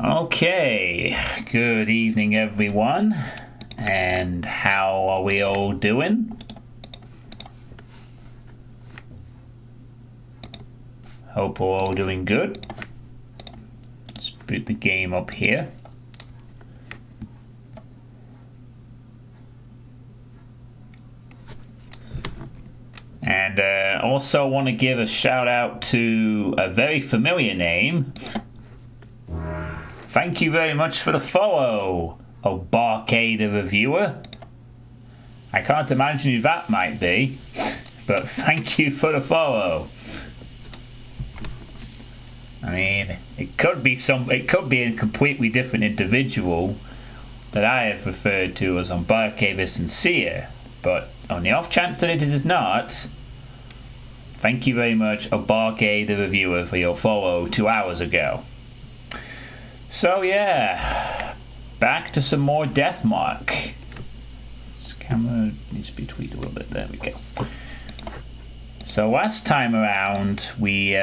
Okay, good evening everyone, and how are we all doing? Hope we're all doing good. Let's boot the game up here. And also want to give a shout out to a very familiar name. Thank you very much for the follow, Barcade the Reviewer. I can't imagine who that might be, but thank you for the follow. I mean, it could be a completely different individual that I have referred to as Barcade the Sincere, but on the off chance that it is not, thank you very much, Barcade the Reviewer, for your follow 2 hours ago. So yeah, back to some more Deathmark. This camera needs to be tweaked a little bit. There we go. So last time around, we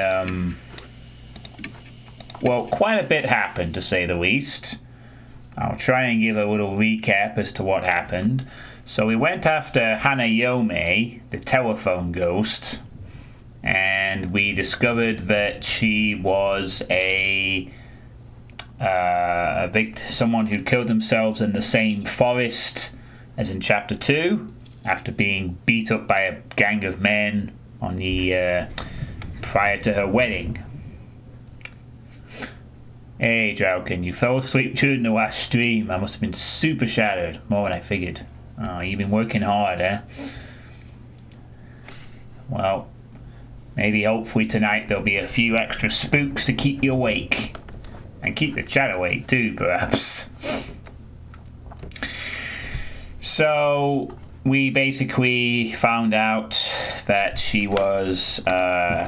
well, quite a bit happened, to say the least. I'll try and give a little recap as to what happened. So we went after Hanayome, the telephone ghost, and we discovered that she was someone who killed themselves in the same forest as in chapter 2 after being beat up by a gang of men on the prior to her wedding. Hey Drauken, you fell asleep during the last stream. I must have been super shattered, more than I figured. Oh, you've been working hard, eh? Well, maybe hopefully tonight there'll be a few extra spooks to keep you awake. And keep the chat awake too, perhaps. So, we basically found out that she was... sorry,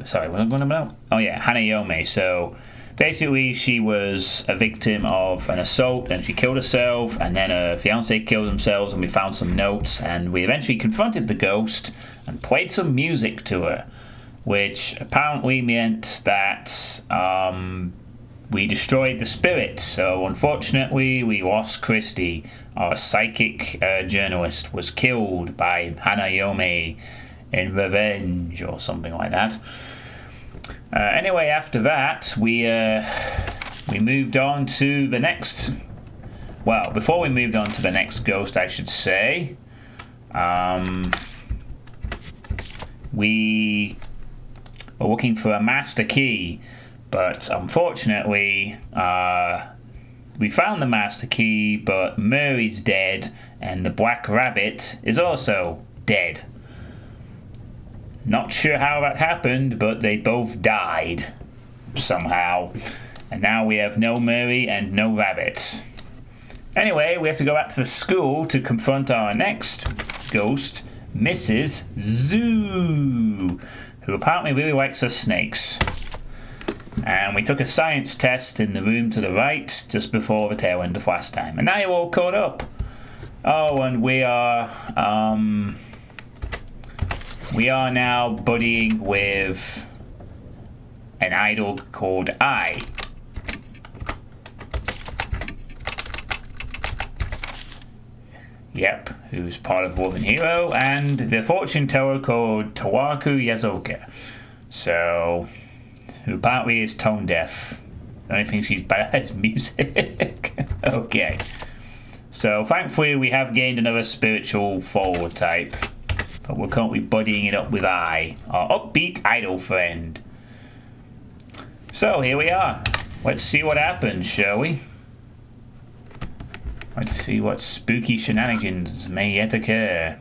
what am I going about? Oh yeah, Hanayome. So, basically she was a victim of an assault and she killed herself, and then her fiancé killed themselves, and we found some notes, and we eventually confronted the ghost and played some music to her, which apparently meant that we destroyed the spirit. So unfortunately we lost Christy. Our psychic journalist was killed by Hanayome in revenge or something like that. Anyway, after that we moved on to the next... Well, before we moved on to the next ghost, I should say, we were looking for a master key, but unfortunately we found the master key, but Murray's dead and the black rabbit is also dead. Not sure how that happened, but they both died somehow, and now we have no Murray and no rabbit. Anyway, we have to go back to the school to confront our next ghost, Mrs. Zoo, who apparently really likes her snakes. And we took a science test in the room to the right just before the tail end of last time. And now you're all caught up. Oh, and we are now buddying with an idol called I. Yep, who's part of Woven Hero, and the fortune teller called Tawaku Yazoka. So, who apparently is tone deaf. The only thing she's bad at is music. Okay. So, thankfully we have gained another spiritual follower type. But we're currently buddying it up with I, our upbeat idol friend. So, here we are. Let's see what happens, shall we? Let's see what spooky shenanigans may yet occur.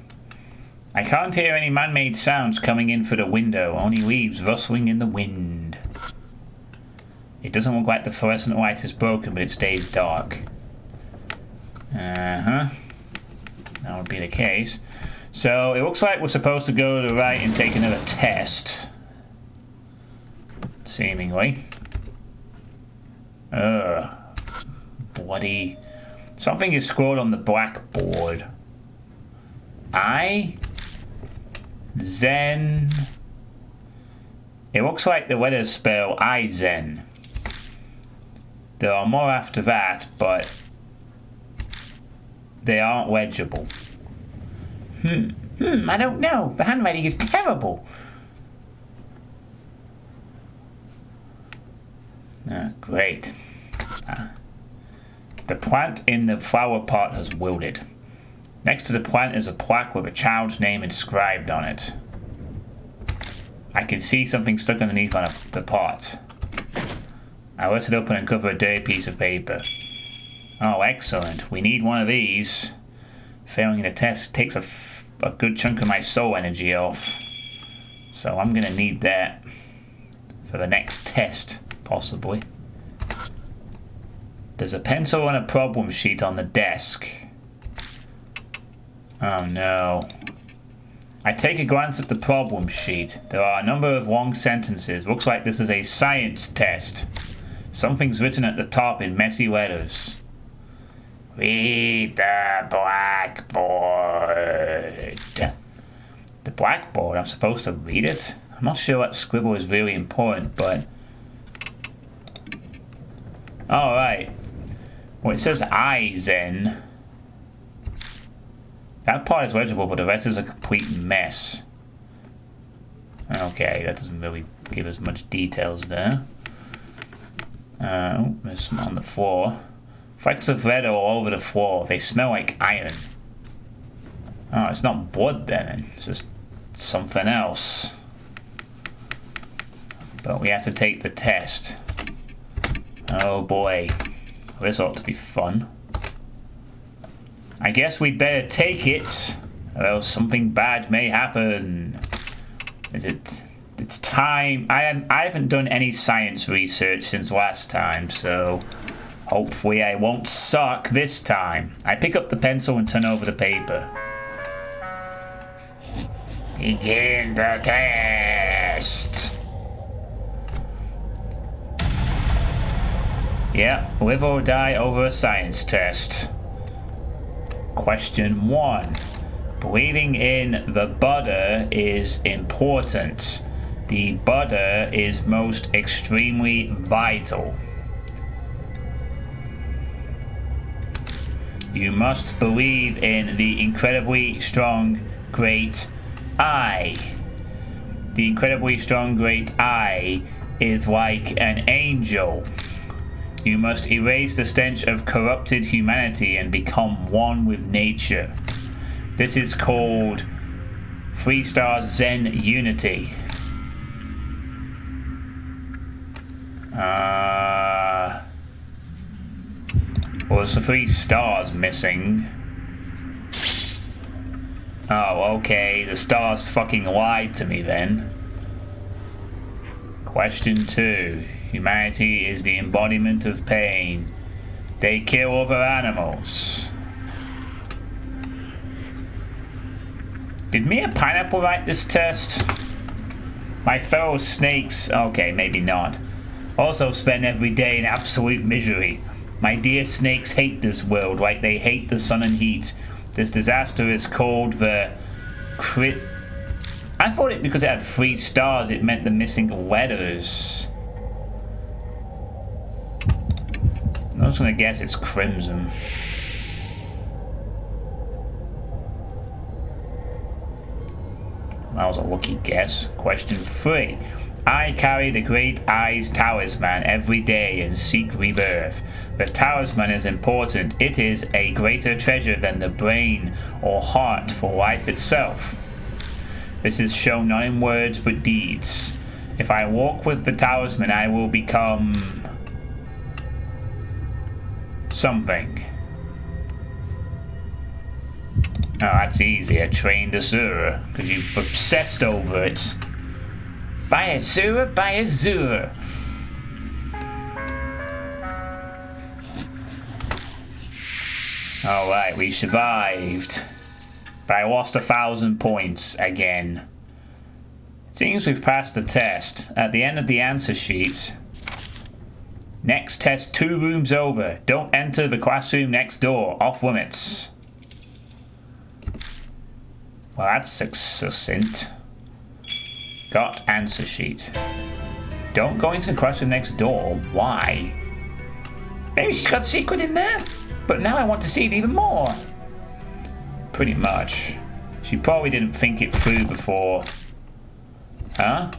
I can't hear any man-made sounds coming in for the window, only leaves rustling in the wind. It doesn't look like the fluorescent light is broken, but it stays dark. That would be the case. So, it looks like we're supposed to go to the right and take another test. Seemingly. Bloody... Something is scrawled on the blackboard. I, Zen, It looks like the letters spell Aizen. There are more after that, but they aren't legible. I don't know. The handwriting is terrible. Great. The plant in the flower pot has wilted. Next to the plant is a plaque with a child's name inscribed on it. I can see something stuck underneath on the pot. I lift it up and uncover a dirty piece of paper. Oh, excellent. We need one of these. Failing the test takes a good chunk of my soul energy off. So I'm going to need that for the next test, possibly. There's a pencil and a problem sheet on the desk. Oh no. I take a glance at the problem sheet. There are a number of long sentences. Looks like this is a science test. Something's written at the top in messy letters. Read the blackboard. The blackboard? I'm supposed to read it? I'm not sure that scribble is really important, but... Alright. Well, it says Aizen. That part is legible, but the rest is a complete mess. Okay, that doesn't really give us much details there. There's some on the floor. Flecks of red all over the floor. They smell like iron. Oh, it's not blood then. It's just something else. But we have to take the test. Oh boy. This ought to be fun. I guess we'd better take it, or else something bad may happen. It's time. I haven't done any science research since last time, so hopefully I won't suck this time. I pick up the pencil and turn over the paper. Begin the test. Yeah, live or die over a science test. Question 1. Believing in the Buddha is important. The Buddha is most extremely vital. You must believe in the incredibly strong great I. The incredibly strong great I is like an angel. You must erase the stench of corrupted humanity and become one with nature. This is called 3-star Zen unity. Well, there's the 3 stars missing. Oh, okay. The stars fucking lied to me then. Question 2. Humanity is the embodiment of pain. They kill other animals. Did me and Pineapple write this test? My fellow snakes, okay, maybe not, also spend every day in absolute misery. My dear snakes hate this world like they hate the sun and heat. This disaster is called the I thought it because it had 3 stars it meant the missing letters. I was gonna guess it's crimson. That was a lucky guess. Question 3. I carry the great Eye's talisman every day and seek rebirth. The talisman is important. It is a greater treasure than the brain or heart for life itself. This is shown not in words but deeds. If I walk with the talisman, I will become something. Oh, that's easy. A trained Asura, because you've obsessed over it. By Asura, by Asura. Alright, we survived. But I lost 1,000 points again. Seems we've passed the test. At the end of the answer sheet, next test 2 rooms over. Don't enter the classroom next door. Off limits. Well, that's succinct. Got answer sheet. Don't go into the classroom next door. Why? Maybe she's got a secret in there? But now I want to see it even more. Pretty much. She probably didn't think it through before. Huh?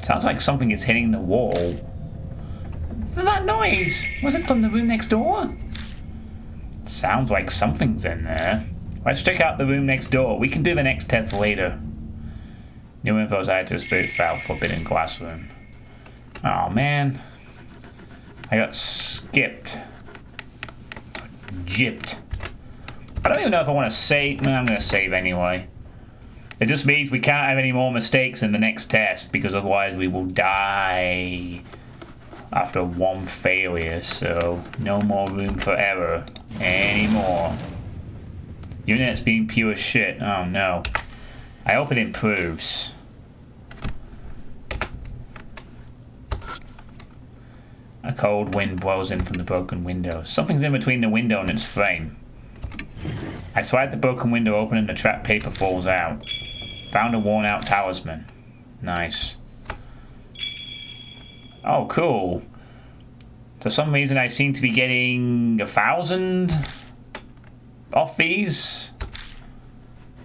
Sounds like something is hitting the wall. That noise! Was it from the room next door? Sounds like something's in there. Let's check out the room next door. We can do the next test later. New info's added to the spirit file, forbidden classroom. Oh man. I got skipped. Gypped. I don't even know if I want to save. No, I'm going to save anyway. It just means we can't have any more mistakes in the next test, because otherwise we will die after one failure. So no more room for error anymore. Unit's being pure shit. Oh no. I hope it improves. A cold wind blows in from the broken window. Something's in between the window and its frame. I slide the broken window open and the trapped paper falls out. Found a worn out talisman. Nice. Oh, cool. For some reason I seem to be getting 1,000 off these.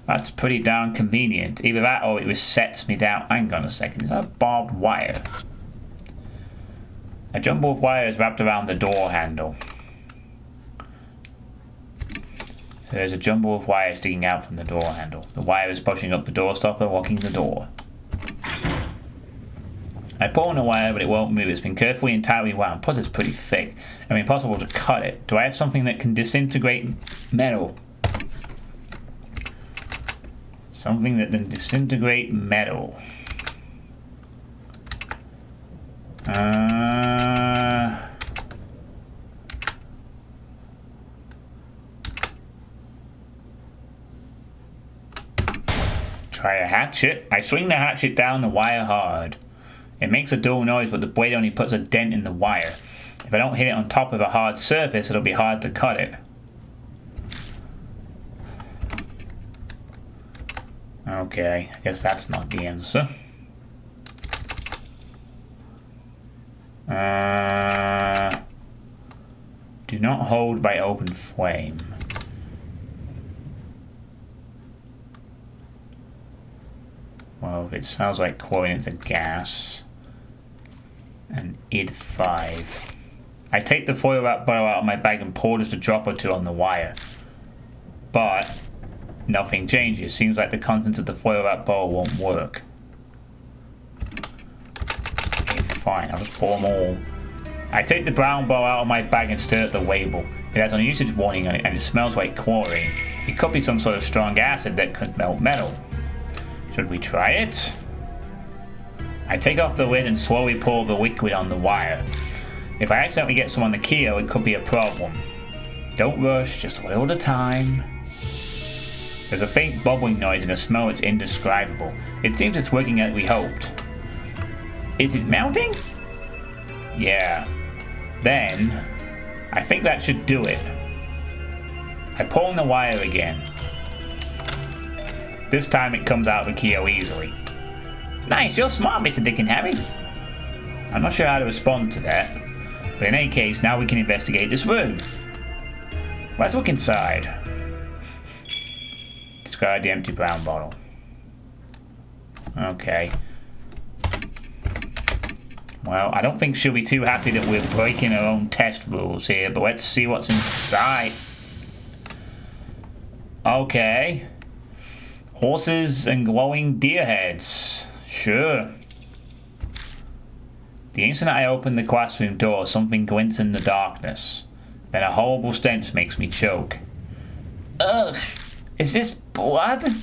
That's pretty darn convenient. Either that or it resets me down. Hang on a second. Is that barbed wire? A jumble of wire is wrapped around the door handle. There's a jumble of wire sticking out from the door handle. The wire is pushing up the door stopper, locking the door. I pull on the wire, but it won't move. It's been carefully and tightly wound. Plus, it's pretty thick. I mean, impossible to cut it. Do I have something that can disintegrate metal? Something that can disintegrate metal. Try a hatchet. I swing the hatchet down the wire hard. It makes a dull noise, but the blade only puts a dent in the wire. If I don't hit it on top of a hard surface, it'll be hard to cut it. Okay, I guess that's not the answer. Do not hold by open flame. Well, if it smells like chlorine, it's a gas. And id 5. I take the foil wrap bottle out of my bag and pour just a drop or two on the wire. But nothing changes. Seems like the contents of the foil wrap bottle won't work. Okay, fine. I'll just pour them all. I take the brown bottle out of my bag and stir at the label. It has a usage warning on it and it smells like chlorine. It could be some sort of strong acid that could melt metal. Should we try it? I take off the lid and slowly pour the liquid on the wire. If I accidentally get some on the keel, it could be a problem. Don't rush, just a little at a time. There's a faint bubbling noise and a smell that's indescribable. It seems it's working as we hoped. Is it melting? Yeah. Then, I think that should do it. I pull on the wire again. This time it comes out of the keel easily. Nice, you're smart, Mr. Dick and Harry. I'm not sure how to respond to that. But in any case, now we can investigate this room. Let's look inside. Discard the empty brown bottle. Okay. Well, I don't think she'll be too happy that we're breaking her own test rules here, but let's see what's inside. Okay. Horses and glowing deer heads. Sure. The instant I open the classroom door, something glints in the darkness. Then a horrible stench makes me choke. Ugh! Is this blood?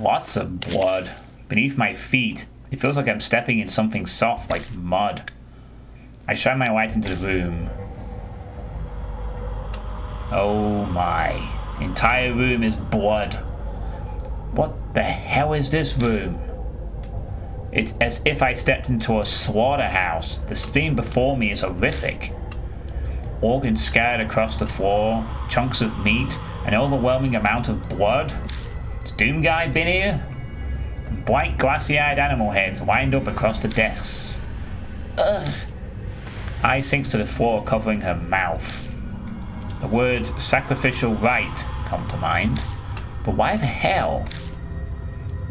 Lots of blood. Beneath my feet. It feels like I'm stepping in something soft like mud. I shine my light into the room. Oh my. The entire room is blood. What the hell is this room? It's as if I stepped into a slaughterhouse. The scene before me is horrific. Organs scattered across the floor, chunks of meat, an overwhelming amount of blood. Has Doom Guy been here? White, glassy-eyed animal heads lined up across the desks. Ugh. Eye sinks to the floor, covering her mouth. The words sacrificial rite come to mind. But why the hell?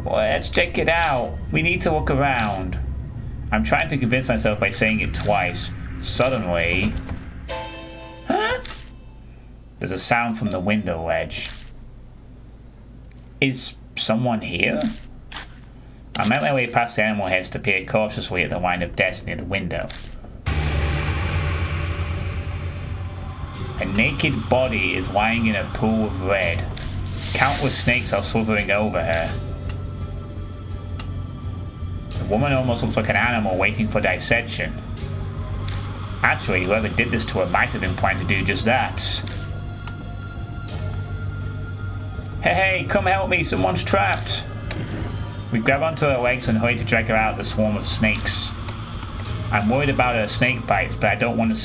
Well, let's check it out. We need to look around. I'm trying to convince myself by saying it twice. Suddenly... Huh? There's a sound from the window ledge. Is someone here? I made my way past the animal heads to peer cautiously at the line of desks near the window. A naked body is lying in a pool of red. Countless snakes are slithering over her. The woman almost looks like an animal waiting for dissection. Actually, whoever did this to her might have been planning to do just that. Hey, come help me, someone's trapped. We grab onto her legs and hurry to drag her out of the swarm of snakes. I'm worried about her snake bites, but I don't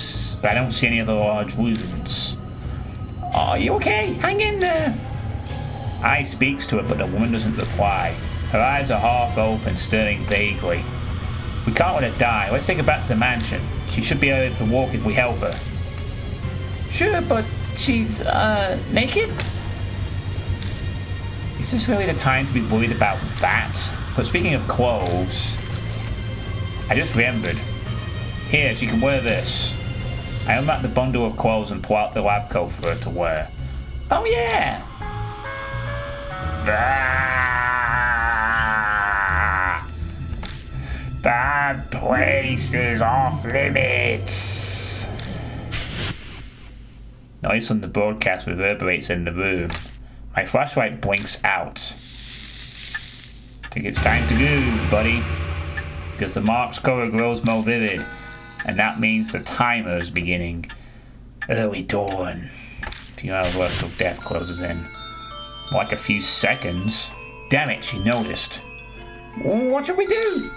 see any other large wounds. Are you okay? Hang in there. I speaks to her, but the woman doesn't reply. Her eyes are half open, staring vaguely. We can't let her die. Let's take her back to the mansion. She should be able to walk if we help her. Sure, but she's, naked? Is this really the time to be worried about that? But speaking of clothes, I just remembered. Here, she can wear this. I unwrap the bundle of clothes and pull out the lab coat for her to wear. Oh yeah! That place is off limits. Noise from the broadcast reverberates in the room. My flashlight blinks out. Think it's time to go, buddy. Because the mark's color grows more vivid, and that means the timer is beginning. Early dawn. A few hours left till death closes in. More like a few seconds. Damn it, she noticed. What should we do?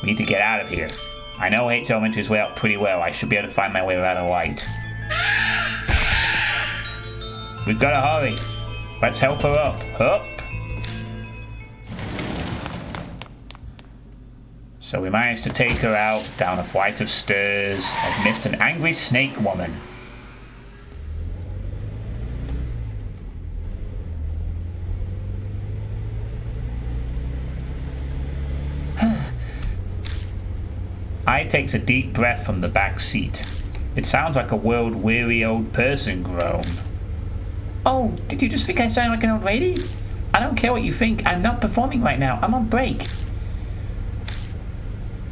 We need to get out of here. I know H Elementary's way out pretty well. I should be able to find my way without a light. We've got to hurry. Let's help her up. Up! So we managed to take her out down a flight of stairs and missed an angry snake woman. I takes a deep breath from the back seat. It sounds like a world-weary old person groan. Oh, did you just think I sound like an old lady? I don't care what you think. I'm not performing right now. I'm on break.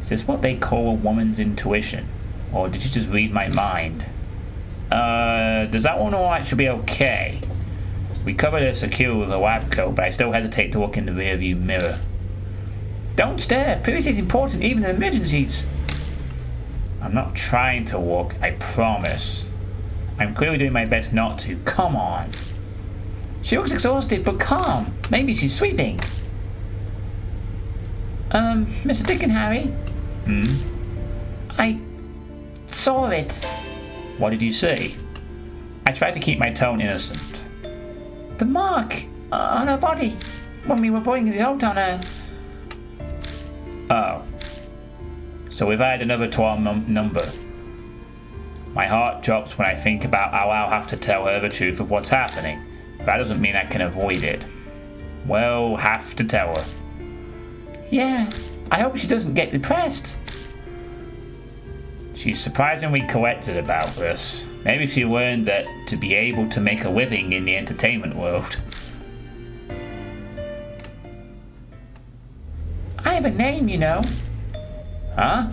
Is this what they call a woman's intuition? Or did you just read my mind? Does that one all right should be okay? We covered her secure with a lab coat, but I still hesitate to look in the rearview mirror. Don't stare. Privacy is important, even in emergencies. I'm not trying to look, I promise. I'm clearly doing my best not to. Come on. She looks exhausted, but calm. Maybe she's sleeping. Mr. Dick and Harry? I saw it. What did you see? I tried to keep my tone innocent. The mark on her body when we were putting the note on her. Oh. So we've added another to our number. My heart drops when I think about how I'll have to tell her the truth of what's happening. That doesn't mean I can avoid it. Well, have to tell her. Yeah, I hope she doesn't get depressed. She's surprisingly collected about this. Maybe she learned that to be able to make a living in the entertainment world. I have a name, you know. Huh?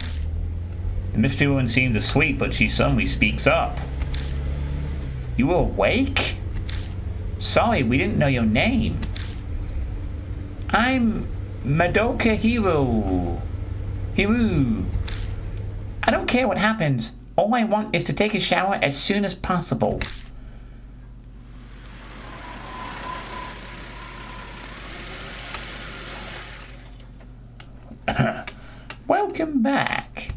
The mystery woman seems asleep, but she suddenly speaks up. You were awake? Sorry, we didn't know your name. I'm Madoka Hiru. I don't care what happens. All I want is to take a shower as soon as possible. Welcome back.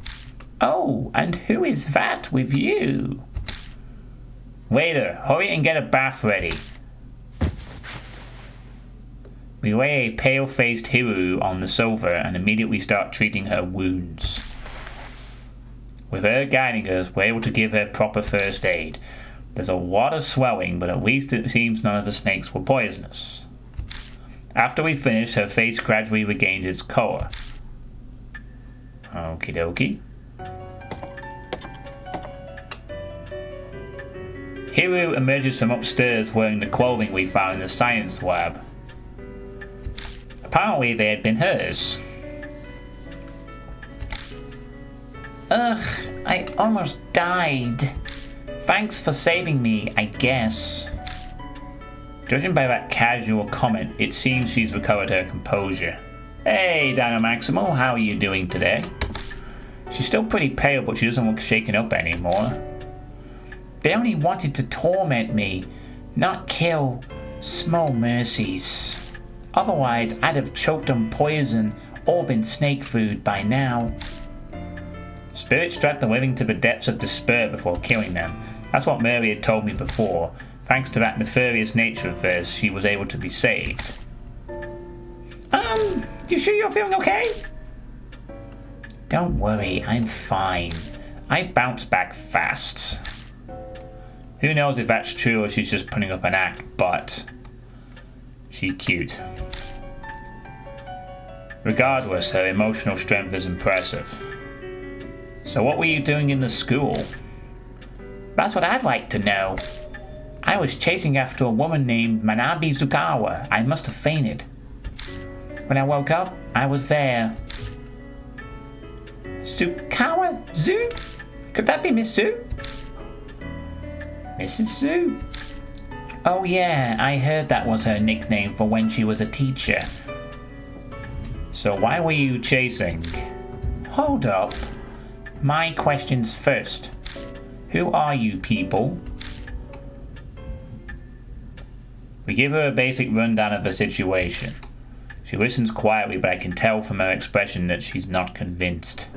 Oh, and who is that with you? Waiter, hurry and get a bath ready. We lay a pale-faced Hiru on the sofa and immediately start treating her wounds. With her guiding us, we're able to give her proper first aid. There's a lot of swelling, but at least it seems none of the snakes were poisonous. After we finish, her face gradually regains its color. Okie dokie. Hiru emerges from upstairs wearing the clothing we found in the science lab. Apparently they had been hers. Ugh, I almost died. Thanks for saving me, I guess. Judging by that casual comment, it seems she's recovered her composure. Hey, Dino Maximo, how are you doing today? She's still pretty pale, but she doesn't look shaken up anymore. They only wanted to torment me, not kill. Small mercies. Otherwise, I'd have choked on poison or been snake food by now. Spirits drag the living to the depths of despair before killing them. That's what Mary had told me before. Thanks to that nefarious nature of theirs, she was able to be saved. You sure you're feeling okay? Don't worry, I'm fine. I bounce back fast. Who knows if that's true or she's just putting up an act, but she's cute. Regardless, her emotional strength is impressive. So what were you doing in the school? That's what I'd like to know. I was chasing after a woman named Manabi Zukawa. I must have fainted. When I woke up, I was there. Zukawa? Zoo? Could that be Miss Zoo? Mrs. Zoo? Oh yeah, I heard that was her nickname for when she was a teacher. So why were you chasing? Hold up. My questions first. Who are you people? We give her a basic rundown of the situation. She listens quietly, but I can tell from her expression that she's not convinced.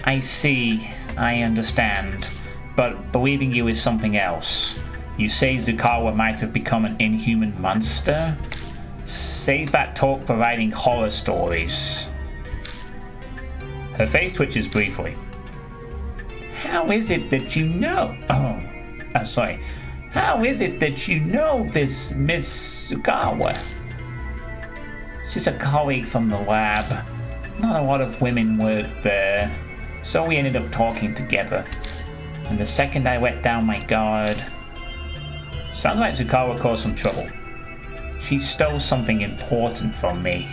I see. I understand. But believing you is something else. You say Zukawa might have become an inhuman monster? Save that talk for writing horror stories. Her face twitches briefly. How is it that you know? Sorry. How is it that you know this Miss Zukawa? She's a colleague from the lab. Not a lot of women work there, so we ended up talking together. And the second I let down my guard... Sounds like Zukawa caused some trouble. She stole something important from me.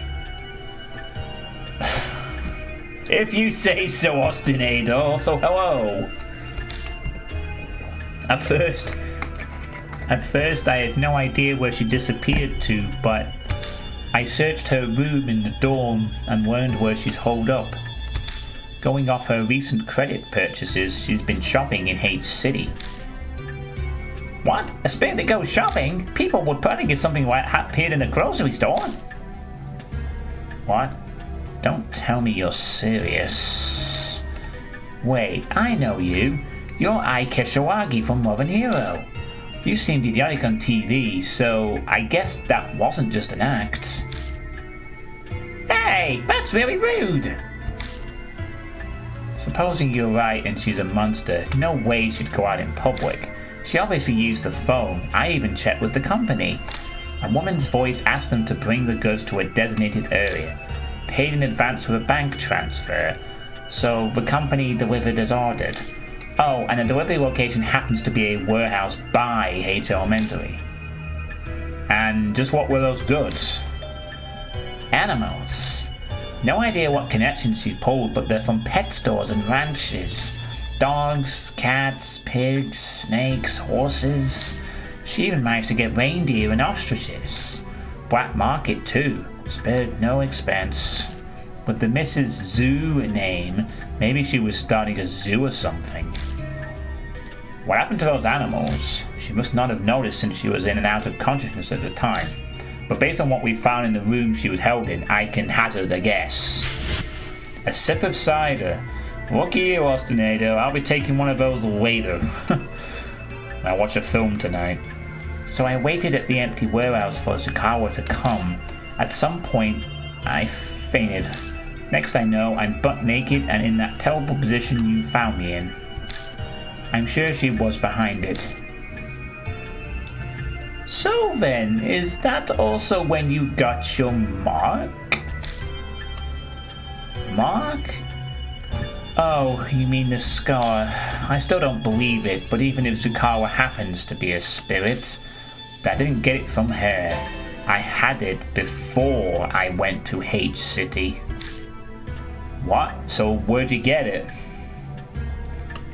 If you say so, Ostinator, so hello. At first, I had no idea where she disappeared to, but I searched her room in the dorm and learned where she's holed up. Going off her recent credit purchases, she's been shopping in H City. What? A spirit that goes shopping? People would probably give something like that appeared in a grocery store. What? Don't tell me you're serious. Wait, I know you. You're Ai Keshawagi from Love and Hero. You seemed idiotic on TV, so I guess that wasn't just an act. Hey, that's really rude! Supposing you're right and she's a monster, no way she'd go out in public. She obviously used the phone. I even checked with the company. A woman's voice asked them to bring the goods to a designated area, paid in advance for a bank transfer, so the company delivered as ordered. Oh, and the delivery location happens to be a warehouse by H Elementary. And just what were those goods? Animals. No idea what connections she pulled, but they're from pet stores and ranches. Dogs, cats, pigs, snakes, horses. She even managed to get reindeer and ostriches. Black market too, spared no expense. With the Mrs. Zoo name, maybe she was starting a zoo or something. What happened to those animals? She must not have noticed since she was in and out of consciousness at the time. But based on what we found in the room she was held in, I can hazard a guess. A sip of cider. Lucky you, Ostinator. I'll be taking one of those later. I watch a film tonight. So I waited at the empty warehouse for Zukawa to come. At some point, I fainted. Next I know, I'm butt naked and in that terrible position you found me in. I'm sure she was behind it. So then, is that also when you got your mark? Mark? Oh, you mean the scar. I still don't believe it, but even if Zukawa happens to be a spirit, I didn't get it from her. I had it before I went to H City. What? So where'd you get it?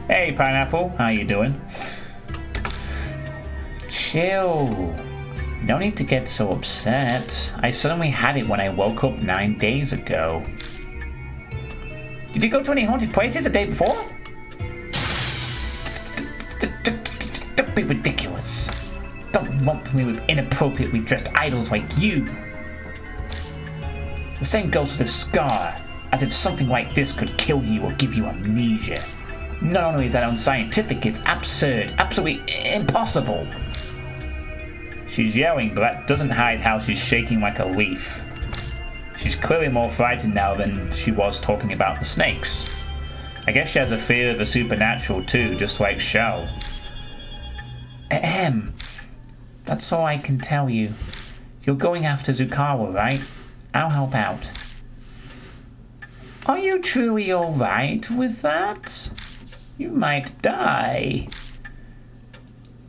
Hey, Pineapple, how you doing? Chill. No need to get so upset. I suddenly had it when I woke up 9 days ago. Did you go to any haunted places the day before? Don't be ridiculous. Don't lump me with inappropriately dressed idols like you. The same goes with the scar, as if something like this could kill you or give you amnesia. Not only is that unscientific, it's absurd, absolutely impossible. She's yelling, but that doesn't hide how she's shaking like a leaf. She's clearly more frightened now than she was talking about the snakes. I guess she has a fear of the supernatural too, just like Shell. Ahem. That's all I can tell you. You're going after Zukawa, right? I'll help out. Are you truly alright with that? You might die.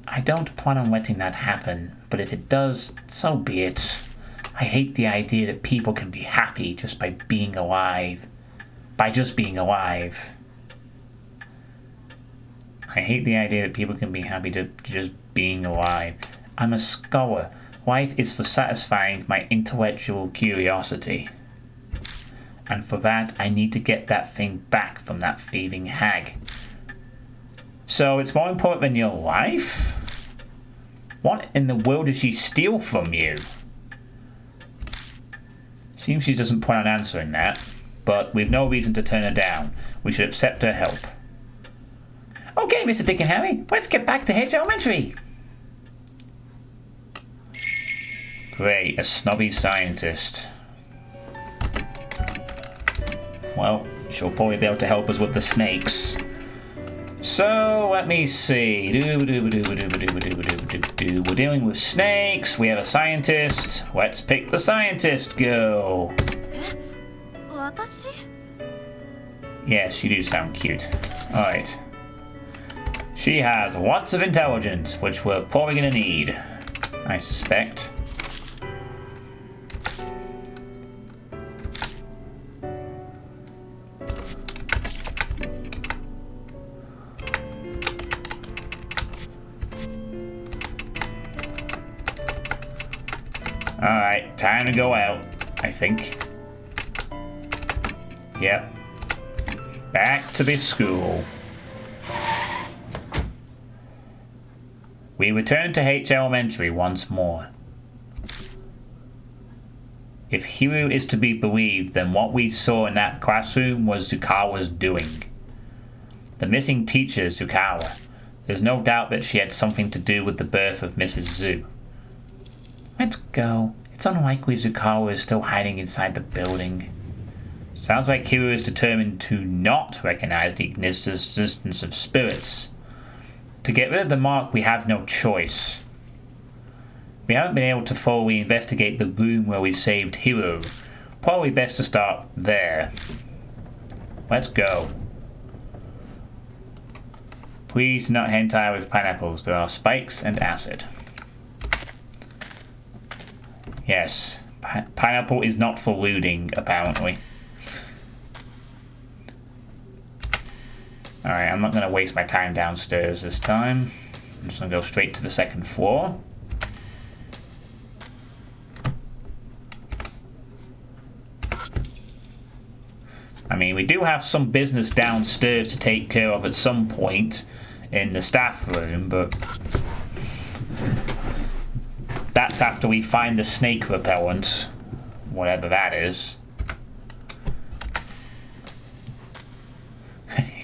I don't plan on letting that happen, but if it does, so be it. I hate the idea that people can be happy just by being alive. By just being alive. I hate the idea that people can be happy just being alive. I'm a scholar. Life is for satisfying my intellectual curiosity. And for that, I need to get that thing back from that thieving hag. So it's more important than your life? What in the world does she steal from you? Seems she doesn't plan on answering that, but we've no reason to turn her down. We should accept her help. Okay, Mr. Dick and Harry, let's get back to H Elementary. Great, a snobby scientist. Well, she'll probably be able to help us with the snakes. So, let me see. We're dealing with snakes. We have a scientist. Let's pick the scientist girl. Yes, you do sound cute. Alright. She has lots of intelligence, which we're probably going to need, I suspect. Alright, time to go out, I think. Yep. Back to the school. We return to H Elementary once more. If Hiru is to be believed, then what we saw in that classroom was Zukawa's doing. The missing teacher, Zukawa. There's no doubt that she had something to do with the birth of Mrs. Zu. Let's go. It's unlikely Zukawa is still hiding inside the building. Sounds like Hiru is determined to not recognize the existence of spirits. To get rid of the mark, we have no choice. We haven't been able to fully investigate the room where we saved Hiru. Probably best to start there. Let's go. Please do not hentai with pineapples. There are spikes and acid. Yes, pineapple is not for looting, apparently. Alright, I'm not going to waste my time downstairs this time. I'm just going to go straight to the second floor. I mean, we do have some business downstairs to take care of at some point in the staff room, but that's after we find the snake repellent, whatever that is.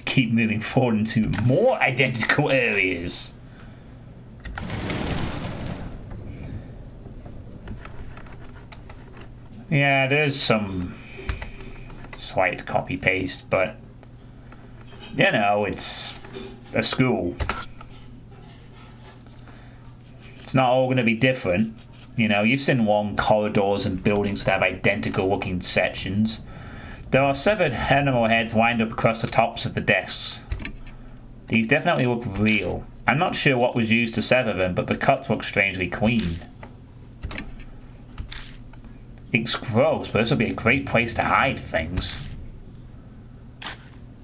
Keep moving forward into more identical areas. Yeah, there's some slight copy paste, but you know, it's a school. It's not all going to be different. You know, you've seen long corridors and buildings that have identical looking sections. There are severed animal heads lined up across the tops of the desks. These definitely look real. I'm not sure what was used to sever them, but the cuts look strangely clean. It's gross, but this would be a great place to hide things.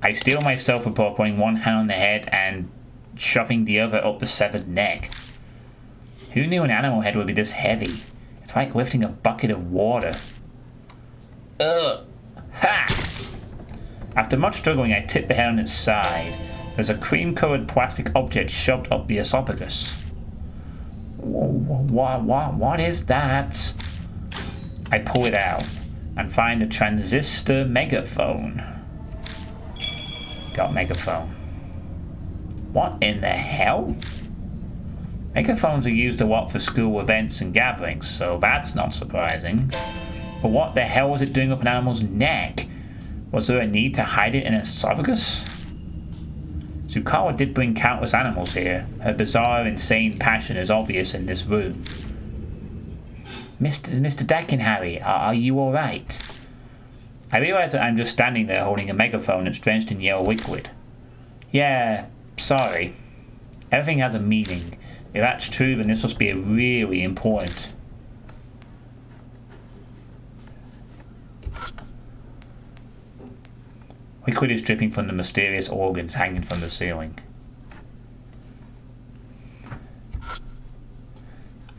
I steel myself before putting one hand on the head and shoving the other up the severed neck. Who knew an animal head would be this heavy? It's like lifting a bucket of water. Ugh! Ha! After much struggling, I tip the head on its side. There's a cream-colored plastic object shoved up the esophagus. What is that? I pull it out and find a transistor megaphone. Got megaphone. What in the hell? Megaphones are used a lot for school events and gatherings, so that's not surprising. But what the hell was it doing up an animal's neck? Was there a need to hide it in an esophagus? Zukawa did bring countless animals here. Her bizarre, insane passion is obvious in this room. Mr. Dakinhari, are you alright? I realize that I'm just standing there holding a megaphone that's drenched in yellow liquid. Yeah, sorry. Everything has a meaning. If that's true, then this must be really important. Liquid is dripping from the mysterious organs hanging from the ceiling.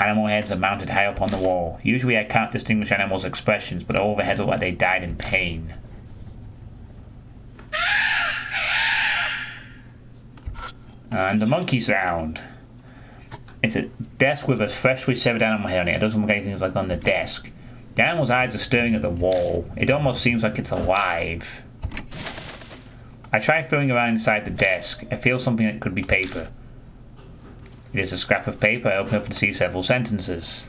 Animal heads are mounted high up on the wall. Usually I can't distinguish animals' expressions, but all the heads look like they died in pain. And the monkey sound. It's a desk with a freshly severed animal head on it. It doesn't look like anything like on the desk. The animal's eyes are staring at the wall. It almost seems like it's alive. I try feeling around inside the desk. I feel something that could be paper. It is a scrap of paper. I open up and see several sentences.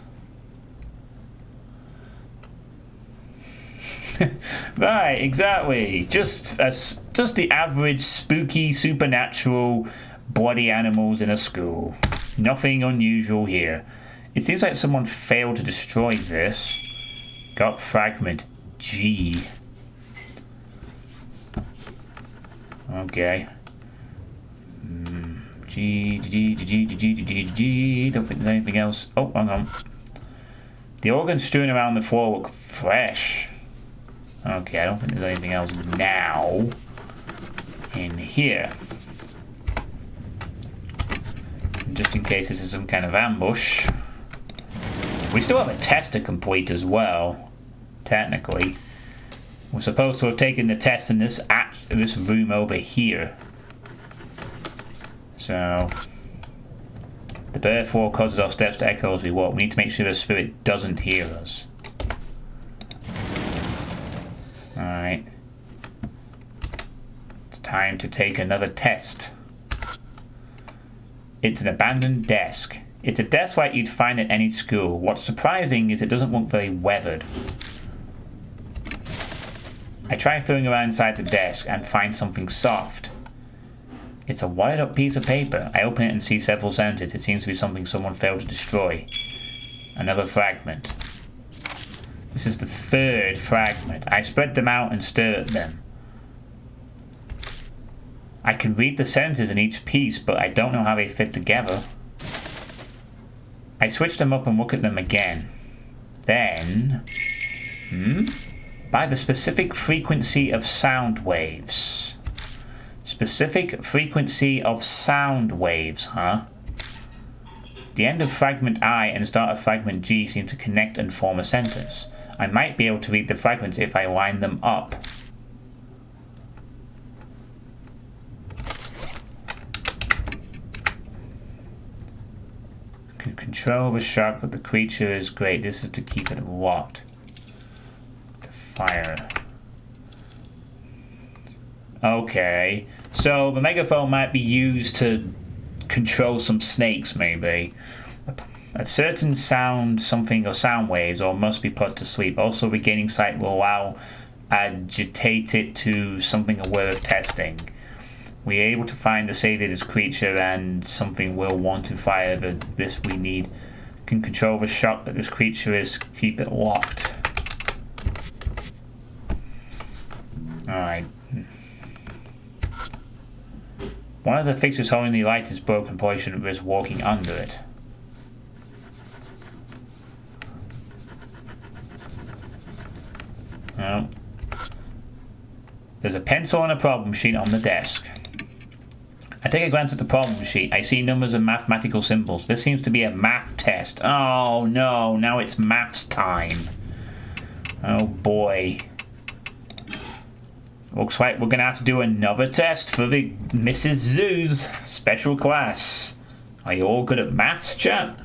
Right, exactly. Just the average spooky, supernatural, bloody animals in a school. Nothing unusual here. It seems like someone failed to destroy this. Got fragment G. Okay. G. Don't think there's anything else. Oh, hang on. The organs strewn around the floor look fresh. Okay, I don't think there's anything else now in here. Just in case this is some kind of ambush. We still have a test to complete as well. Technically. We're supposed to have taken the test in this room over here. So the bare floor causes our steps to echo as we walk. We need to make sure the spirit doesn't hear us. Alright. It's time to take another test. It's an abandoned desk. It's a desk like you'd find at any school. What's surprising is it doesn't look very weathered. I try feeling around inside the desk and find something soft. It's a wired up piece of paper. I open it and see several sentences. It seems to be something someone failed to destroy. Another fragment. This is the third fragment. I spread them out and stare at them. I can read the sentences in each piece, but I don't know how they fit together. I switch them up and look at them again. Then... by the specific frequency of sound waves. Specific frequency of sound waves, huh? The end of fragment I and start of fragment G seem to connect and form a sentence. I might be able to read the fragments if I line them up. Can control the shark, but the creature is great. This is to keep it locked. The fire. Okay. So the megaphone might be used to control some snakes, maybe. A certain sound, something, or sound waves, or must be put to sleep. Also, regaining sight will allow agitate it to something aware of testing. We are able to find the save of this creature, and something will want to fire. But this we need can control the shock that this creature is. Keep it locked. All right. One of the fixtures holding the light is broken. Probably shouldn't risk walking under it. No. There's a pencil and a problem sheet on the desk. I take a glance at the problem sheet. I see numbers and mathematical symbols. This seems to be a math test. Oh no, now it's maths time. Oh boy. Looks like we're going to have to do another test for the Mrs. Zoo's special class. Are you all good at maths, chat?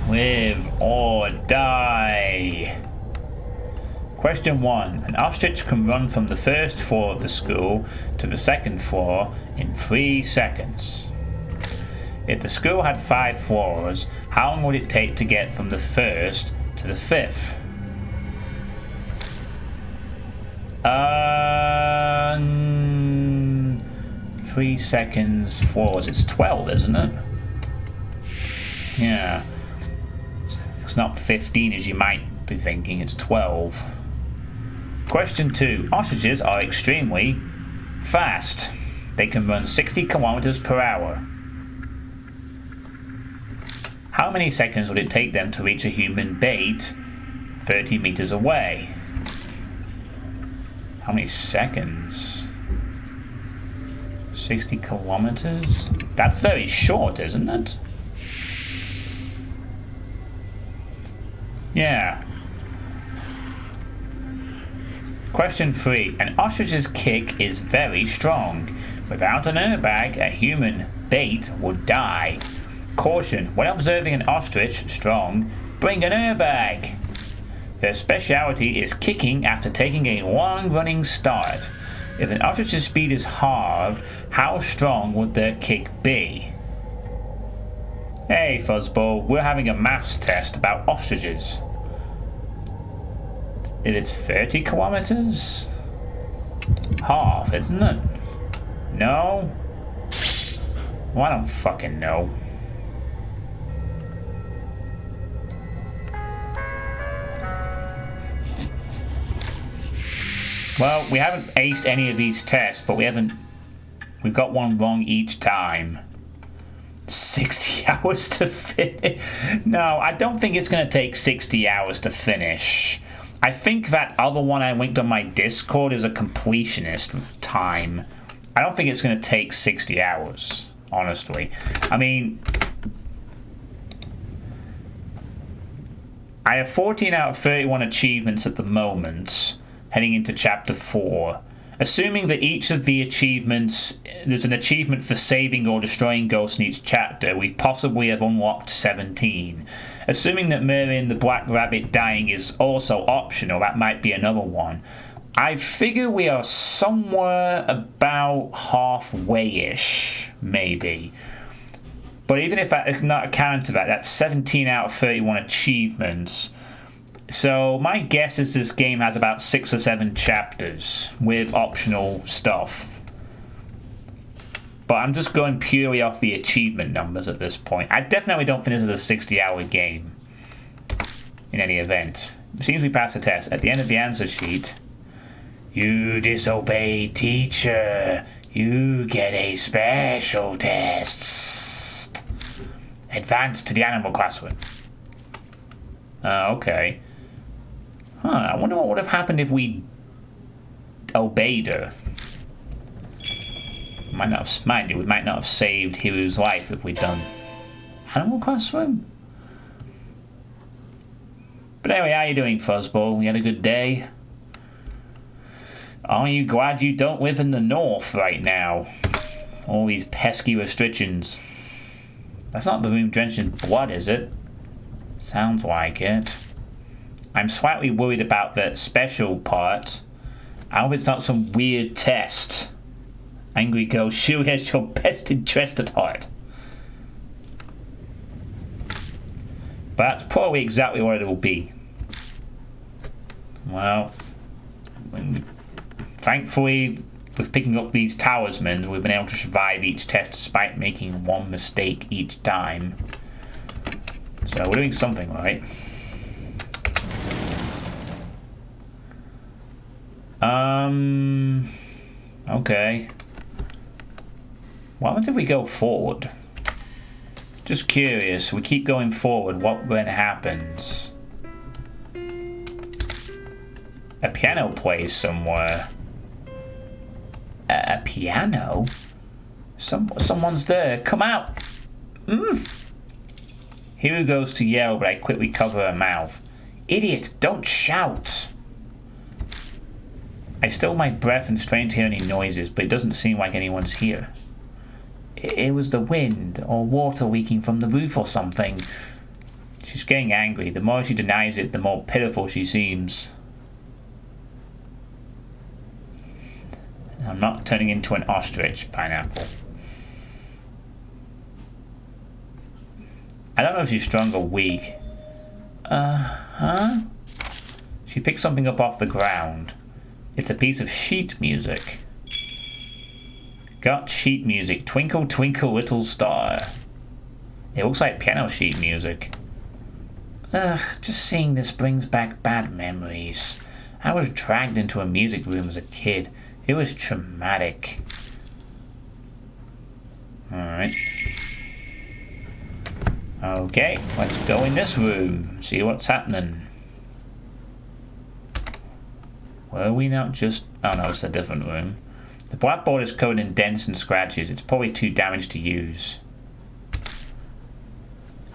Live or die. Question 1. An ostrich can run from the first floor of the school to the second floor in 3 seconds. If the school had 5 floors, how long would it take to get from the first to the 5th? 3 seconds, floors. It's 12, isn't it? Yeah. It's not 15 as you might be thinking, it's 12. Question 2. Ostriches are extremely fast. They can run 60 kilometers per hour. How many seconds would it take them to reach a human bait 30 meters away? How many seconds? 60 kilometers? That's very short, isn't it? Yeah. Question 3. An ostrich's kick is very strong. Without an airbag, a human bait would die. Caution, when observing an ostrich strong, bring an airbag. Their speciality is kicking after taking a long running start. If an ostrich's speed is halved, how strong would their kick be? Hey Fuzzball, we're having a maths test about ostriches. If it's 30 kilometers? Half, isn't it? No? Well, I don't fucking know. Well, we haven't aced any of these tests, but we've got one wrong each time. 60 hours to finish? No, I don't think it's going to take 60 hours to finish. I think that other one I linked on my Discord is a completionist time. I don't think it's going to take 60 hours, honestly. I mean, I have 14 out of 31 achievements at the moment, heading into Chapter 4. Assuming that each of the achievements, there's an achievement for saving or destroying ghosts in each chapter, we possibly have unlocked 17. Assuming that Marion the Black Rabbit dying is also optional, that might be another one. I figure we are somewhere about halfway-ish, maybe. But even if that is not accounted to that, that's 17 out of 31 achievements. So my guess is this game has about 6 or 7 chapters with optional stuff. But I'm just going purely off the achievement numbers at this point. I definitely don't think this is a 60-hour game in any event. It seems we passed the test. At the end of the answer sheet, you disobeyed teacher. You get a special test. Advance to the animal classroom. Okay. I wonder what would have happened if we obeyed her. Mind you, we might not have saved Hiru's life if we'd done Animal Classroom. But anyway, how you doing, Fuzzball? You had a good day? Are you glad you don't live in the north right now? All these pesky restrictions. That's not the room drenched in blood, is it? Sounds like it. I'm slightly worried about the special part. I hope it's not some weird test. Angry girl, she has your best interest at heart. But that's probably exactly what it will be. Well, thankfully, with picking up these talismans, we've been able to survive each test despite making one mistake each time. So we're doing something right. Okay. What happens if we go forward? Just curious, we keep going forward, what then happens? A piano plays somewhere. A piano? Someone's there. Come out! Hiru goes to yell, but I quickly cover her mouth. Idiot, don't shout! I still my breath and strain to hear any noises, but it doesn't seem like anyone's here. It was the wind, or water leaking from the roof or something. She's getting angry. The more she denies it, the more pitiful she seems. I'm not turning into an ostrich, Pineapple. I don't know if she's strong or weak. Huh? She picks something up off the ground. It's a piece of sheet music. Got sheet music. Twinkle, twinkle, little star. It looks like piano sheet music. Just seeing this brings back bad memories. I was dragged into a music room as a kid. It was traumatic. Alright. Okay, let's go in this room. See what's happening. Were we not just... Oh no, it's a different room. The blackboard is covered in dents and scratches. It's probably too damaged to use.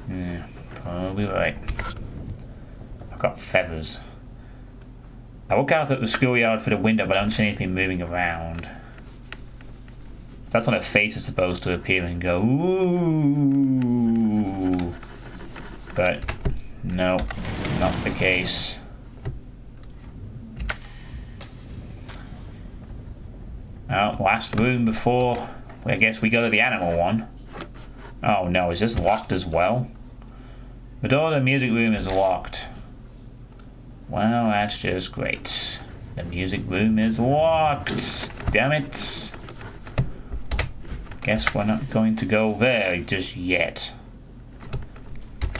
Yeah, probably right. I've got feathers. I look out at the schoolyard for the window, but I don't see anything moving around. That's when a face is supposed to appear and go, ooh. But, no, not the case. Oh, last room before... I guess we go to the animal one. Oh no, is this locked as well? The door to the music room is locked. Well, that's just great. The music room is locked. Damn it. Guess we're not going to go there just yet.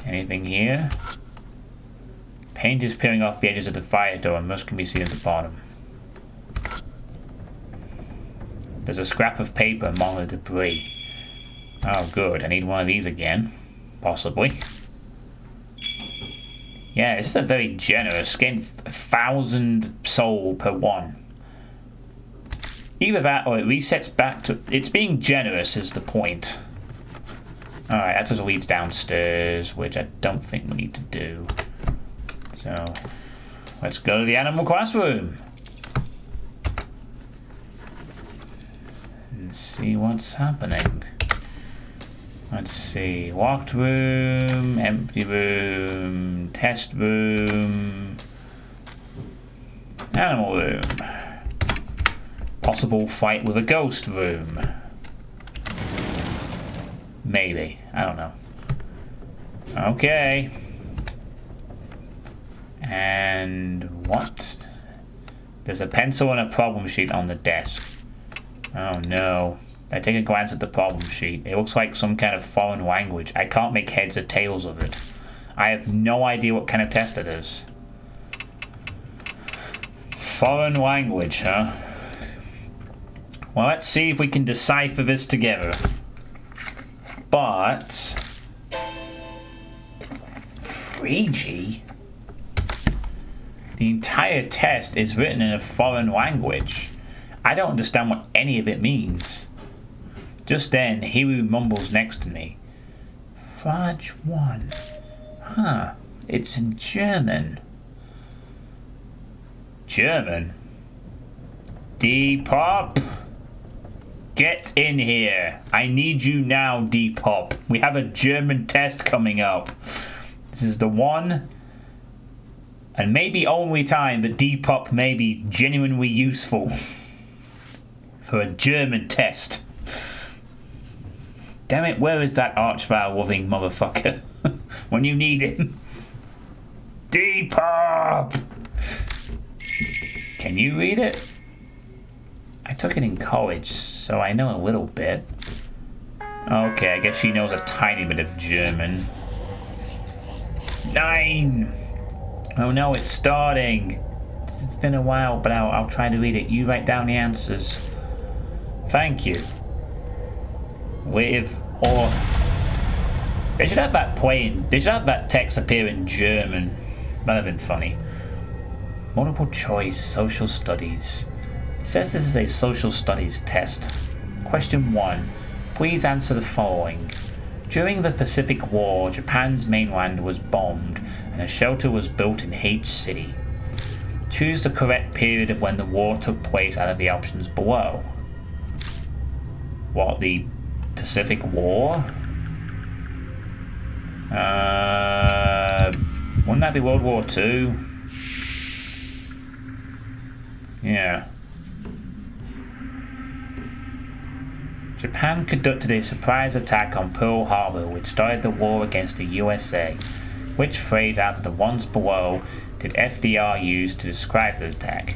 Anything here? Paint is peeling off the edges of the fire door and most can be seen at the bottom. There's a scrap of paper among the debris. Oh good, I need one of these again. Possibly. Yeah, this is a very generous, getting 1,000 soul per one. Either that or it resets back to... It's being generous is the point. Alright, that just leads downstairs, which I don't think we need to do. So, let's go to the animal classroom. And see what's happening. Let's see. Locked room, empty room, test room, animal room. Possible fight with a ghost room. Maybe. I don't know. Okay. And what? There's a pencil and a problem sheet on the desk. Oh no. I take a glance at the problem sheet. It looks like some kind of foreign language. I can't make heads or tails of it. I have no idea what kind of test it is. Foreign language, huh? Well, let's see if we can decipher this together. But... 3G? The entire test is written in a foreign language. I don't understand what any of it means. Just then, Hiru mumbles next to me. Frage 1. Huh. It's in German. German? Depop? Get in here. I need you now, Depop. We have a German test coming up. This is the one And maybe only time that Depop may be genuinely useful for a German test. Damn it, where is that archvile-loving motherfucker when you need him? Depop! Can you read it? I took it in college, so I know a little bit. Okay, I guess she knows a tiny bit of German. 9! Oh no, it's starting. It's been a while, but I'll try to read it. You write down the answers. Thank you. With or they should have that playing. They should have that text appear in German. That'd have been funny. Multiple choice, social studies. It says this is a social studies test. Question 1. Please answer the following. During the Pacific War, Japan's mainland was bombed and a shelter was built in H City. Choose the correct period of when the war took place out of the options below. What, the Pacific War? Wouldn't that be World War II? Yeah. Japan conducted a surprise attack on Pearl Harbor, which started the war against the USA. Which phrase out of the ones below did FDR use to describe the attack?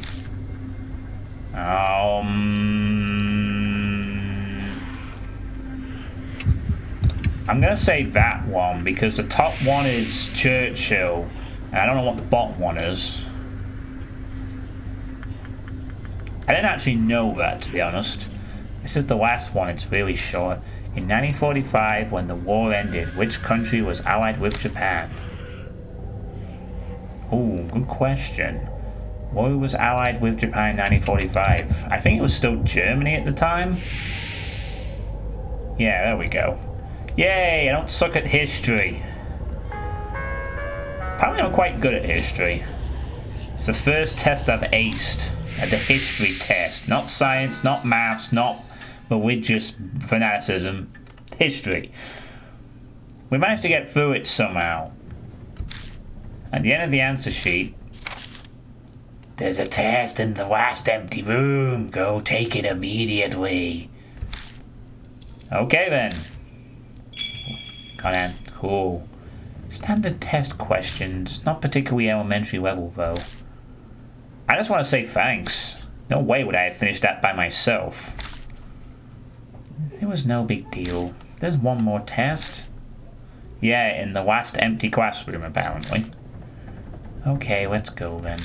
I'm gonna say that one because the top one is Churchill, and I don't know what the bottom one is. I didn't actually know that, to be honest. This is the last one, it's really short. In 1945, when the war ended, which country was allied with Japan? Ooh, good question. What was allied with Japan in 1945? I think it was still Germany at the time. Yeah, there we go. Yay, I don't suck at history. Apparently I'm quite good at history. It's the first test I've aced at the history test. Not science, not maths, not religious fanaticism. History. We managed to get through it somehow. At the end of the answer sheet, there's a test in the last empty room. Go take it immediately. Okay then. Got cool. Standard test questions. Not particularly elementary level though. I just want to say thanks. No way would I have finished that by myself. It was no big deal. There's one more test. Yeah, in the last empty classroom apparently. Okay, let's go then.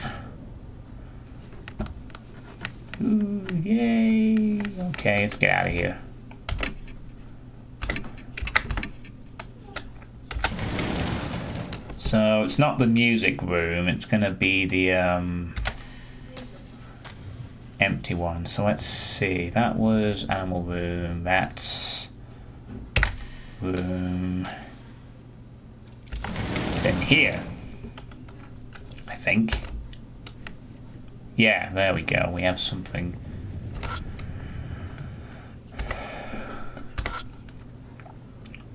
Ooh, yay! Okay, let's get out of here. So it's not the music room, it's gonna be the empty one. So let's see, that was animal room, that's room. It's in here, I think. Yeah, there we go, we have something.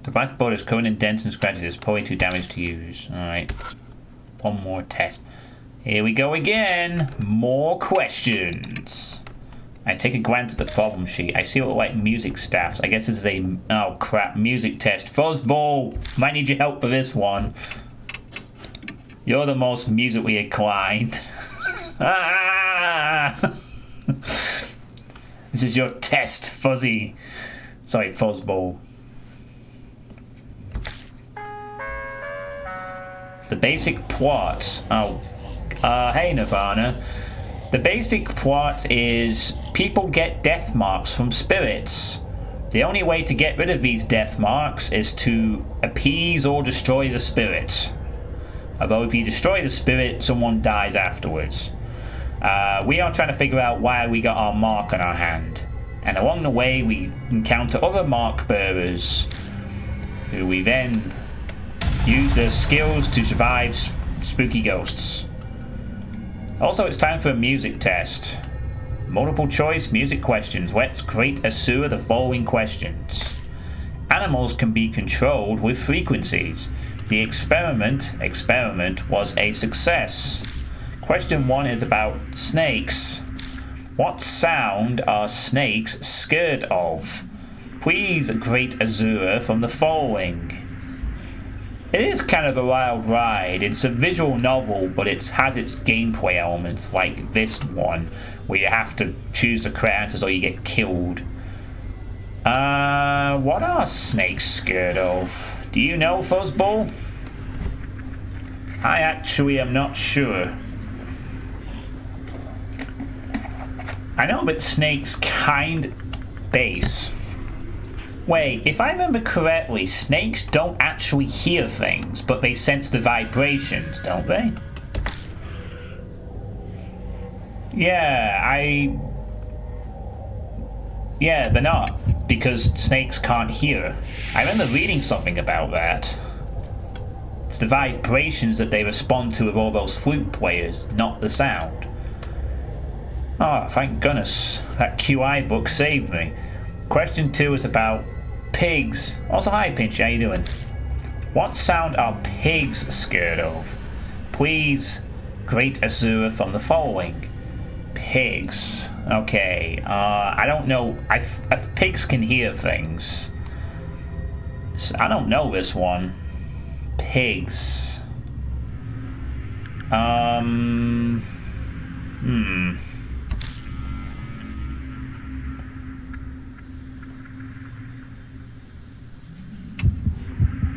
The blackboard is covered in dents and scratches. It's probably too damaged to use. Alright. One more test. Here we go again. More questions. I take a glance at the problem sheet. I see what like music staffs. I guess this is a... Oh crap. Music test. Fuzzball. Might need your help for this one. You're the most musically inclined. Ah! This is your test, Fuzzy. Sorry, Fuzzball. The basic plot. Hey Nirvana. The basic plot is people get death marks from spirits. The only way to get rid of these death marks is to appease or destroy the spirit. Although if you destroy the spirit, someone dies afterwards. We are trying to figure out why we got our mark on our hand. And along the way we encounter other mark bearers who we then use their skills to survive spooky ghosts. Also, it's time for a music test. Multiple choice music questions. Let's create a sewer of the following questions. Animals can be controlled with frequencies. The experiment was a success. Question 1 is about snakes. What sound are snakes scared of? Please rate Azura from the following. It is kind of a wild ride. It's a visual novel, but it has its gameplay elements like this one, where you have to choose the correct answers or you get killed. What are snakes scared of? Do you know, Fuzzball? I actually am not sure. I know that snakes kind base. Wait, if I remember correctly, snakes don't actually hear things, but they sense the vibrations, don't they? Yeah, they're not, because snakes can't hear. I remember reading something about that. It's the vibrations that they respond to with all those flute players, not the sound. Oh, thank goodness. That QI book saved me. Question 2 is about pigs. Also, hi, Pinchy, how you doing? What sound are pigs scared of? Please grade Azura from the following. Pigs. Okay, I don't know. If pigs can hear things. I don't know this one. Pigs.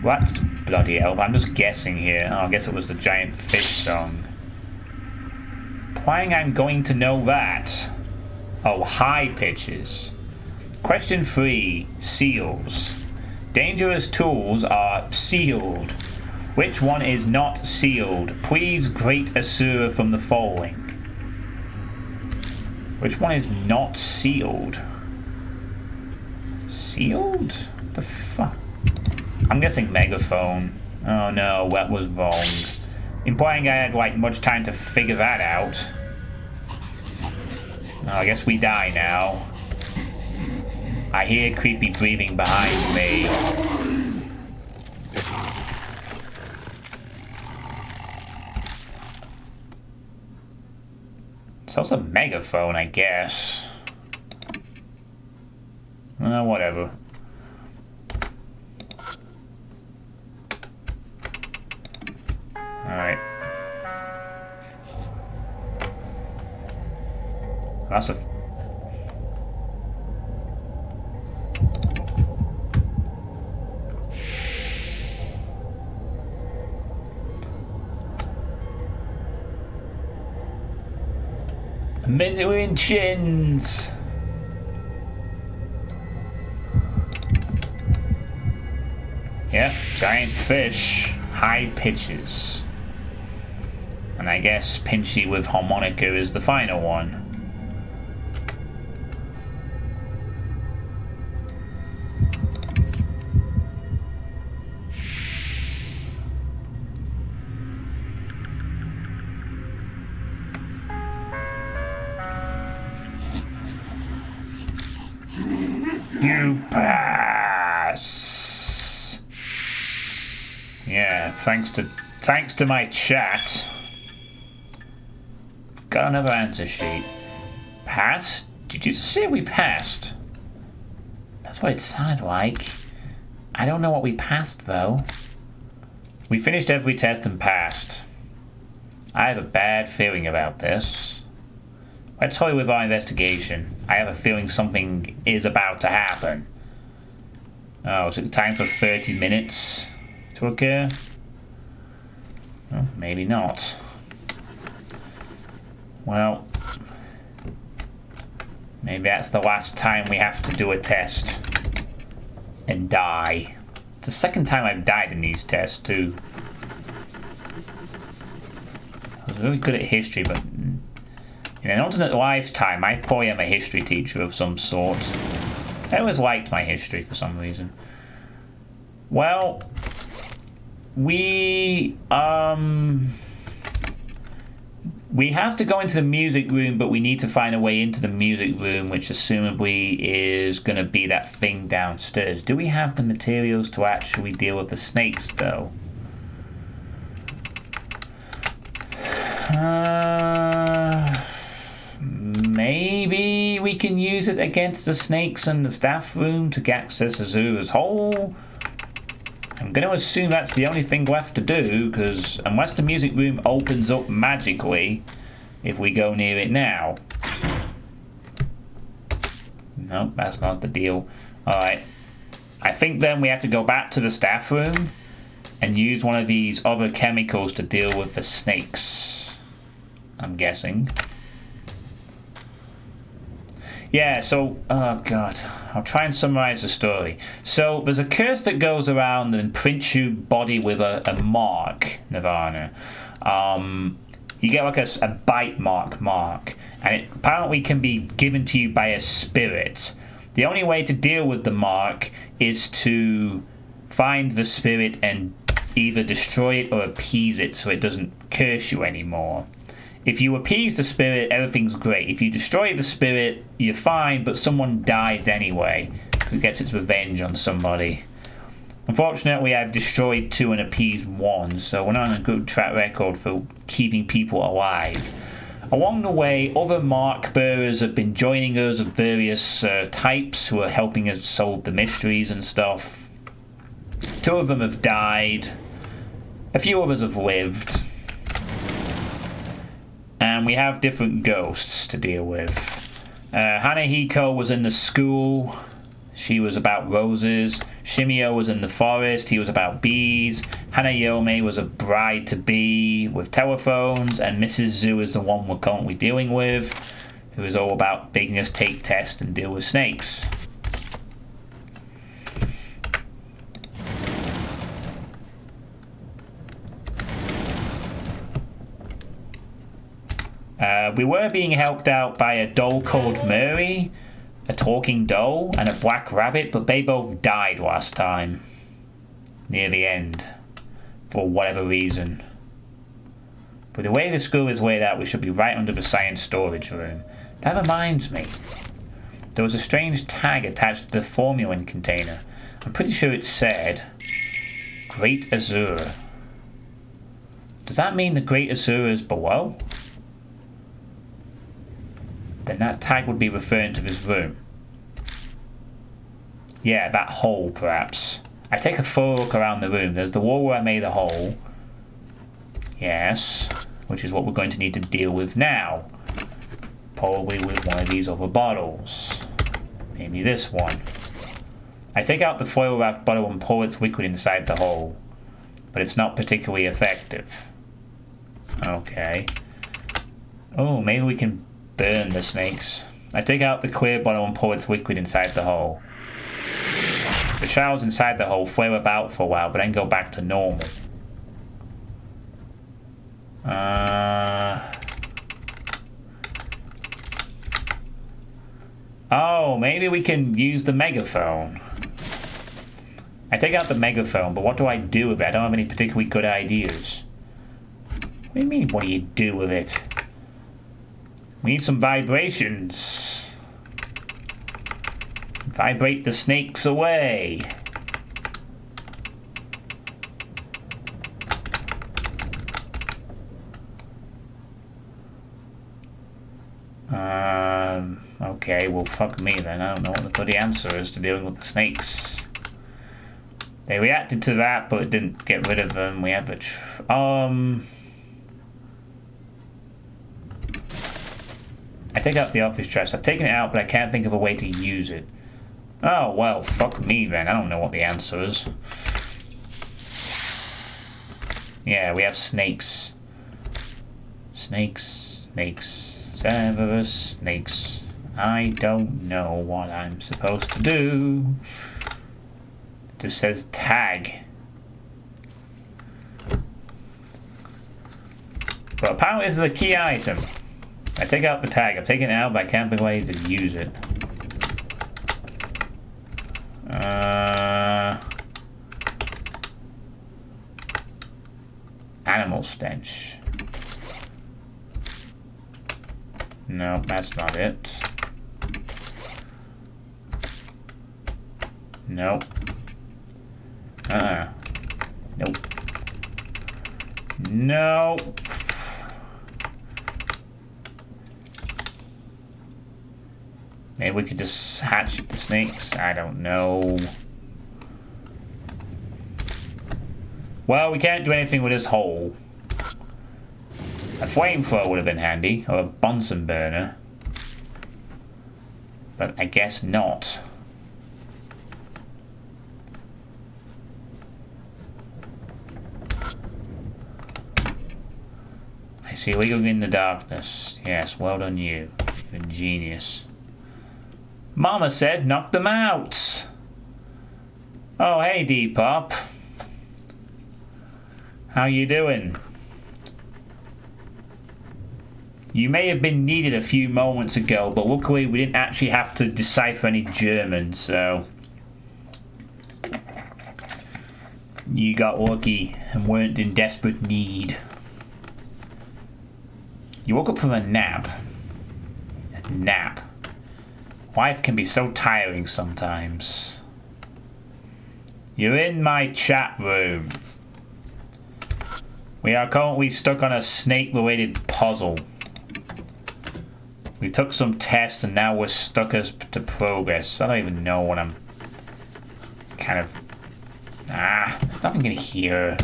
What? Bloody hell, I'm just guessing here. Oh, I guess it was the giant fish song. Playing I'm going to know that. Oh, high pitches. Question 3. Seals. Dangerous tools are sealed. Which one is not sealed? Please grade Azura from the following. Which one is not sealed? Sealed? The fuck? I'm guessing megaphone. Oh no, that was wrong. Implying I had like much time to figure that out. Oh, I guess we die now. I hear creepy breathing behind me. So it's a megaphone, I guess. Whatever. Alright. That's a... Million chins! Yep, giant fish, high pitches. And I guess Pinchy with harmonica is the final one. You pass. Yeah, thanks to my chat. Got another answer sheet. Pass? Did you say we passed? That's what it sounded like. I don't know what we passed though. We finished every test and passed. I have a bad feeling about this. Let's hurry with our investigation. I have a feeling something is about to happen. Oh, is it time for 30 minutes to occur? Well, maybe not. Well, maybe that's the last time we have to do a test and die. It's the second time I've died in these tests too. I was really good at history, but in an alternate lifetime, I probably am a history teacher of some sort. I always liked my history for some reason. Well, we have to go into the music room, but we need to find a way into the music room, which assumably is going to be that thing downstairs. Do we have the materials to actually deal with the snakes, though? Maybe we can use it against the snakes in the staff room to access Azura's hole. I'm going to assume that's the only thing left to do, because unless the music room opens up magically if we go near it now. Nope, that's not the deal. Alright. I think then we have to go back to the staff room and use one of these other chemicals to deal with the snakes. I'm guessing. Yeah, so, oh god, I'll try and summarize the story. So, there's a curse that goes around and prints your body with a mark, Nirvana. You get like a bite mark, and it apparently can be given to you by a spirit. The only way to deal with the mark is to find the spirit and either destroy it or appease it so it doesn't curse you anymore. If you appease the spirit, everything's great. If you destroy the spirit, you're fine, but someone dies anyway, because it gets its revenge on somebody. Unfortunately, I've destroyed 2 and appeased 1, so we're not on a good track record for keeping people alive. Along the way, other mark bearers have been joining us of various types who are helping us solve the mysteries and stuff. 2 of them have died. A few others have lived. And we have different ghosts to deal with. Hanahiko was in the school. She was about roses. Shimio was in the forest. He was about bees. Hanayome was a bride-to-be with telephones. And Mrs. Zoo is the one we're currently dealing with, who is all about making us take tests and deal with snakes. We were being helped out by a doll called Murray, a talking doll, and a black rabbit, but they both died last time, near the end, for whatever reason. But the way the school is laid out, we should be right under the science storage room. That reminds me, there was a strange tag attached to the formalin container. I'm pretty sure it said, Great Azure. Does that mean the Great Azure is below? Then that tag would be referring to this room. Yeah, that hole, perhaps. I take a full look around the room. There's the wall where I made a hole. Yes, which is what we're going to need to deal with now. Probably with one of these other bottles. Maybe this one. I take out the foil wrapped bottle and pour its liquid inside the hole. But it's not particularly effective. Okay. Oh, maybe we can burn the snakes. I take out the clear bottle and pour its liquid inside the hole. The shells inside the hole flare about for a while, but then go back to normal. Oh, maybe we can use the megaphone. I take out the megaphone, but what do I do with it? I don't have any particularly good ideas. What do you mean, what do you do with it? We need some vibrations. Vibrate the snakes away. Okay, well fuck me then. I don't know what the bloody answer is to dealing with the snakes. They reacted to that, but it didn't get rid of them. We have a I take out the office chest. I've taken it out, but I can't think of a way to use it. Oh, well, fuck me then. I don't know what the answer is. Yeah, we have snakes. Snakes, snakes, Severus, snakes. I don't know what I'm supposed to do. It just says tag. Well, apparently this is a key item. I take out the tag. I've taken it out, but I can't think of a way to use it. Animal stench. No, that's not it. Nope. Nope. Nope. Maybe we could just hatch the snakes. I don't know. Well, we can't do anything with this hole. A flamethrower would have been handy, or a Bunsen burner. But I guess not. I see wiggling in the darkness. Yes, well done you. You're a genius. Mama said knock them out. Oh, hey Depop. How you doing? You may have been needed a few moments ago, but luckily we didn't actually have to decipher any German, so... You got lucky and weren't in desperate need. You woke up from a nap. A nap. Life can be so tiring sometimes. You're in my chat room. We are currently stuck on a snake-related puzzle. We took some tests and now we're stuck as to progress. I don't even know what I'm kind of... there's nothing in here.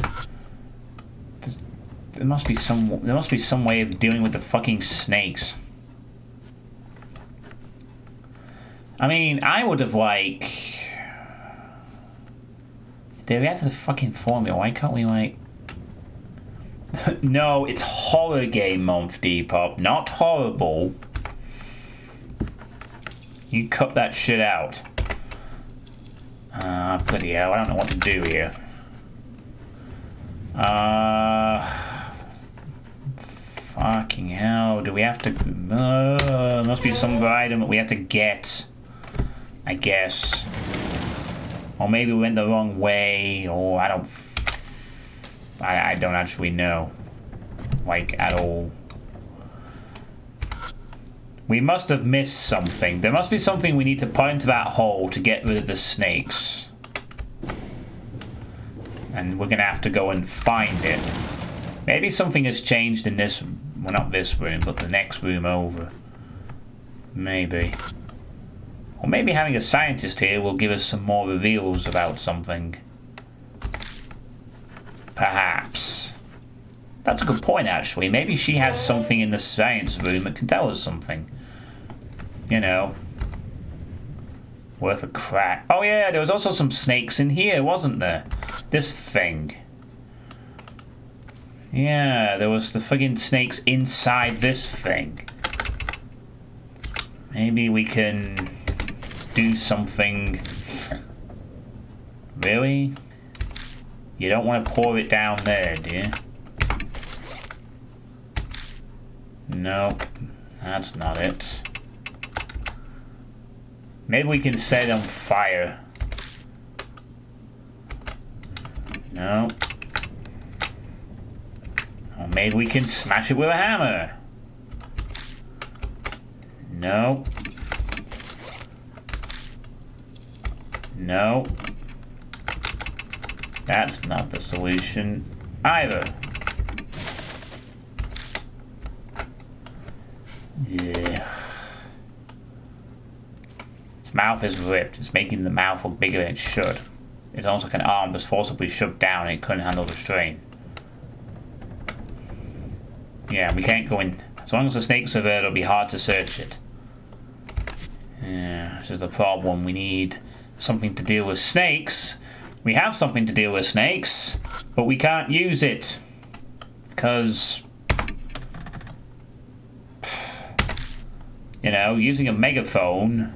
There must be some way of dealing with the fucking snakes. I mean, I would have like... They react to the fucking formula. Why can't we like... No, it's horror game month, Depop. Not horrible. You cut that shit out. Bloody hell, I don't know what to do here. Fucking hell, do we have to... must be some item that we have to get. I guess. Or maybe we went the wrong way, or I don't actually know. Like, at all. We must have missed something. There must be something we need to put into that hole to get rid of the snakes. And we're gonna have to go and find it. Maybe something has changed in this... Well, not this room, but the next room over. Maybe. Or maybe having a scientist here will give us some more reveals about something. Perhaps. That's a good point, actually. Maybe she has something in the science room that can tell us something. You know. Worth a crack. Oh yeah, there was also some snakes in here, wasn't there? This thing. Yeah, there was the friggin' snakes inside this thing. Maybe we can do something... Really? You don't want to pour it down there, do you? Nope. That's not it. Maybe we can set it on fire. Nope. Or maybe we can smash it with a hammer. Nope. Nope. That's not the solution either. Yeah. Its mouth is ripped. It's making the mouth look bigger than it should. It's almost like an arm that's forcibly shoved down and it couldn't handle the strain. Yeah, we can't go in. As long as the snakes are there, it'll be hard to search it. Yeah, this is the problem. We need something to deal with snakes. We have something to deal with snakes, but we can't use it. Because... You know, using a megaphone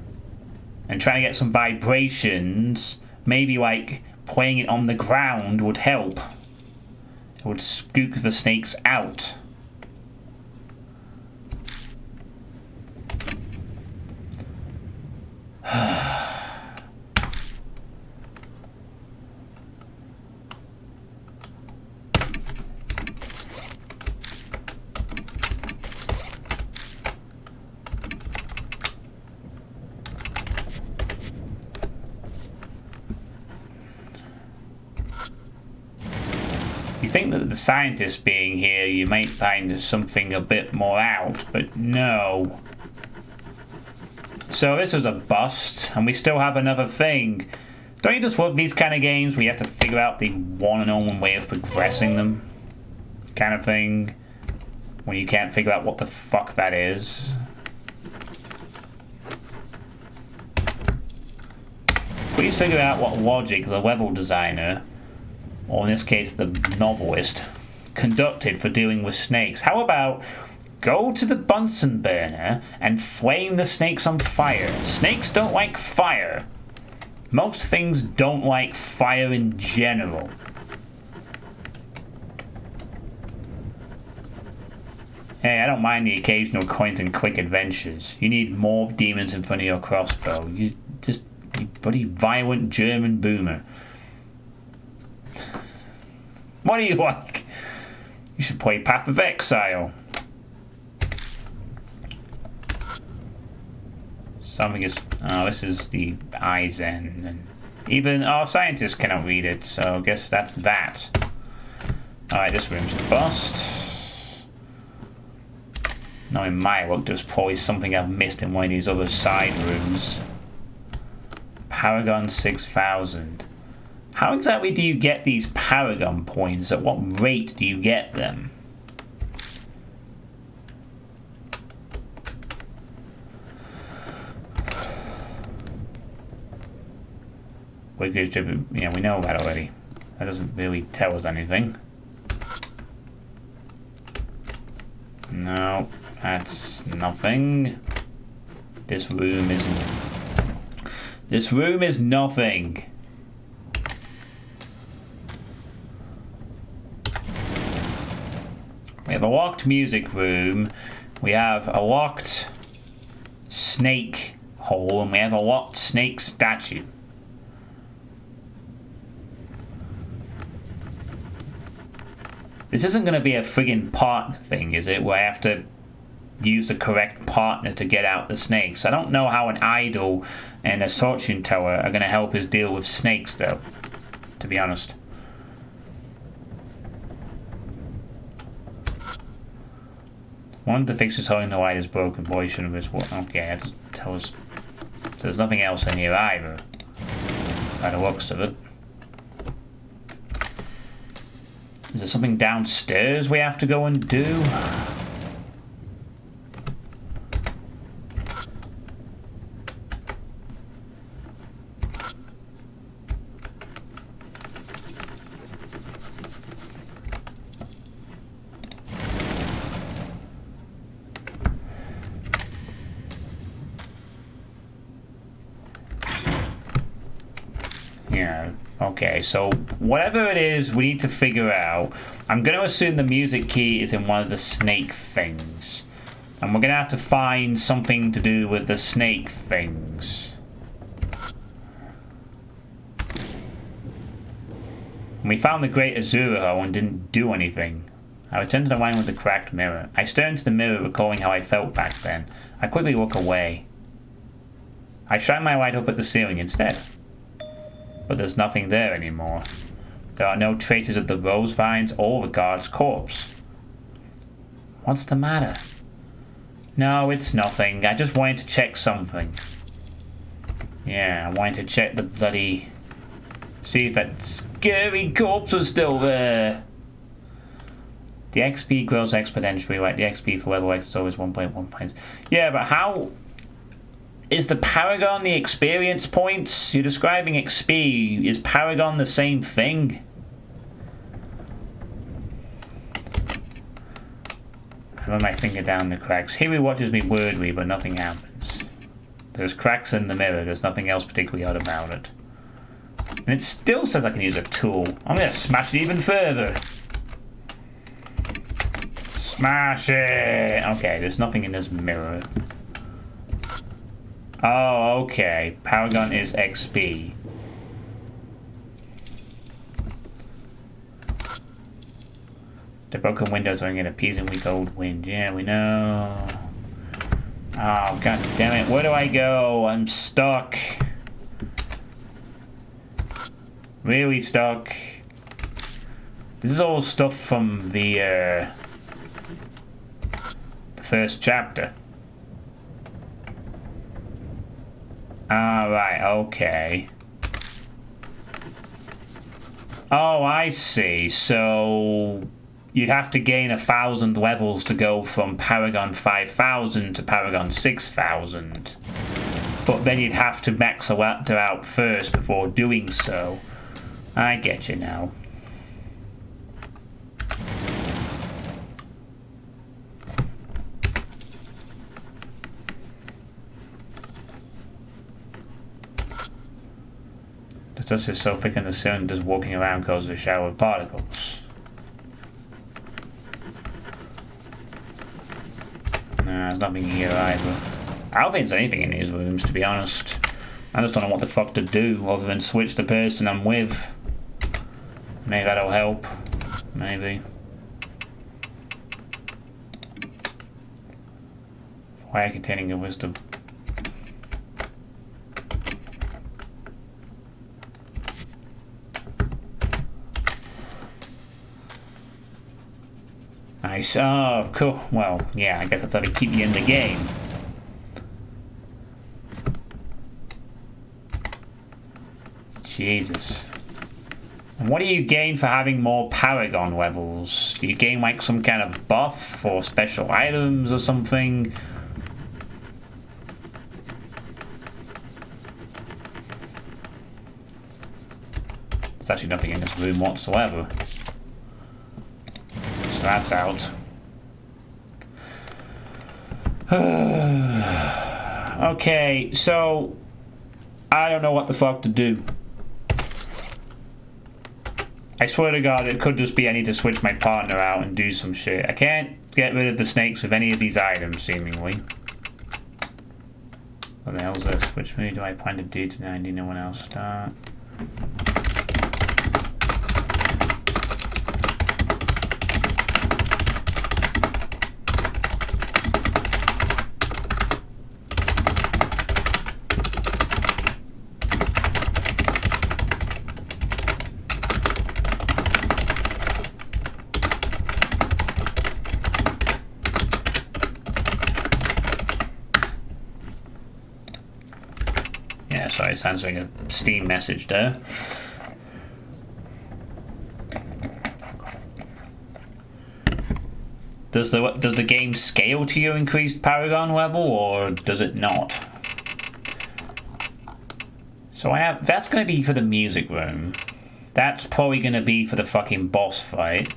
and trying to get some vibrations, maybe like playing it on the ground would help. It would spook the snakes out. You think that the scientist being here, you might find something a bit more out, but no. So this was a bust, and we still have another thing. Don't you just love these kind of games where you have to figure out the one and only way of progressing them? Kind of thing. When you can't figure out what the fuck that is. Please figure out what logic the level designer, or in this case the novelist, conducted for dealing with snakes. How about go to the Bunsen burner and flame the snakes on fire? Snakes don't like fire. Most things don't like fire in general. Hey, I don't mind the occasional coins and quick adventures. You need more demons in front of your crossbow. You bloody violent German boomer. What do you like? You should play Path of Exile. Something is... Oh, this is the Eisen. And even our scientists cannot read it, so I guess that's that. Alright, this room's a bust. Knowing my luck, there's probably something I've missed in one of these other side rooms. Paragon 6000. How exactly do you get these Paragon points? At what rate do you get them? Yeah, we know that already. That doesn't really tell us anything. No, that's nothing. This room is nothing. We have a locked music room. We have a locked snake hole, and we have a locked snake statue. This isn't going to be a friggin' partner thing, is it? Where I have to use the correct partner to get out the snakes. I don't know how an idol and a fortune teller are going to help us deal with snakes, though. To be honest. One of the fixtures holding the light is broken. Boy, shouldn't have missed. Okay, that doesn't tell us. So there's nothing else in here either. By the looks of it. Is there something downstairs we have to go and do? Yeah. Okay, so whatever it is, we need to figure out. I'm going to assume the music key is in one of the snake things. And we're going to have to find something to do with the snake things. And we found the Great Azura hole and didn't do anything. I returned to the line with the cracked mirror. I stared into the mirror, recalling how I felt back then. I quickly looked away. I shined my light up at the ceiling instead. But there's nothing there anymore. There are no traces of the rose vines or the guard's corpse. What's the matter? No, it's nothing. I just wanted to check something. Yeah, I wanted to check the bloody... See if that scary corpse was still there. The XP grows exponentially, like the XP for level X is always 1.1 points. Yeah, but how... Is the Paragon the experience points? You're describing XP. Is Paragon the same thing? I run my finger down the cracks. Huey watches me weirdly, but nothing happens. There's cracks in the mirror. There's nothing else particularly odd about it. And it still says I can use a tool. I'm going to smash it even further. Smash it! Okay, there's nothing in this mirror. Oh, okay. Paragon is XP. The broken windows are in a peasingly cold wind. Yeah, we know. Oh, god damn it. Where do I go? I'm stuck. Really stuck. This is all stuff from the first chapter. Alright, okay. Oh, I see. So you'd have to gain 1,000 levels to go from Paragon 5,000 to Paragon 6,000. But then you'd have to max a raptor out first before doing so. I get you now. The dust is so thick in the cylinders walking around causes a shower of particles. Nah, there's nothing here either. I don't think there's anything in these rooms, to be honest. I just don't know what the fuck to do other than switch the person I'm with. Maybe that'll help. Maybe. Fire containing a wisdom. Nice. Oh, cool. Well, yeah, I guess that's how they keep you in the game. Jesus. And what do you gain for having more Paragon levels? Do you gain like some kind of buff or special items or something? There's actually nothing in this room whatsoever. So that's out. Okay, so I don't know what the fuck to do. I swear to God, it could just be I need to switch my partner out and do some shit. I can't get rid of the snakes with any of these items, seemingly. What the hell's this? Which move do I plan to do tonight? Do no one else start? Sorry, it's answering a Steam message there. Does the game scale to your increased Paragon level, or does it not? So that's going to be for the music room. That's probably going to be for the fucking boss fight.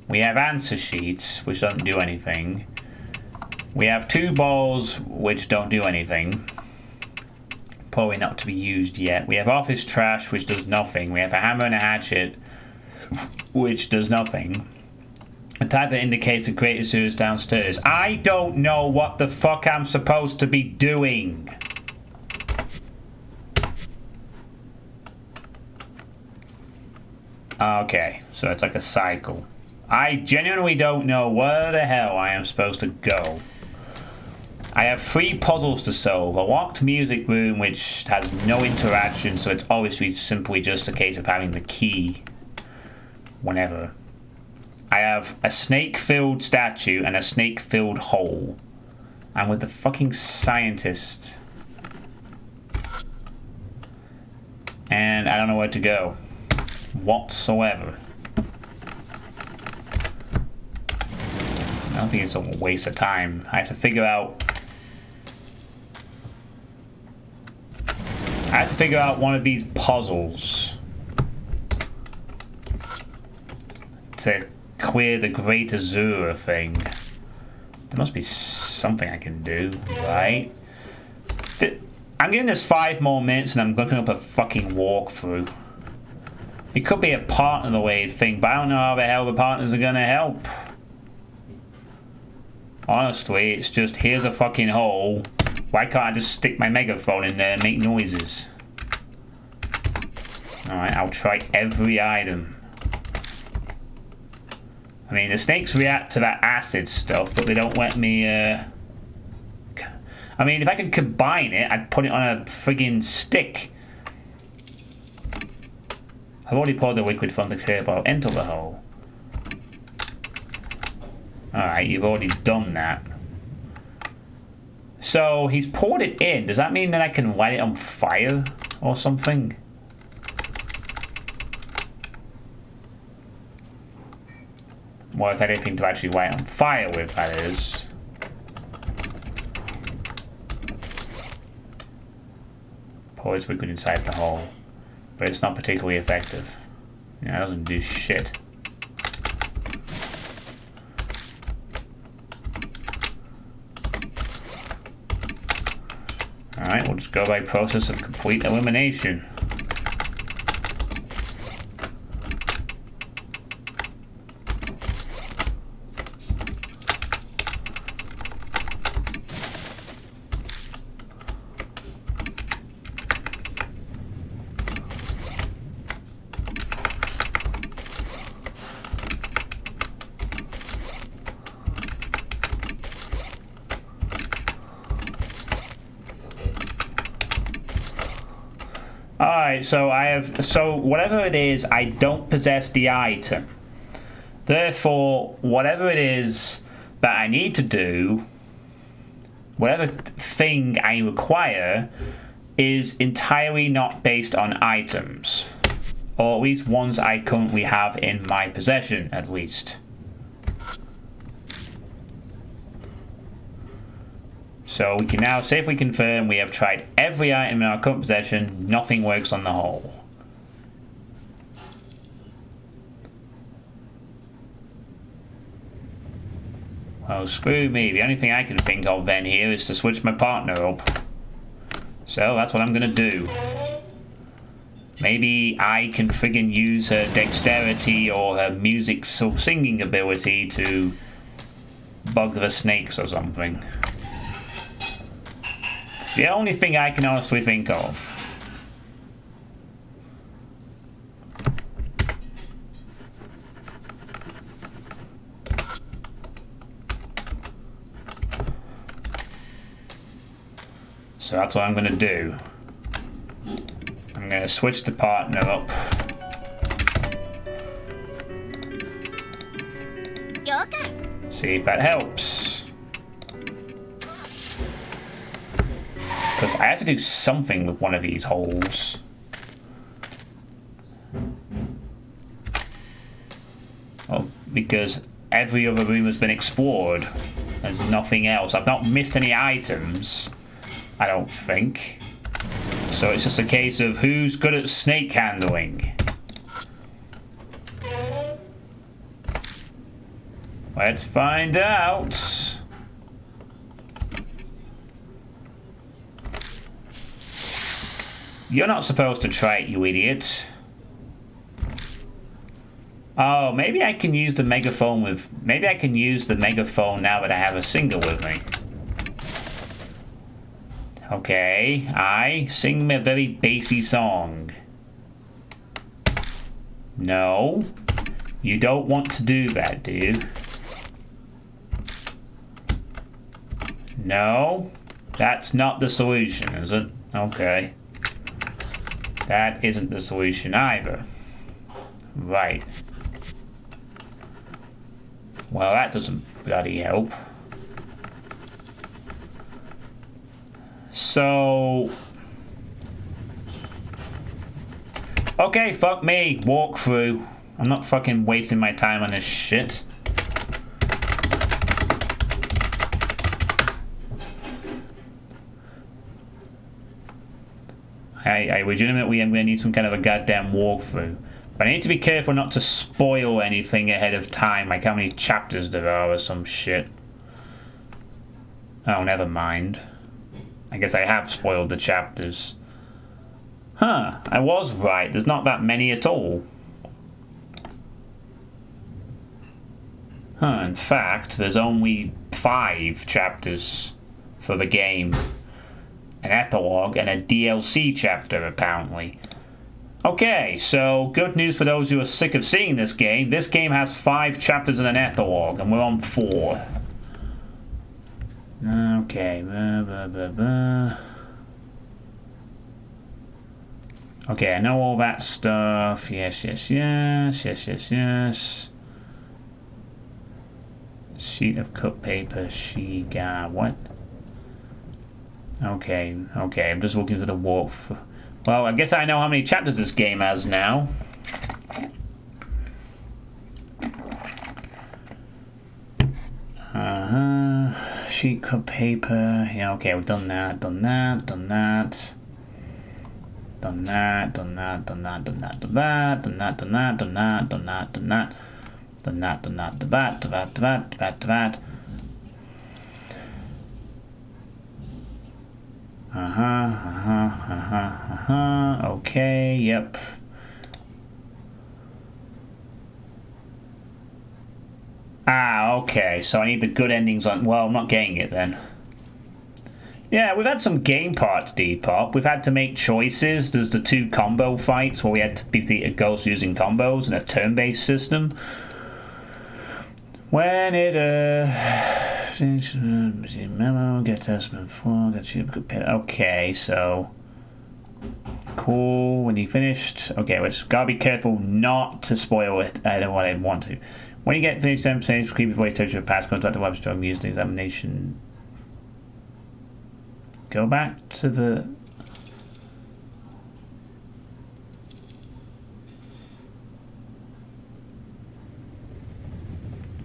We have answer sheets, which don't do anything. We have 2 balls, which don't do anything. Probably not to be used yet. We have office trash, which does nothing. We have a hammer and a hatchet, which does nothing. A tag that indicates the greater sewer is downstairs. I don't know what the fuck I'm supposed to be doing. Okay, so it's like a cycle. I genuinely don't know where the hell I am supposed to go. I have 3 puzzles to solve. A locked music room which has no interaction, so it's obviously simply just a case of having the key whenever. I have a snake-filled statue and a snake-filled hole. I'm with the fucking scientist. And I don't know where to go. Whatsoever. I don't think it's a waste of time. I have to figure out one of these puzzles to clear the Great Azura thing. There must be something I can do, right? I'm giving this 5 more minutes and I'm looking up a fucking walkthrough. It could be a partner the way thing, but I don't know how the hell the partners are gonna help. Honestly, it's just, here's a fucking hole. Why can't I just stick my megaphone in there and make noises? Alright, I'll try every item. I mean, the snakes react to that acid stuff, but they don't let me, I mean, if I could combine it, I'd put it on a friggin' stick. I've already poured the liquid from the clear bottle into the hole. Alright, you've already done that. So he's poured it in. Does that mean that I can light it on fire or something? Well, if anything to actually light on fire with, that is. Pour this liquid inside the hole. But it's not particularly effective. Yeah, it doesn't do shit. Alright, we'll just go by process of complete elimination. Alright, so whatever it is, I don't possess the item. Therefore, whatever it is that I need to do, whatever thing I require, is entirely not based on items. Or at least ones I currently have in my possession, at least. So we can now safely confirm we have tried every item in our current possession. Nothing works on the whole. Well, screw me. The only thing I can think of then here is to switch my partner up. So that's what I'm gonna do. Maybe I can friggin' use her dexterity or her music singing ability to bug the snakes or something. The only thing I can honestly think of. So that's what I'm going to do. I'm going to switch the partner up. See if that helps. Because I have to do something with one of these holes. Oh, because every other room has been explored. There's nothing else. I've not missed any items, I don't think. So it's just a case of who's good at snake handling. Let's find out. You're not supposed to try it, you idiot. Oh, maybe I can use the megaphone with... Maybe I can use the megaphone now that I have a singer with me. Okay, I sing me a very bassy song. No, you don't want to do that, do you? No, that's not the solution, is it? Okay. That isn't the solution either. Right. Well, that doesn't bloody help. So... Okay, fuck me. Walk through. I'm not fucking wasting my time on this shit. I legitimately am going to need some kind of a goddamn walkthrough. But I need to be careful not to spoil anything ahead of time, like how many chapters there are or some shit. Oh, never mind. I guess I have spoiled the chapters. Huh, I was right. There's not that many at all. Huh, in fact, there's only 5 chapters for the game. An epilogue and a DLC chapter, apparently. Okay, so good news for those who are sick of seeing this game. This game has 5 chapters and an epilogue, and we're on 4. Okay. Okay, I know all that stuff. Yes. Sheet of cut paper, she got what? Okay, okay, I'm just looking for the wolf. Well, I guess I know how many chapters this game has now. Sheet cut paper. Yeah, okay, we've done that, done that, done that. Done that, done that, done that, done that, done that, done that, done that, done that, done that, done that. Done that, done that, done that, done that, done that, done that, done that. Okay, yep. Okay, so I need the good endings on... Well, I'm not getting it then. Yeah, we've had some game parts, Depop. We've had to make choices. There's the 2 combo fights where we had to beat a ghost using combos in a turn-based system. When it, memo, get testament 4, get you... Okay, so... Cool, when you finished... Okay, we just gotta be careful not to spoil it. I don't want to. When you get finished, then say creepy voice touch your past contact the web strong use the examination. Go back to the...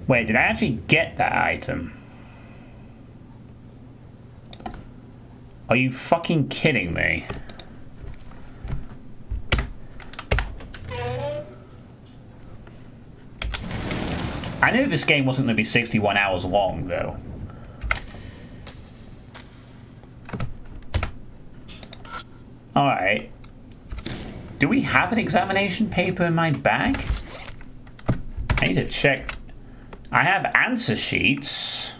Wait, did I actually get that item? Are you fucking kidding me? I knew this game wasn't going to be 61 hours long, though. Alright. Do we have an examination paper in my bag? I need to check. I have answer sheets.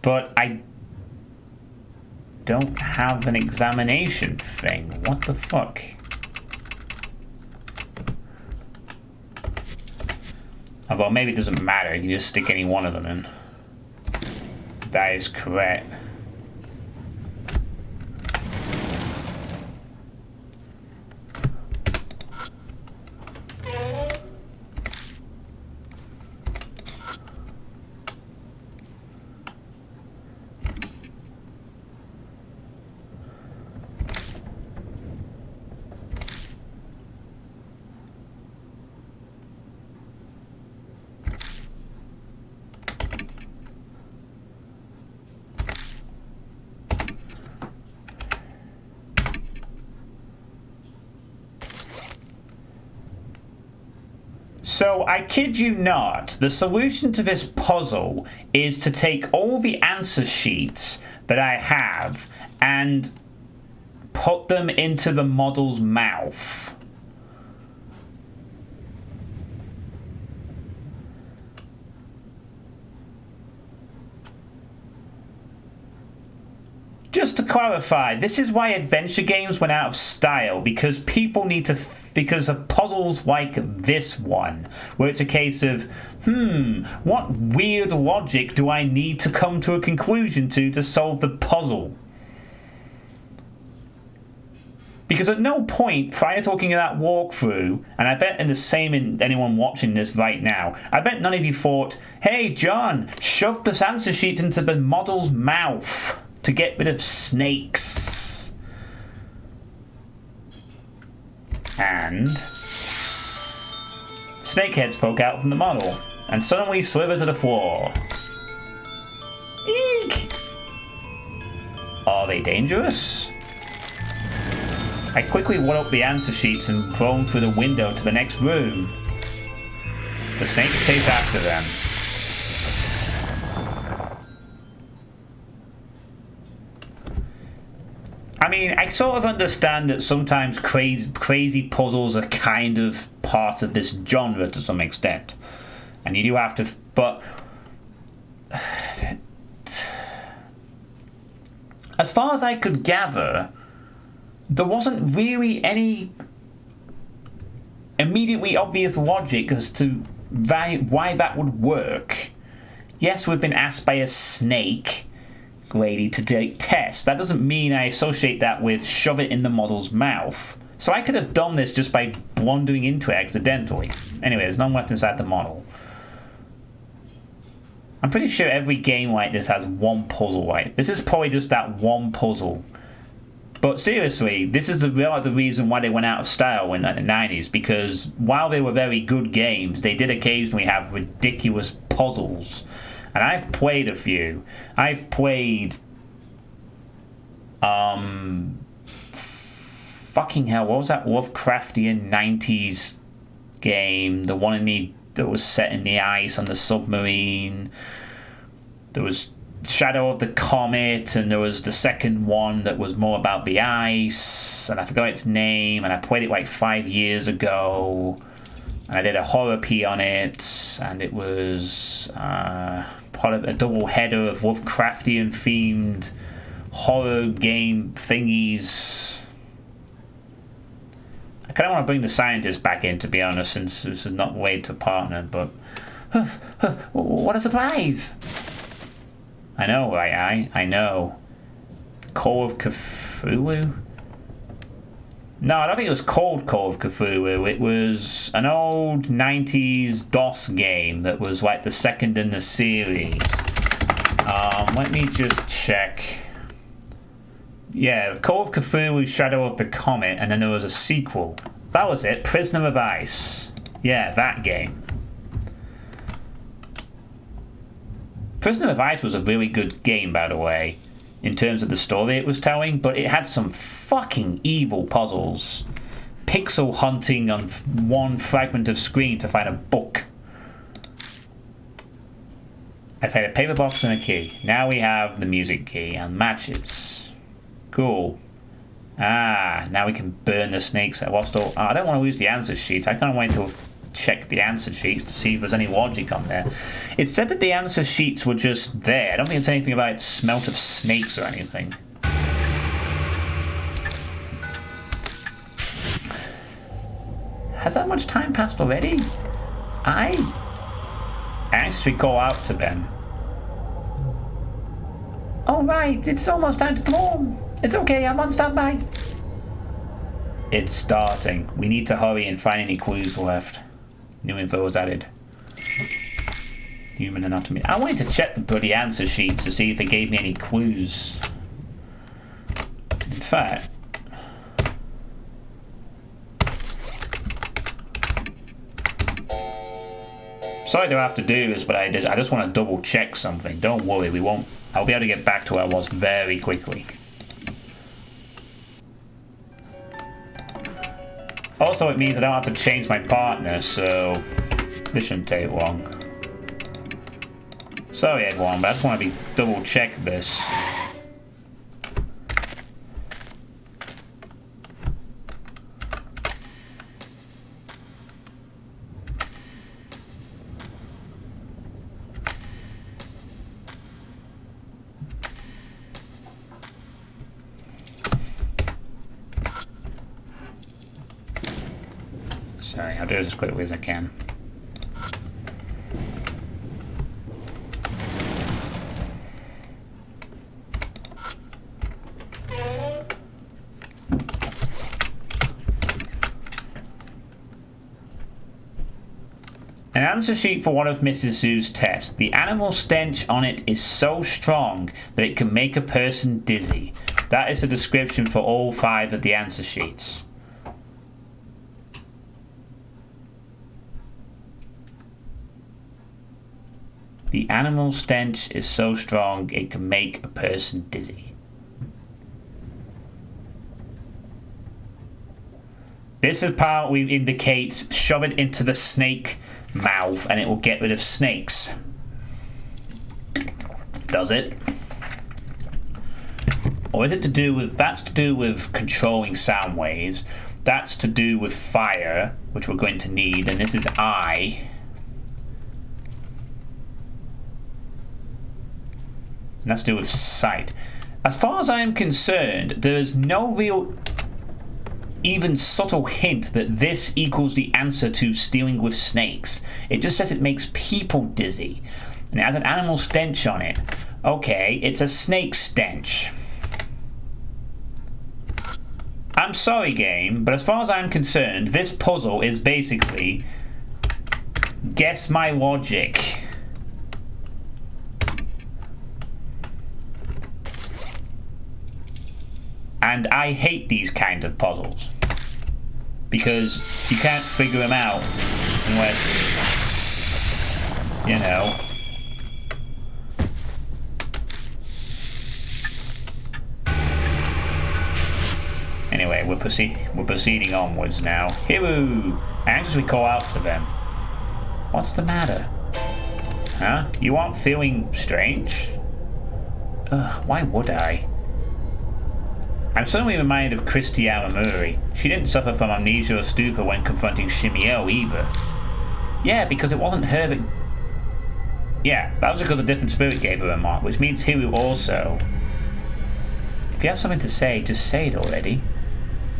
But I don't have an examination thing. What the fuck? Oh, well, maybe it doesn't matter. You can just stick any one of them in. That is correct. So, I kid you not, the solution to this puzzle is to take all the answer sheets that I have and put them into the model's mouth. Just to clarify, this is why adventure games went out of style, because people need to... because of puzzles like this one, where it's a case of, what weird logic do I need to come to a conclusion to solve the puzzle? Because at no point prior to looking at that walkthrough, and I bet in the same in anyone watching this right now, I bet none of you thought, hey John, shove this answer sheet into the model's mouth to get rid of snakes. And snakeheads poke out from the model and suddenly slither to the floor. Eek! Are they dangerous? I quickly wad up the answer sheets and throw them through the window to the next room. The snakes chase after them. I mean, I sort of understand that sometimes crazy puzzles are kind of part of this genre to some extent. And you do have to... But... as far as I could gather, there wasn't really any immediately obvious logic as to why that would work. Yes, we've been asked by a snake lady to take tests. That doesn't mean I associate that with shove it in the model's mouth. So I could have done this just by blundering into it accidentally. Anyway, there's none left inside the model. I'm pretty sure every game like this has one puzzle, right? This is probably just that one puzzle. But seriously, this is the reason why they went out of style in the 90s, because while they were very good games, they did occasionally have ridiculous puzzles. And I've played a few. I've played... fucking hell, what was that Lovecraftian 90s game? The one that was set in the ice on the submarine. There was Shadow of the Comet, and there was the second one that was more about the ice, and I forgot its name, and I played it like 5 years ago, and I did a horror P on it, and it was part of a double header of Lovecraftian themed horror game thingies. I kind of want to bring the scientist back in, to be honest, since this is not way to partner, but what a surprise! I know, right? I know. Call of Cthulhu? No, I don't think it was called Call of Cthulhu. It was an old 90s DOS game that was like the second in the series. Let me just check. Yeah, Call of Cthulhu, Shadow of the Comet, and then there was a sequel. That was it, Prisoner of Ice. Yeah, that game. Prisoner of Ice was a really good game, by the way, in terms of the story it was telling, but it had some fucking evil puzzles. Pixel hunting on one fragment of screen to find a book. I've had a paper box and a key. Now we have the music key and matches. Cool. Now we can burn the snakes. I don't want to lose the answer sheets. I kind of wanted to check the answer sheets to see if there's any logic on there. It said that the answer sheets were just there. I don't think it's anything about smelt of snakes or anything. Has that much time passed already? I actually call out to Ben. Oh right, it's almost time to perform. It's okay, I'm on standby. It's starting. We need to hurry and find any clues left. New info was added. Human anatomy. I wanted to check the bloody answer sheets to see if they gave me any clues. In fact... Sorry to have to do this, but I just want to double check something. Don't worry, we won't... I'll be able to get back to where I was very quickly. Also, it means I don't have to change my partner, so this shouldn't take long. Sorry everyone, but I just want to double check this. Sorry, I'll do this as quickly as I can. An answer sheet for one of Mrs. Zoo's tests. The animal stench on it is so strong that it can make a person dizzy. That is the description for all 5 of the answer sheets. The animal stench is so strong it can make a person dizzy. This apparently indicates shove it into the snake mouth and it will get rid of snakes. Does it? Or is it to do with... That's to do with controlling sound waves. That's to do with fire, which we're going to need, and this is I. And that's to do with sight. As far as I am concerned, there is no real even subtle hint that this equals the answer to stealing with snakes. It just says it makes people dizzy. And it has an animal stench on it. Okay, it's a snake stench. I'm sorry, game, but as far as I'm concerned, this puzzle is basically... Guess my logic. And I hate these kinds of puzzles. Because you can't figure them out unless, you know. Anyway, we're proceeding onwards now. Hiru! I anxiously call out to them. What's the matter? Huh? You aren't feeling strange? Ugh, why would I? I'm suddenly reminded of Christy Aramuri. She didn't suffer from amnesia or stupor when confronting Shimiel either. Yeah, because it wasn't her that... Yeah, that was because a different spirit gave her a mark, which means Hiru also. If you have something to say, just say it already.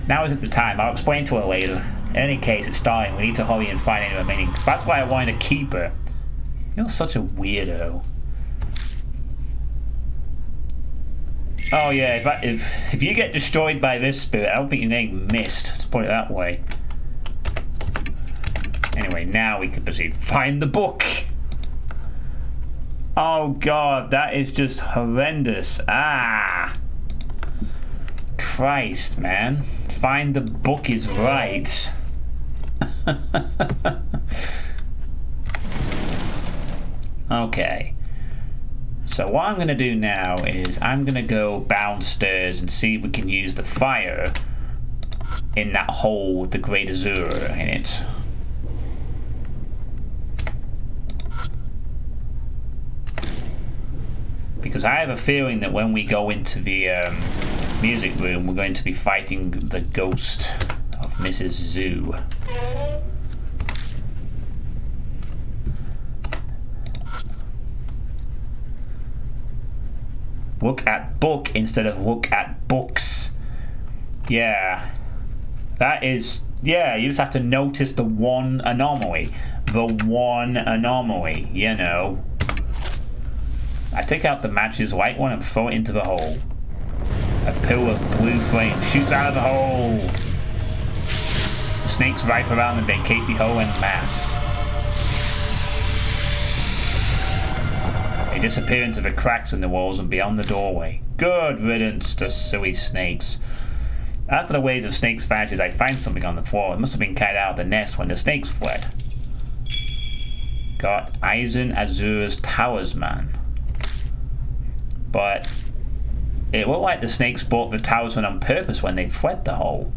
Now isn't the time. I'll explain to her later. In any case, it's starting. We need to hurry and find any remaining... That's why I wanted to keep her. You're such a weirdo. Oh yeah, if you get destroyed by this spirit, I don't think you're getting missed. Let's put it that way. Anyway, now we can proceed. Find the book! Oh god, that is just horrendous. Ah! Christ, man. Find the book is right. Okay. So what I'm going to do now is I'm going to go downstairs and see if we can use the fire in that hole with the Great Azura in it. Because I have a feeling that when we go into the music room, we're going to be fighting the ghost of Mrs. Zoo. Look at book instead of look at books. Yeah. That is... Yeah, you just have to notice the one anomaly. The one anomaly, you know. I take out the matches, light one, and throw it into the hole. A pillar of blue flame shoots out of the hole. The snakes ripe around and vacate the hole en masse. They disappear into the cracks in the walls and beyond the doorway. Good riddance to silly snakes. After the waves of snakes vanishes, I find something on the floor. It must have been carried out of the nest when the snakes fled. Got Aizen Azura's talisman. But it looked like the snakes bought the talisman on purpose when they fled the hole.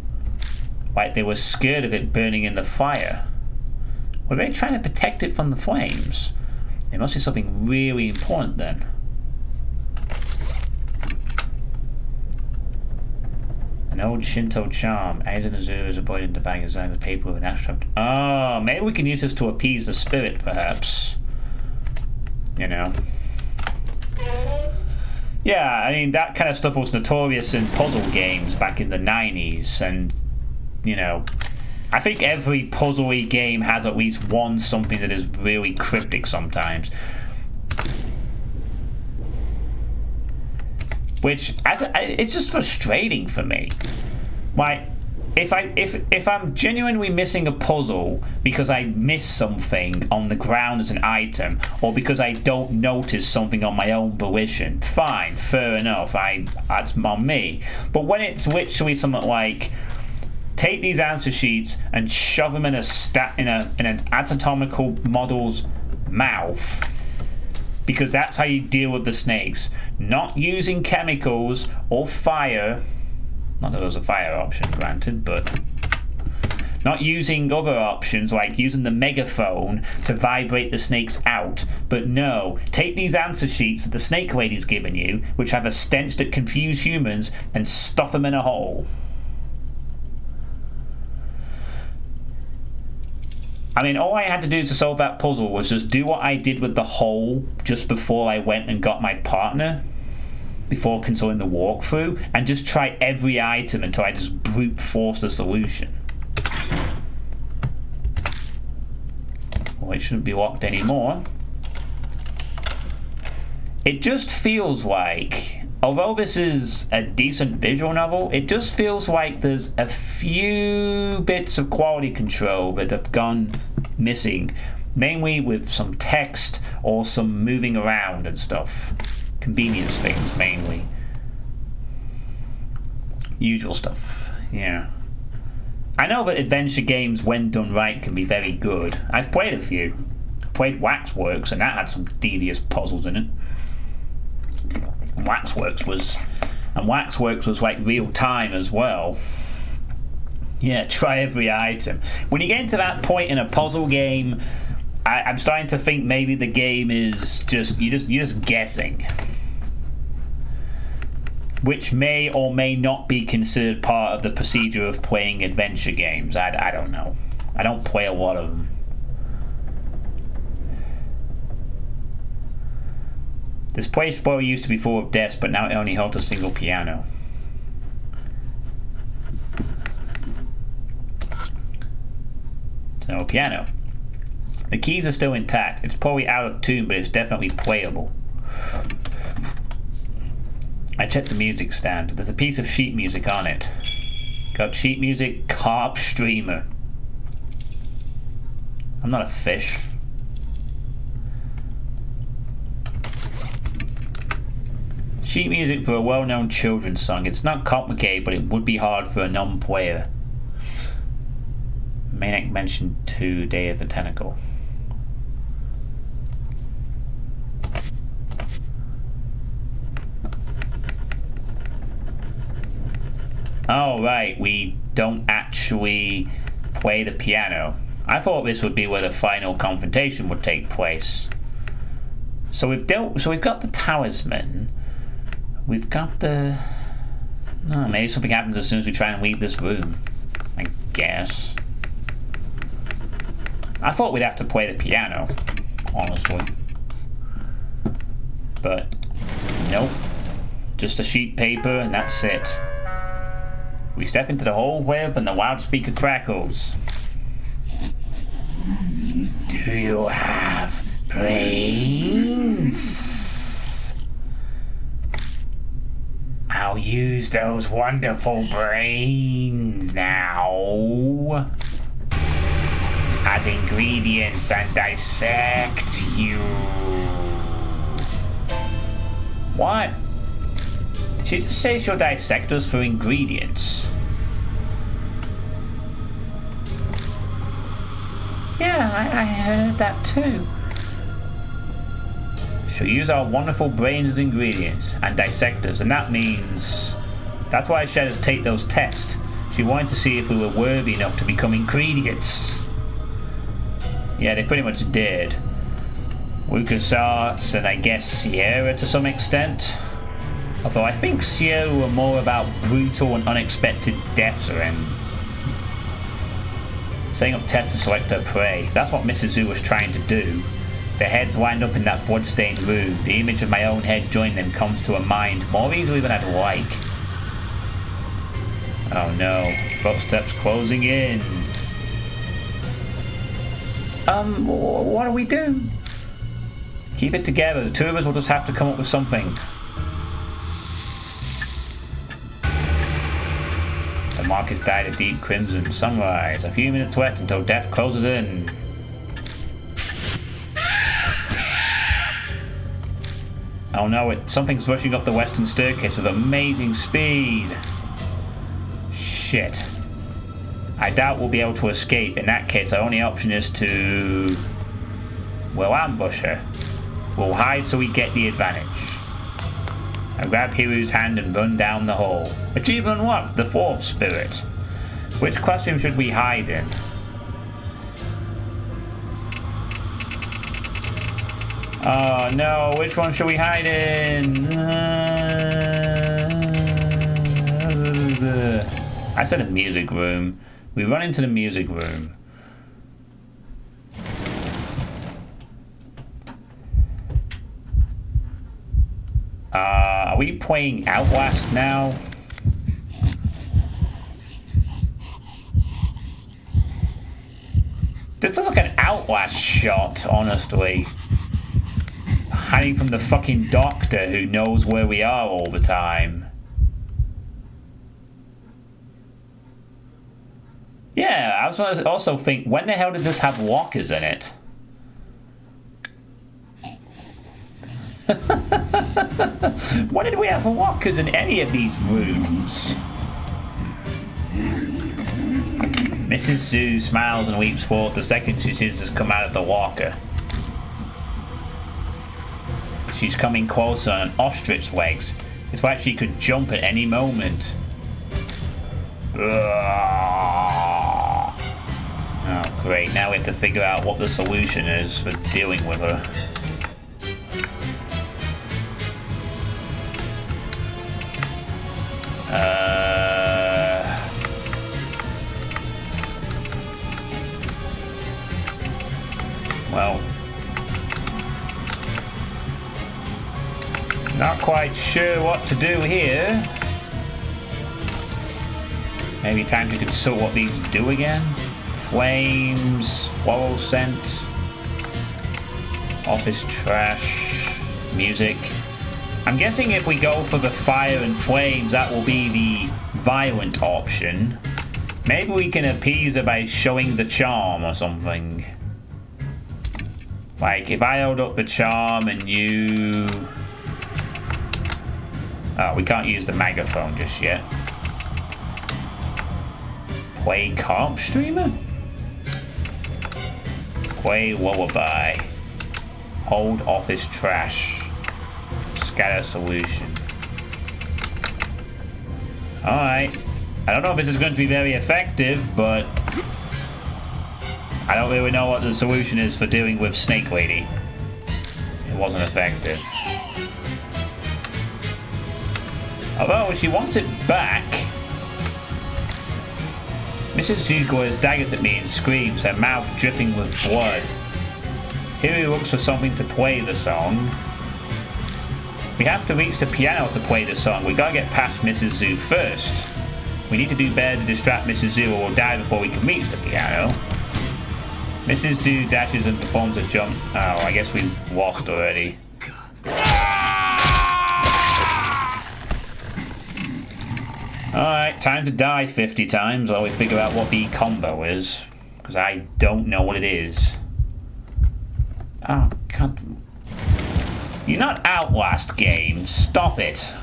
Like they were scared of it burning in the fire. Were they trying to protect it from the flames? It must be something really important then. An old Shinto charm. Aizen Azura is avoiding the bag design the paper with an abstract. Oh, maybe we can use this to appease the spirit, perhaps. You know. Yeah, I mean, that kind of stuff was notorious in puzzle games back in the 90s, and, you know, I think every puzzle-y game has at least one something that is really cryptic sometimes. Which, it's just frustrating for me. Like, if I'm genuinely missing a puzzle because I miss something on the ground as an item, or because I don't notice something on my own volition, fine, fair enough, that's on me. But when it's literally something like, take these answer sheets and shove them in an anatomical model's mouth, because that's how you deal with the snakes. Not using chemicals or fire. Not that there was a fire option, granted, but not using other options like using the megaphone to vibrate the snakes out. But no, take these answer sheets that the snake lady's given you, which have a stench that confuse humans, and stuff them in a hole. I mean, all I had to do to solve that puzzle was just do what I did with the hole just before I went and got my partner, before consulting the walkthrough, and just try every item until I just brute force the solution. Well, it shouldn't be locked anymore. It just feels like, although this is a decent visual novel, it just feels like there's a few bits of quality control that have gone missing, mainly with some text or some moving around and stuff. Convenience things, mainly. Usual stuff. Yeah. I know that adventure games, when done right, can be very good. I've played a few. I played Waxworks, and that had some devious puzzles in it. Waxworks was like real time as well. Yeah, try every item. When you get into that point in a puzzle game, I'm starting to think maybe the game is you're just guessing, which may or may not be considered part of the procedure of playing adventure games. I don't know. I don't play a lot of them. This place where used to be full of desks, but now it only holds a single piano. So, piano. The keys are still intact. It's probably out of tune, but it's definitely playable. I checked the music stand. There's a piece of sheet music on it. Got sheet music, carp streamer. I'm not a fish. Sheet music for a well-known children's song. It's not complicated, but it would be hard for a non-player. Maniac mentioned 2 Day of the Tentacle. Oh, right, we don't actually play the piano. I thought this would be where the final confrontation would take place. So we've got the talisman. We've got the... Oh, maybe something happens as soon as we try and leave this room. I guess. I thought we'd have to play the piano, honestly. But, nope. Just a sheet paper and that's it. We step into the whole web and the loudspeaker crackles. Do you have brains? I'll use those wonderful brains now as ingredients and dissect you. What? Did she just say she'll dissect us for ingredients? Yeah, I heard that too. She'll use our wonderful brains as ingredients and dissect us, and that means... That's why she had us take those tests. She wanted to see if we were worthy enough to become ingredients. Yeah, they pretty much did. LucasArts and I guess Sierra to some extent. Although I think Sierra were more about brutal and unexpected deaths around. Setting up tests to select her prey. That's what Mrs. Zoo was trying to do. Their heads wind up in that blood-stained room. The image of my own head joining them comes to her mind more easily than I'd like. Oh no. Footsteps closing in. What do we do? Keep it together. The two of us will just have to come up with something. The markers dyed a deep crimson. Sunrise. A few minutes left until death closes in. Oh no, something's rushing up the western staircase with amazing speed. Shit. I doubt we'll be able to escape. In that case, our only option is to... We'll ambush her. We'll hide so we get the advantage. I grab Hiru's hand and run down the hall. Achievement unlocked, the fourth spirit. Which classroom should we hide in? Oh no, which one should we hide in? I said a music room. We run into the music room. Are we playing Outlast now? This looks like an Outlast shot, honestly. Hiding from the fucking doctor who knows where we are all the time. Yeah, I was also think, when the hell did this have lockers in it? When did we have lockers in any of these rooms? Mrs. Zoo smiles and weeps forth the second she sees us come out of the walker. She's coming closer on ostrich legs. It's like she could jump at any moment. Oh, great. Now we have to figure out what the solution is for dealing with her. Well, not quite sure what to do here. Maybe time to consult what these do again. Flames, fluorescent, office trash, music. I'm guessing if we go for the fire and flames, that will be the violent option. Maybe we can appease her by showing the charm or something. Like, if I hold up the charm and you... Oh, we can't use the megaphone just yet. Play comp streamer? Play lullaby. Hold office trash. Scatter solution. Alright. I don't know if this is going to be very effective, but I don't really know what the solution is for dealing with Snake Lady. It wasn't effective. Although, if she wants it back... Mrs. Ziegler daggers at me and screams, her mouth dripping with blood. Huey looks for something to play the song. We have to reach the piano to play the song. We gotta get past Mrs. Zoo first. We need to do better to distract Mrs. Zoo or we'll die before we can reach the piano. Mrs. Zoo dashes and performs a jump. Oh, I guess we lost already. Alright, time to die 50 times while we figure out what the combo is. Because I don't know what it is. Oh, God. You're not Outlast games. Stop it.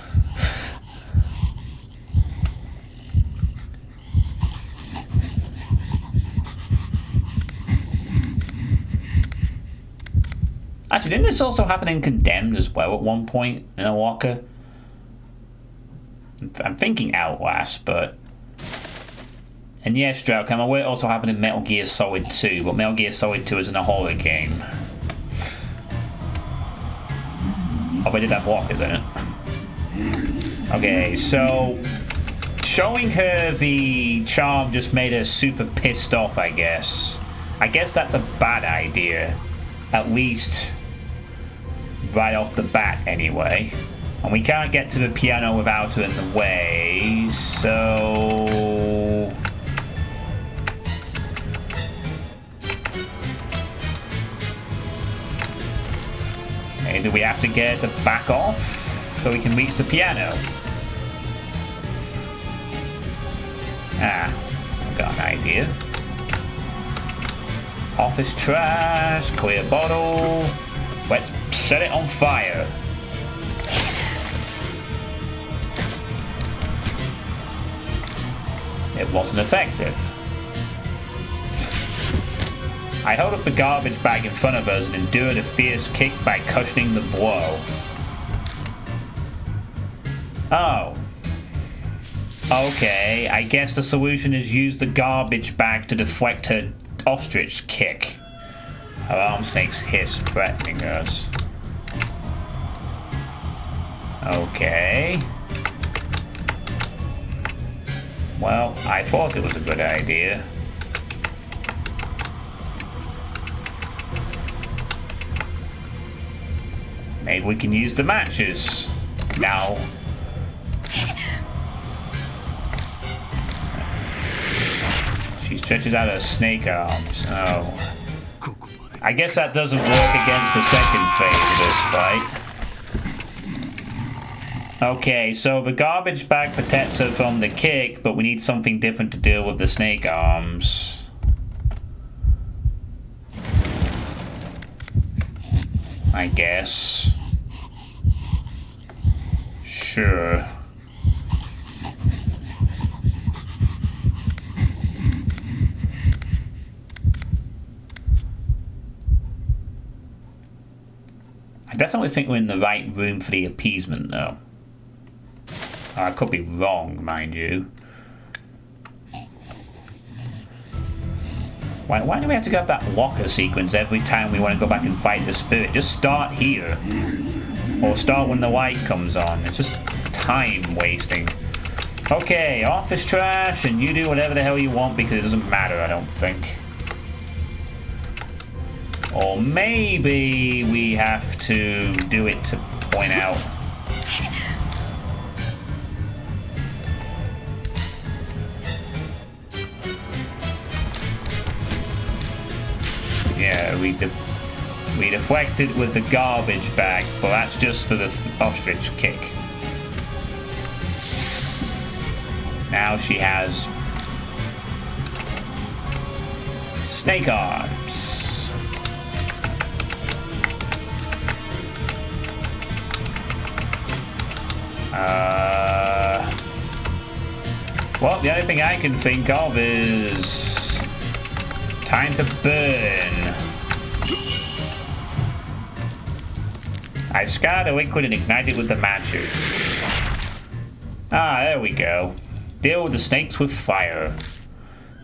Actually, didn't this also happen in Condemned as well at one point in a walker? I'm thinking Outlast, but... And yes, Strouk, I'm aware it also happened in Metal Gear Solid 2, but Metal Gear Solid 2 isn't a horror game. Oh, we did have walkers in it. Okay, so... Showing her the charm just made her super pissed off, I guess. I guess that's a bad idea. At least... right off the bat, anyway. And we can't get to the piano without her in the way, so... Maybe we have to get her to back off so we can reach the piano. I've got an idea. Office trash, clear bottle. Let's set it on fire. It wasn't effective. I held up the garbage bag in front of us and endured a fierce kick by cushioning the blow. Oh. Okay, I guess the solution is use the garbage bag to deflect her ostrich kick. Her arm snakes hiss, threatening us. Okay. Well, I thought it was a good idea. Maybe we can use the matches. Now. She stretches out her snake arms. Oh. I guess that doesn't work against the second phase of this fight. Okay, so the garbage bag protects her from the kick, but we need something different to deal with the snake arms. I guess. Sure. I definitely think we're in the right room for the appeasement, though. I could be wrong, mind you. Why do we have to go that locker sequence every time we want to go back and fight the spirit? Just start here. Or start when the light comes on. It's just time wasting. Okay, office trash, and you do whatever the hell you want because it doesn't matter, I don't think. Or maybe we have to do it to point out. Yeah, we deflected with the garbage bag, but that's just for the ostrich kick. Now she has snake arms. Well, the only thing I can think of is time to burn. I scattered a liquid and ignited it with the matches. Ah, there we go. Deal with the snakes with fire.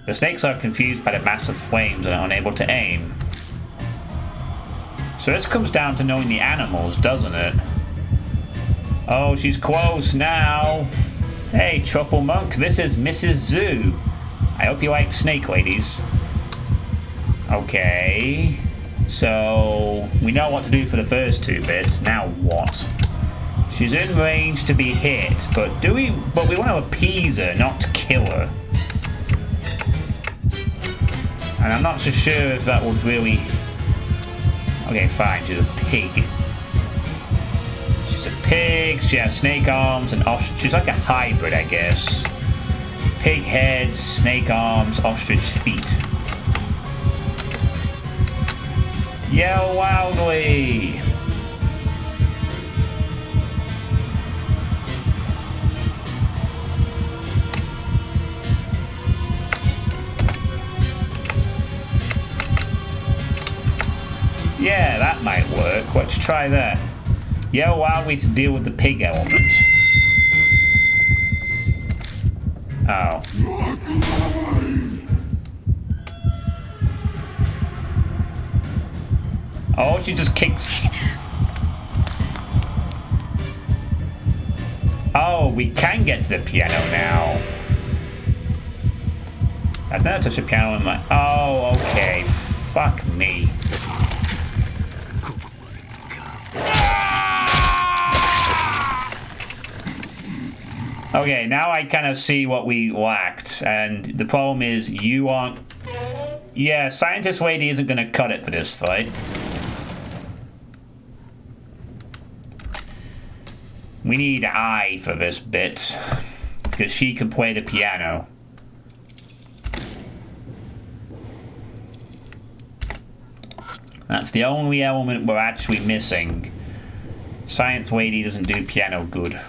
The snakes are confused by the massive flames and are unable to aim. So this comes down to knowing the animals, doesn't it? Oh, she's close now. Hey, Truffle Monk, this is Mrs. Zoo. I hope you like snake ladies. Okay. So, we know what to do for the first two bits. Now what? She's in range to be hit, but we want to appease her, not to kill her. And I'm not so sure if that would really... Okay, fine, she's a pig. She's a pig, she has snake arms and she's like a hybrid, I guess. Pig head, snake arms, ostrich feet. Yell loudly! Yeah, that might work. Let's try that. Yell loudly to deal with the pig element. Oh. Oh, she just kicks. Oh, we can get to the piano now. I've never touched a piano in my... Oh, okay. Fuck me. Okay, now I kind of see what we lacked, and the problem is you aren't... Yeah, Scientist Lady isn't going to cut it for this fight. We need I for this bit, because she can play the piano. That's the only element we're actually missing. Science Lady doesn't do piano good.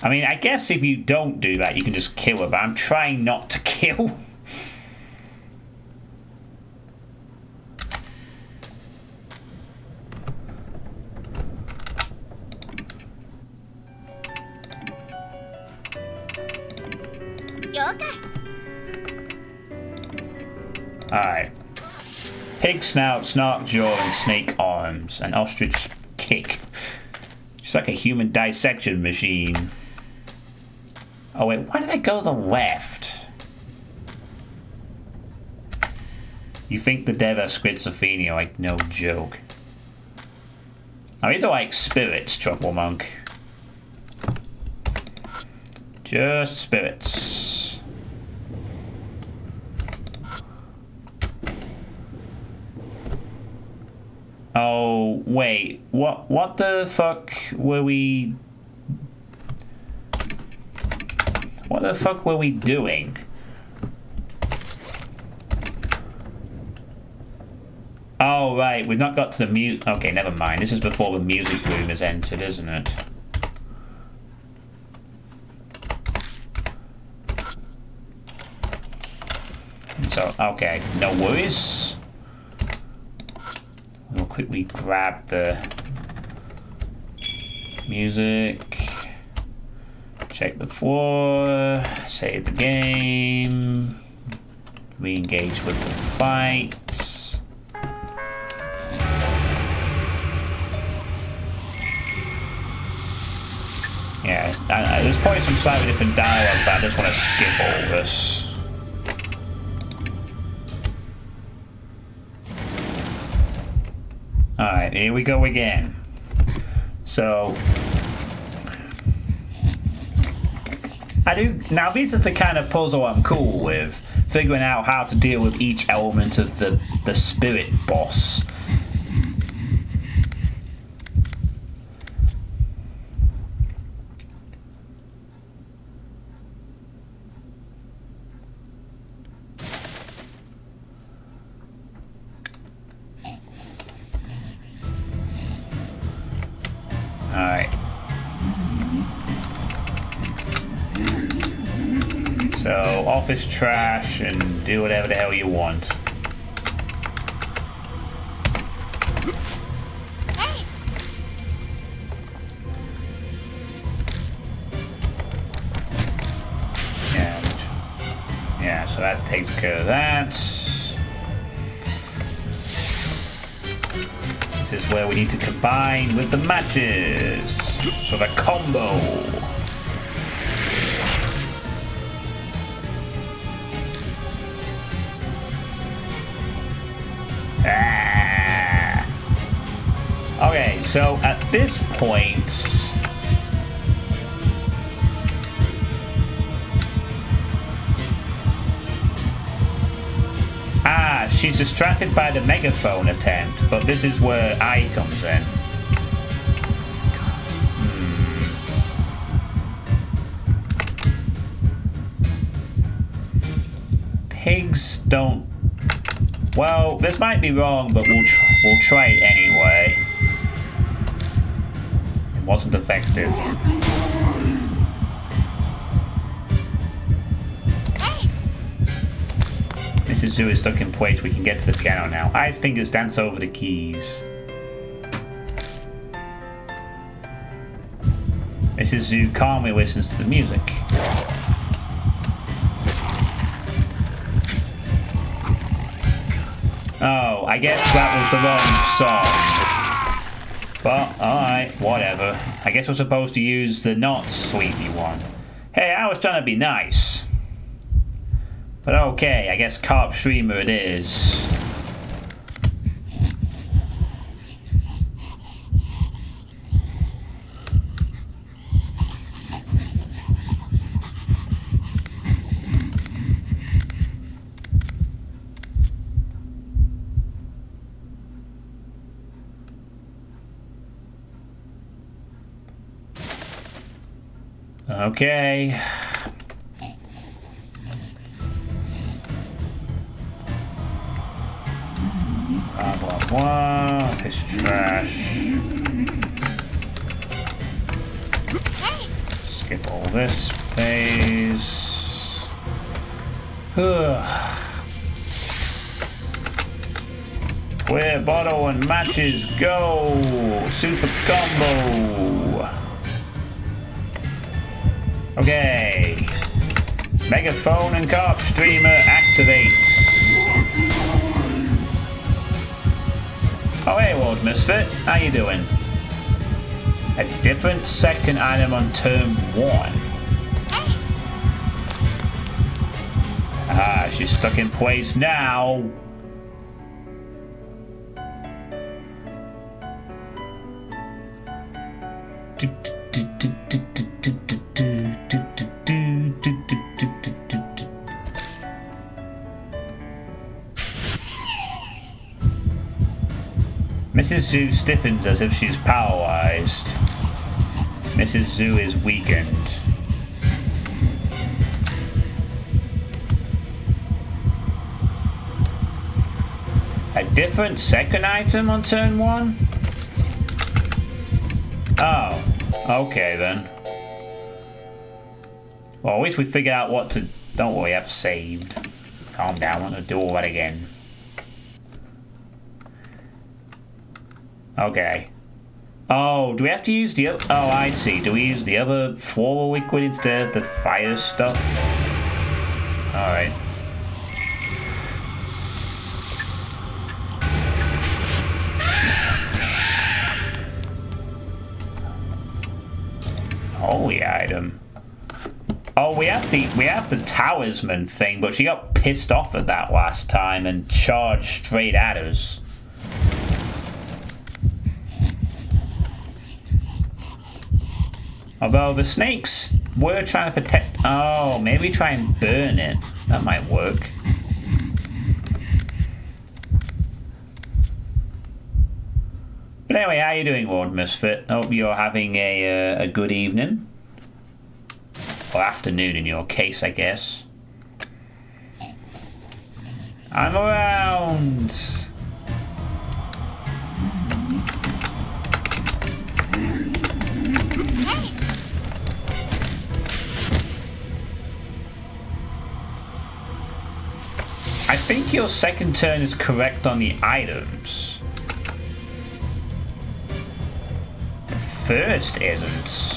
I mean, I guess if you don't do that, you can just kill her, but I'm trying not to kill. Alright. Pig snout, snark jaw, and snake arms, and ostrich kick. She's like a human dissection machine. Oh wait, why did I go to the left? You think the dead are schizophrenia, like no joke. Oh, these are like spirits, Truffle Monk. Just spirits. Oh, wait. What the fuck were we... What the fuck were we doing? Oh, right. We've not got to the music... Okay, never mind. This is before the music room is entered, isn't it? So, okay. No worries. quickly grab the music. Check the floor. Save the game. Re-engage with the fight. Yeah, there's probably some slightly different dialogue, but I just want to skip all this. Alright, here we go again. So, now this is the kind of puzzle I'm cool with, figuring out how to deal with each element of the spirit boss. Alright. So, office trash and do whatever the hell you want. Yeah, so that takes care of that. This is where we need to combine with the matches for the combo. Okay, so at this point, she's distracted by the megaphone attempt, but this is where I comes in. Pigs don't... Well, this might be wrong, but we'll try it anyway. It wasn't effective. Mrs. Zoo is stuck in place. We can get to the piano now. Eyes, fingers dance over the keys. Mrs. Zoo calmly listens to the music. Oh, I guess that was the wrong song. But, alright, whatever. I guess we're supposed to use the not sleepy one. Hey, I was trying to be nice. But okay, I guess Carp Streamer it is. Okay. Blah, blah, blah. Office trash. Skip all this phase. Clear bottle and matches, go! Super combo! Okay. Megaphone and Carp Streamer activates. Oh, hey, World Misfit. How you doing? A different second item on turn 1. Ah, she's stuck in place now. Mrs. Zoo stiffens as if she's paralyzed. Mrs. Zoo is weakened. A different second item on turn 1? Oh, okay then. Well, at least we figured out what to... Don't worry, I've saved. Calm down, I'm going to do all that again. Okay. Oh, do we have to use the other... Oh, I see. Do we use the other floral liquid instead of the fire stuff? Alright. Holy item. Oh, we have the talisman thing, but she got pissed off at that last time and charged straight at us. Although the snakes were trying to protect... Oh, maybe try and burn it. That might work. But anyway, how are you doing, Lord Misfit? Hope you're having a good evening. Or afternoon in your case, I guess. I'm around. I think your second turn is correct on the items. The first isn't.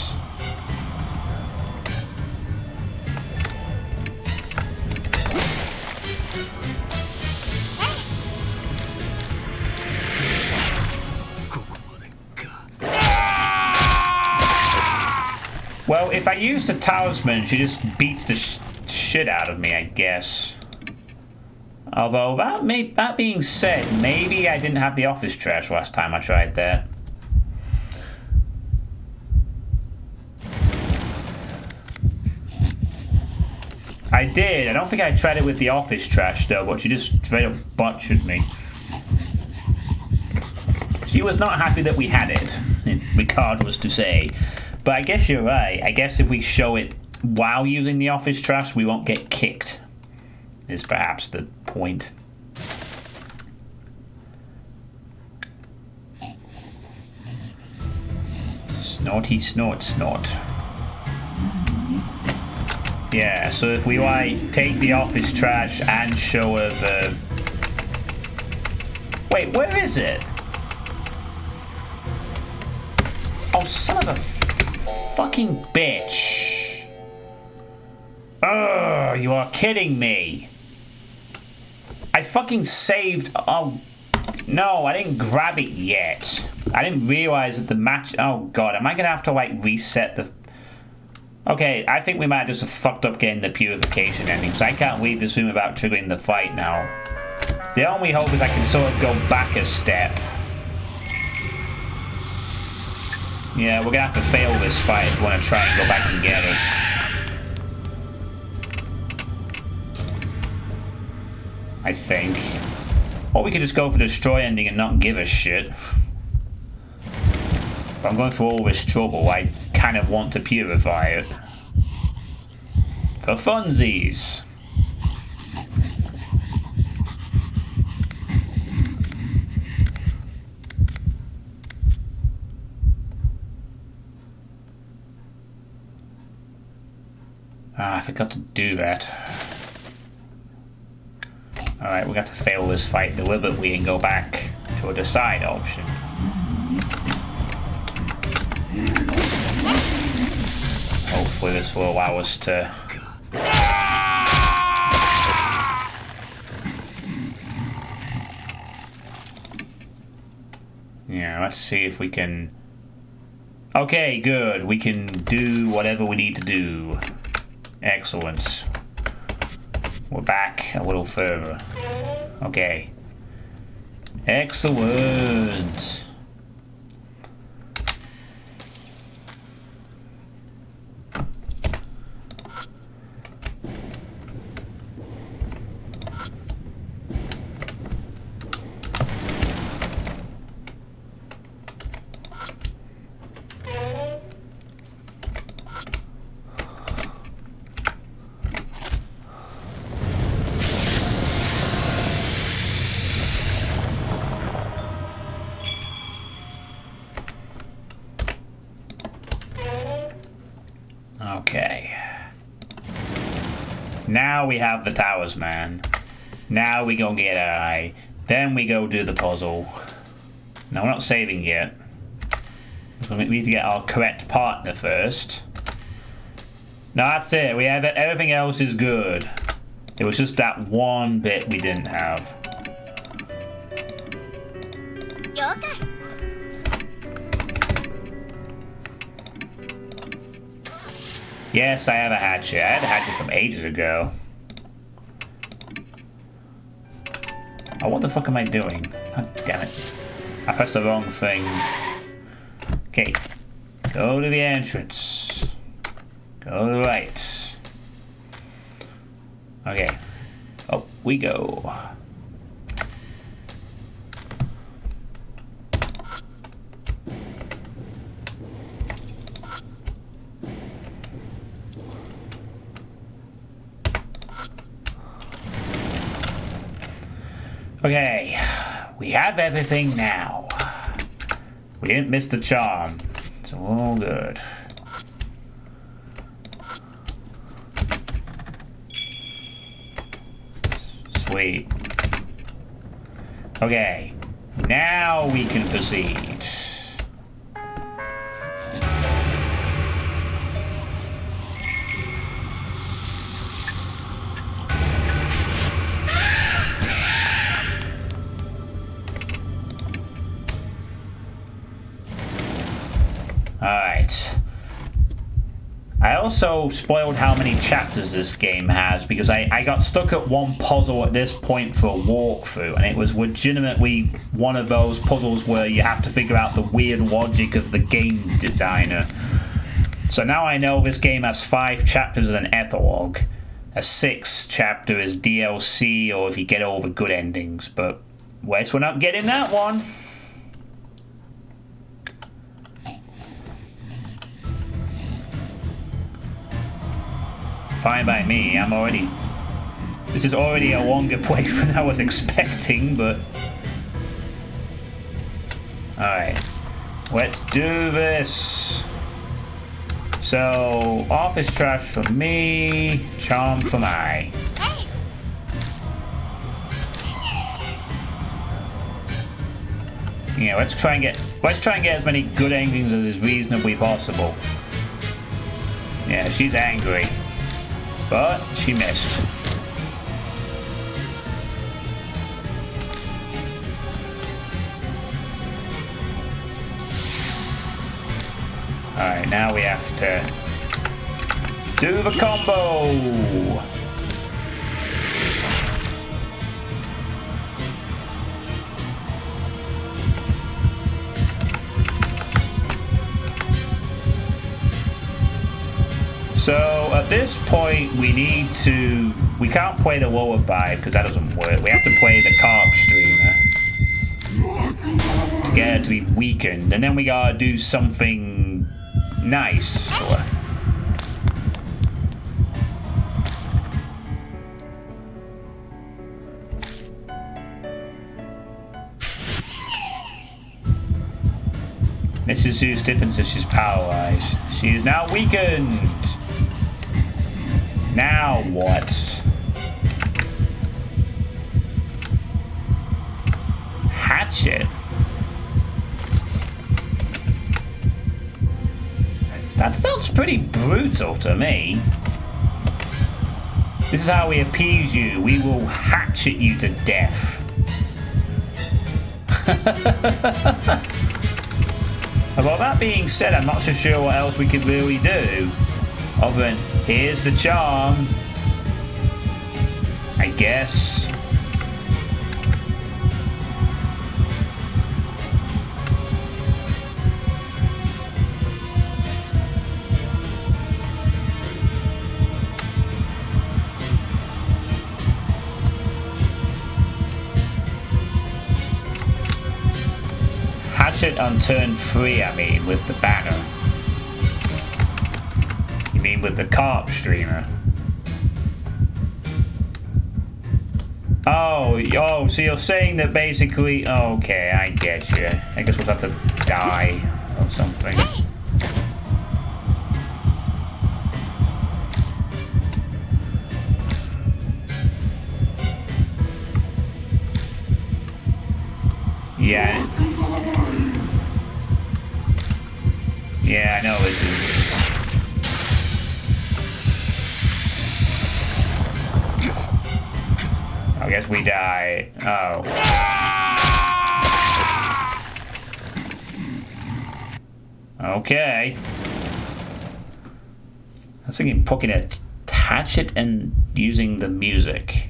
Well, if I use the talisman, she just beats the shit out of me, I guess. Although, that being said, maybe I didn't have the office trash last time I tried that. I did. I don't think I tried it with the office trash, though, but she just straight up butchered me. She was not happy that we had it, regardless to say. But I guess you're right. I guess if we show it while using the office trash, we won't get kicked. Is perhaps the point. Snorty snort snort. Yeah, so if we like take the office trash and show her the... Wait, where is it? Oh, son of a fucking bitch. Ugh, you are kidding me. I fucking saved... Oh, no, I didn't grab it yet. I didn't realize that the match... Oh, God, am I going to have to, like, reset the... Okay, I think we might just have fucked up getting the purification ending, because I can't leave this room without triggering the fight now. The only hope is I can sort of go back a step. Yeah, we're going to have to fail this fight if we want to try and go back and get it. I think. Or we could just go for the destroy ending and not give a shit. But I'm going through all this trouble. I kind of want to purify it. For funsies. Ah, I forgot to do that. Alright, we got to fail this fight deliberately and go back to a decide option. Hopefully this will allow us to... Yeah, let's see if we can... Okay, good. We can do whatever we need to do. Excellent. We're back a little further. Okay. Excellent. Okay. Now we have the talisman. Now we go get an eye. Then we go do the puzzle. No, we're not saving yet. We need to get our correct partner first. No, that's it. We have everything else is good. It was just that one bit we didn't have. Yes, I have a hatchet. I had a hatchet from ages ago. Oh, what the fuck am I doing? God damn it. I pressed the wrong thing. Okay. Go to the entrance. Go to the right. Okay. Up we go. Okay, we have everything now. We didn't miss the charm. It's all good. Sweet. Okay, now we can proceed. Alright. I also spoiled how many chapters this game has because I got stuck at one puzzle at this point for a walkthrough, and it was legitimately one of those puzzles where you have to figure out the weird logic of the game designer. So now I know this game has 5 chapters and an epilogue. A 6th chapter is DLC, or if you get all the good endings, but we're not getting that one. Fine by me. This is already a longer playthrough than I was expecting, but... Alright. Let's do this. So, office trash for me, charm for I. Yeah, let's try and get as many good endings as is reasonably possible. Yeah, she's angry. But she missed. Alright, now we have to do the combo! So at this point we can't play the lullaby because that doesn't work. We have to play the carp streamer to get her to be weakened, and then we gotta do something nice for her. Mrs. Zeus difference if she's paralyzed. She is now weakened. Now what? Hatchet? That sounds pretty brutal to me. This is how we appease you. We will hatchet you to death. Well, that being said, I'm not so sure what else we could really do. Other than, here's the charm. I guess. Hatchet on turn 3, I mean, with the banner. You mean with the carp streamer? Oh, so you're saying that basically... Okay, I get you. I guess we'll have to die or something. Yeah. Yeah, I know this is... I guess we die. Oh. Okay. I was thinking poking a hatchet and using the music.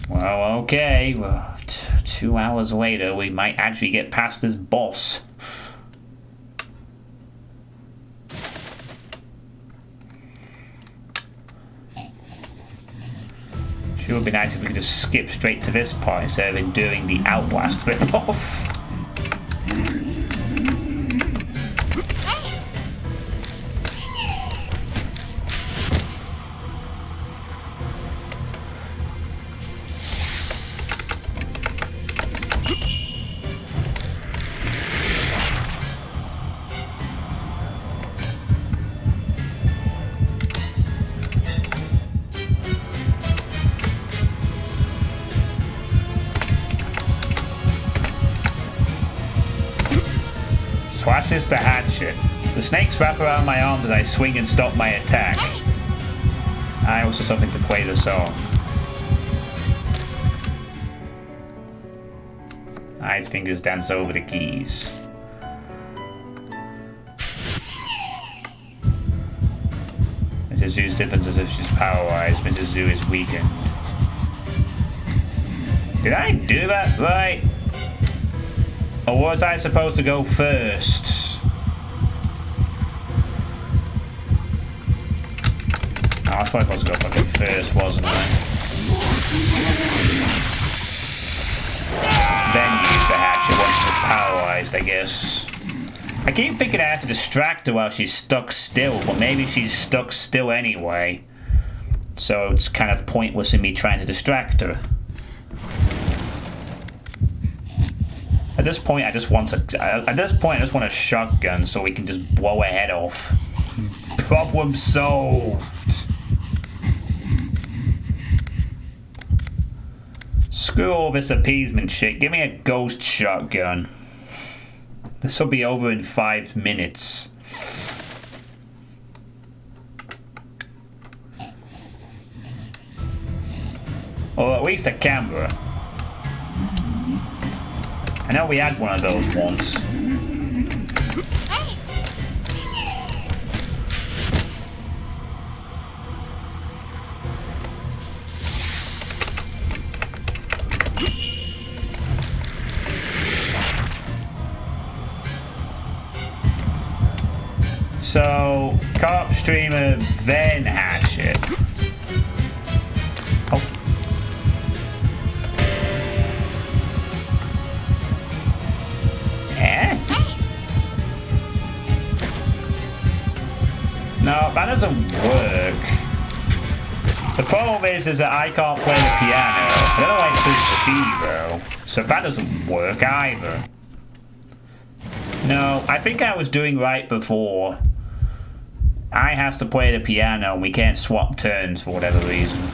Well, okay. Well, 2 hours later, we might actually get past this boss. Sure would be nice if we could just skip straight to this part instead of enduring the Outlast rip-off. Slashes the hatchet. The snakes wrap around my arms as I swing and stop my attack. I also something to play the song. Ice fingers dance over the keys. Mrs. Zoo's different as if she's paralyzed. Mrs. Zoo is weakened. Did I do that right? Or was I supposed to go first? No, I was probably supposed to go fucking first, wasn't I? Then use the hatchet once she's paralyzed, I guess. I keep thinking I have to distract her while she's stuck still, but maybe she's stuck still anyway. So it's kind of pointless in me trying to distract her. At this point, I just want a shotgun so we can just blow her head off. Problem solved. Screw all this appeasement shit. Give me a ghost shotgun. This will be over in 5 minutes. Or at least a camera. I know we had one of those once. So, carp streamer, then hatchet. Oh. No, that doesn't work. The problem is that I can't play the piano. I don't know why it says 0. So that doesn't work either. No, I think I was doing right before. I has to play the piano and we can't swap turns for whatever reason.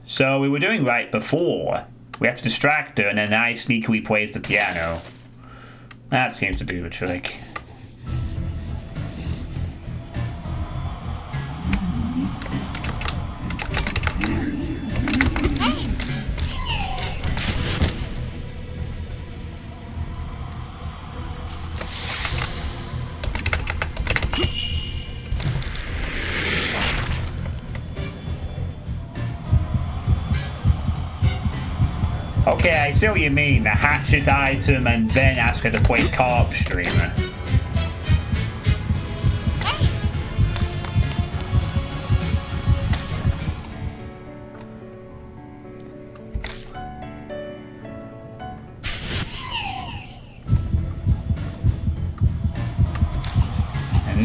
So we were doing right before. We have to distract her and then I sneakily plays the piano. That seems to do the trick. Okay, I see what you mean. The hatchet item and then ask her to play carp streamer.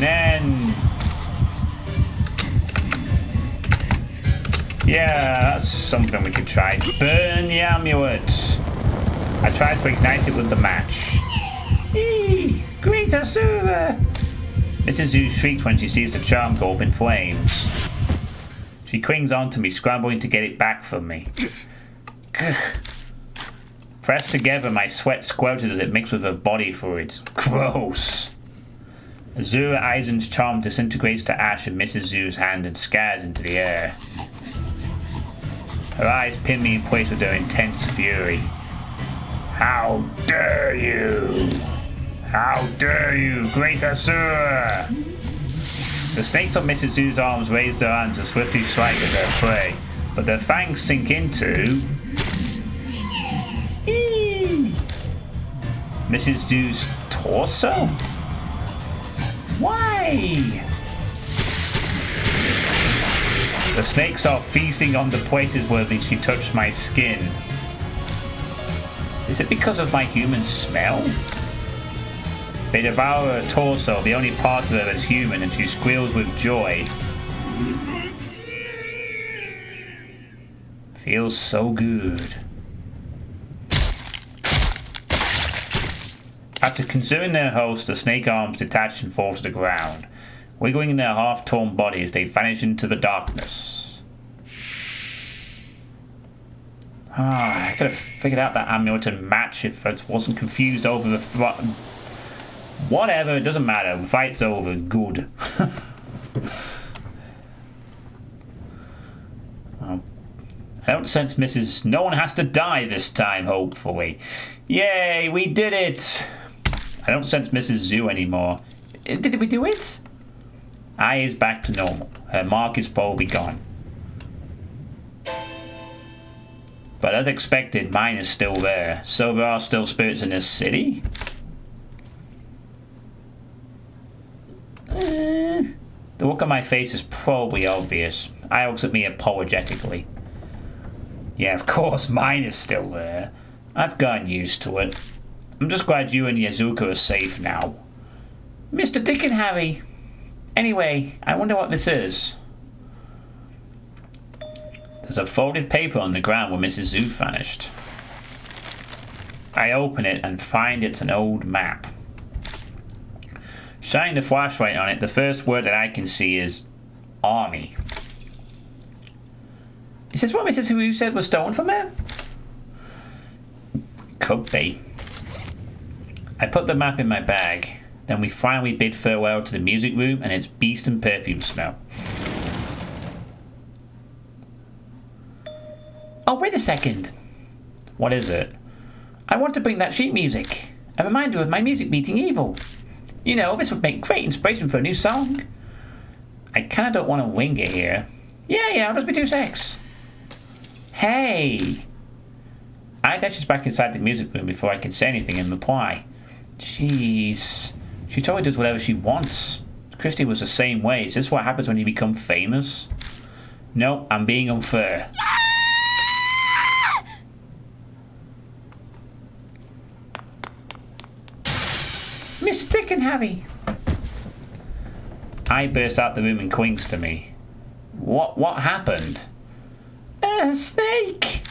And then... yeah, that's something we could try. Burn the amulet. I tried to ignite it with the match. Eee! Great Asura! Mrs. Zeus shrieks when she sees the charm go up in flames. She clings onto me, scrambling to get it back from me. Pressed together, my sweat squelches as it mixes with her body fluids. Gross! Azura Aizen's charm disintegrates to ash in Mrs. Zeus' hand and scatters into the air. Her eyes pin me in place with their intense fury. How dare you! How dare you, great Asura! The snakes on Mrs. Zoo's arms raise their hands and swiftly strike at their prey, but their fangs sink into... eee! Mrs. Zoo's torso? Why? The snakes are feasting on the places where she touched my skin. Is it because of my human smell? They devour her torso, the only part of her that's human, and she squeals with joy. Feels so good. After consuming their host, the snake arms detach and fall to the ground. Wiggling in their half-torn bodies, they vanish into the darkness. I could have figured out that amulet and match if I wasn't confused over the whatever, it doesn't matter. The fight's over. Good. Well, I don't sense Mrs. No one has to die this time, hopefully. Yay, we did it! I don't sense Mrs. Zoo anymore. Did we do it? Eye is back to normal. Her mark is probably gone. But as expected, mine is still there. So there are still spirits in this city? The look on my face is probably obvious. I looks at me apologetically. Yeah, of course, mine is still there. I've gotten used to it. I'm just glad you and Yazuka are safe now. Mr. Dick and Harry. Anyway, I wonder what this is. There's a folded paper on the ground where Mrs. Zoo vanished. I open it and find it's an old map. Shining the flashlight on it, the first word that I can see is army. Is this what Mrs. Wu said was stolen from her? Could be. I put the map in my bag. Then we finally bid farewell to the music room and its beast and perfume smell. Oh, wait a second. What is it? I want to bring that sheet music. A reminder of my music beating evil. You know, this would make great inspiration for a new song. I kinda don't want to wing it here. Yeah, I'll just be 2 secs. Hey! I dashes back inside the music room before I can say anything in reply. Jeez. She totally does whatever she wants. Christy was the same way. Is this what happens when you become famous? No, I'm being unfair. Mr. Dick and Harry. I burst out the room and clings to me. What happened? A snake!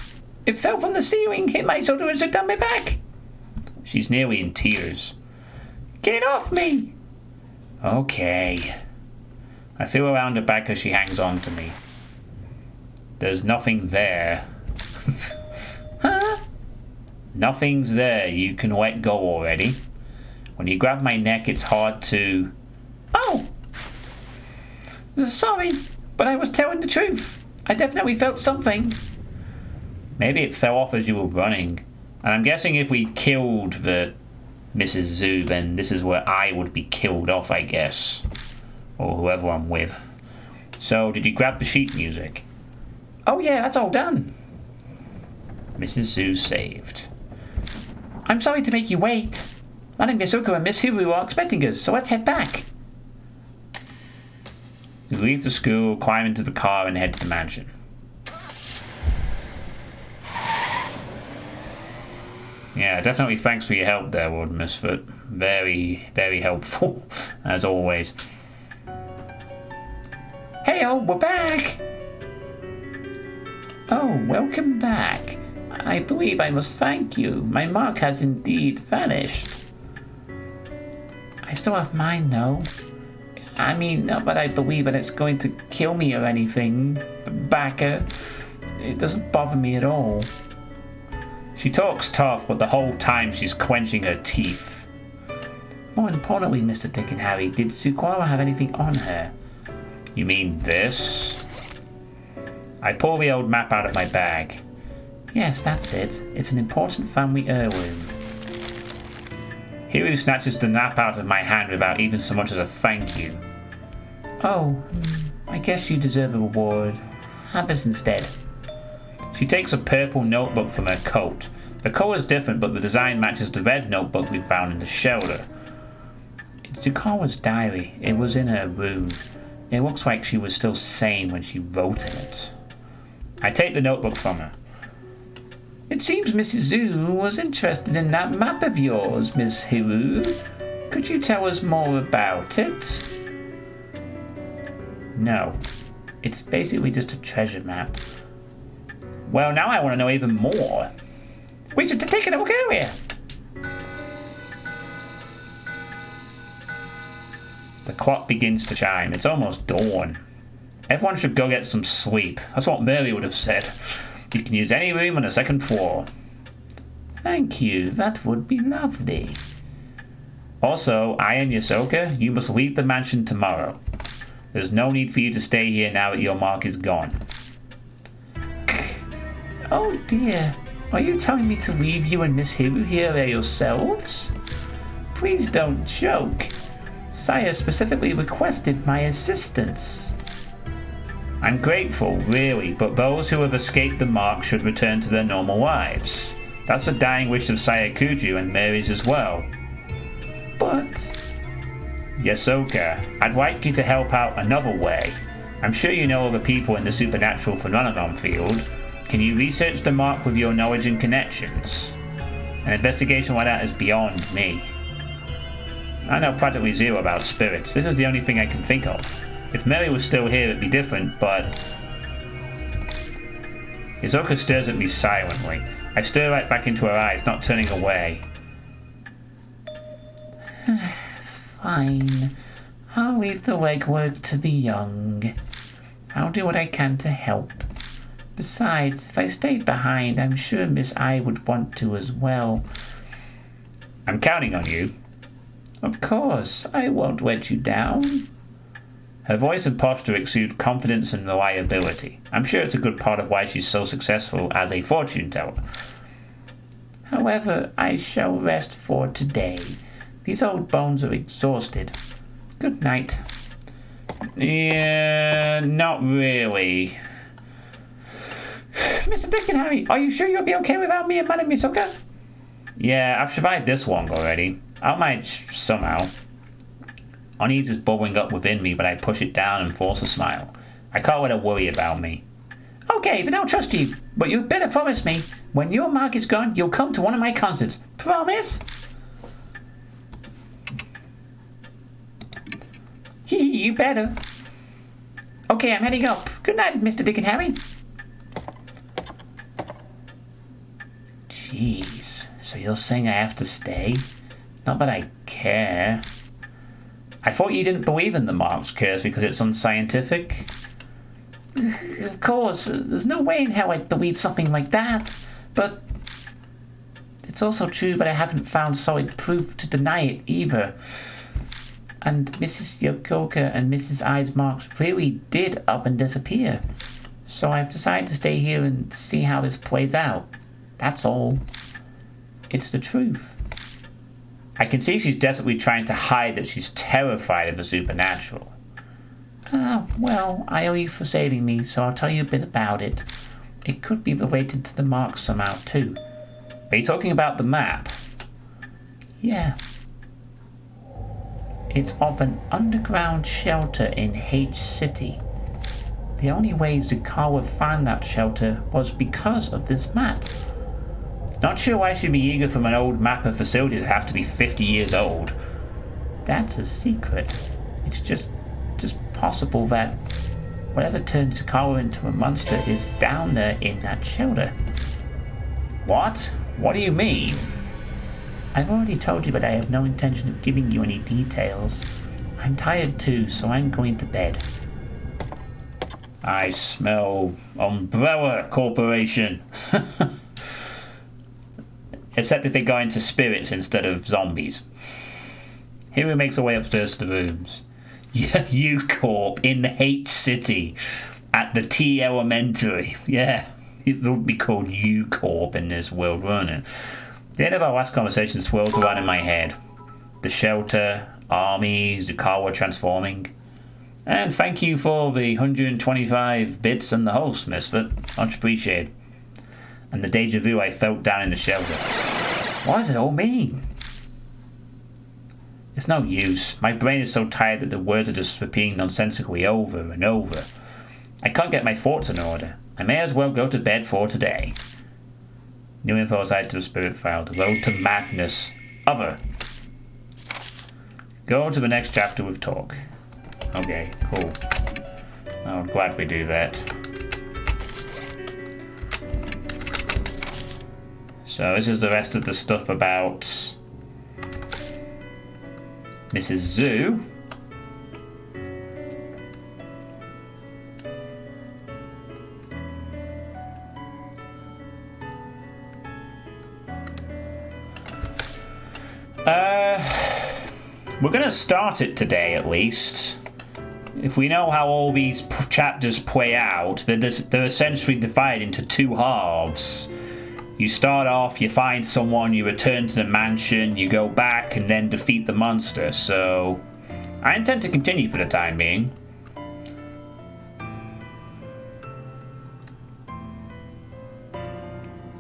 It fell from the ceiling, hit my shoulder and slipped down my back. She's nearly in tears. Get it off me! Okay. I feel around her back as she hangs on to me. There's nothing there. Huh? Nothing's there. You can let go already. When you grab my neck, it's hard to... Oh! Sorry, but I was telling the truth. I definitely felt something. Maybe it fell off as you were running. And I'm guessing if we killed the Mrs. Zoo, then this is where I would be killed off, I guess. Or whoever I'm with. So, did you grab the sheet music? Oh yeah, that's all done. Mrs. Zoo saved. I'm sorry to make you wait. Madam Yasuko and Miss Hiru are expecting us, so let's head back. We leave the school, climb into the car, and head to the mansion. Yeah, definitely thanks for your help there, Lord Misfit. Very, very helpful, as always. Hey-oh, we're back! Oh, welcome back. I believe I must thank you. My mark has indeed vanished. I still have mine, though. I mean, not that I believe that it's going to kill me or anything, Backer. It doesn't bother me at all. She talks tough, but the whole time she's clenching her teeth. More importantly, Mr. Dick and Harry, did Suquara have anything on her? You mean this? I pull the old map out of my bag. Yes, that's it. It's an important family heirloom. Hiru snatches the map out of my hand without even so much as a thank you. Oh, I guess you deserve a reward. Have this instead. She takes a purple notebook from her coat. The color's different, but the design matches the red notebook we found in the shelter. It's Zukawa's diary. It was in her room. It looks like she was still sane when she wrote in it. I take the notebook from her. It seems Mrs. Zu was interested in that map of yours, Miss Hiru. Could you tell us more about it? No. It's basically just a treasure map. Well, now I want to know even more. We should take a look earlier. The clock begins to chime. It's almost dawn. Everyone should go get some sleep. That's what Mary would have said. You can use any room on the second floor. Thank you. That would be lovely. Also, I and Yosoka, you must leave the mansion tomorrow. There's no need for you to stay here now that your mark is gone. Oh dear. Are you telling me to leave you and Miss Hiru here by yourselves? Please don't joke. Saya specifically requested my assistance. I'm grateful, really, but those who have escaped the mark should return to their normal lives. That's the dying wish of Sayakuju and Mary's as well. But... Yosoka, I'd like you to help out another way. I'm sure you know other people in the supernatural phenomenon field. Can you research the mark with your knowledge and connections? An investigation like that is beyond me. I know practically zero about spirits. This is the only thing I can think of. If Mary was still here, it'd be different, but... Yosoka stares at me silently. I stare right back into her eyes, not turning away. Fine. I'll leave the legwork to the young. I'll do what I can to help. Besides, if I stayed behind, I'm sure Miss I would want to as well. I'm counting on you. Of course, I won't let you down. Her voice and posture exude confidence and reliability. I'm sure it's a good part of why she's so successful as a fortune teller. However, I shall rest for today. These old bones are exhausted. Good night. Yeah, not really. Mr. Dick and Harry, are you sure you'll be okay without me and Madame Yosoka? Yeah, I've survived this long already. I'll manage somehow. Unease is bubbling up within me, but I push it down and force a smile. I can't let her worry about me. Okay, then I'll trust you. But you better promise me, when your mark is gone, you'll come to one of my concerts. Promise? You better. Okay, I'm heading up. Good night, Mr. Dick and Harry. Jeez, so you're saying I have to stay? Not that I care. I thought you didn't believe in the mark's curse because it's unscientific. Of course, there's no way in hell I'd believe something like that. But it's also true that I haven't found solid proof to deny it either. And Mrs. Yokoka and Mrs. I's marks really did up and disappear. So I've decided to stay here and see how this plays out. That's all. It's the truth. I can see she's desperately trying to hide that she's terrified of the supernatural. Well, I owe you for saving me, so I'll tell you a bit about it. It could be related to the marks somehow, too. Are you talking about the map? Yeah. It's of an underground shelter in H City. The only way Zukawa found that shelter was because of this map. Not sure why she'd be eager from an old map of facility that have to be 50 years old. That's a secret. It's just possible that Whatever turned Zukawa into a monster is down there in that shelter. What? What do you mean? I've already told you, but I have no intention of giving you any details. I'm tired too, so I'm going to bed. I smell Umbrella Corporation. Except if they go into spirits instead of zombies. Hero makes her way upstairs to the rooms. Yeah, U-Corp in the H-City at the T Elementary. Yeah, it would be called U-Corp in this world, wouldn't it? The end of our last conversation swirls around in my head. The shelter, army, Zukawa transforming. And thank you for the 125 bits and the host, Misfit. Much appreciated. And the deja vu I felt down in the shelter. What does it all mean? It's no use. My brain is so tired that the words are just repeating nonsensically over and over. I can't get my thoughts in order. I may as well go to bed for today. New info aside to the spirit file. The road to madness. Other. Go to the next chapter with talk. Okay, cool. I'm glad we do that. So this is the rest of the stuff about Mrs. Zoo. We're going to start it today, at least. If we know how all these chapters play out, they're essentially divided into two halves. You start off, you find someone, you return to the mansion, you go back and then defeat the monster. So I intend to continue for the time being.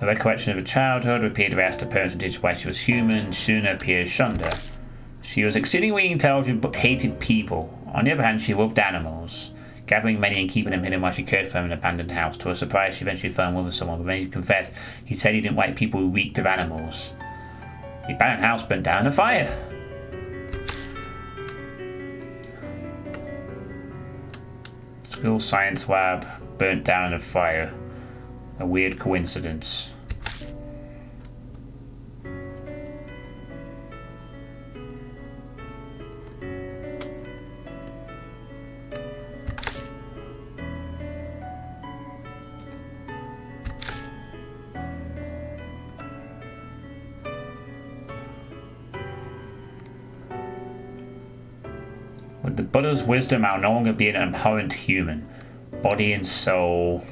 A recollection of her childhood appeared to ask her parents to teach why she was human. Soon her peers shunned her. She was exceedingly intelligent but hated people. On the other hand, she loved animals, gathering many and keeping them hidden while she cared for them in an abandoned house. To her surprise, she eventually fell in love with someone, but when he confessed, he said he didn't like people who reeked of animals. The abandoned house burnt down in a fire. School science lab burnt down in a fire. A weird coincidence. With the Buddha's wisdom, I'll no longer be an abhorrent human. Body and soul.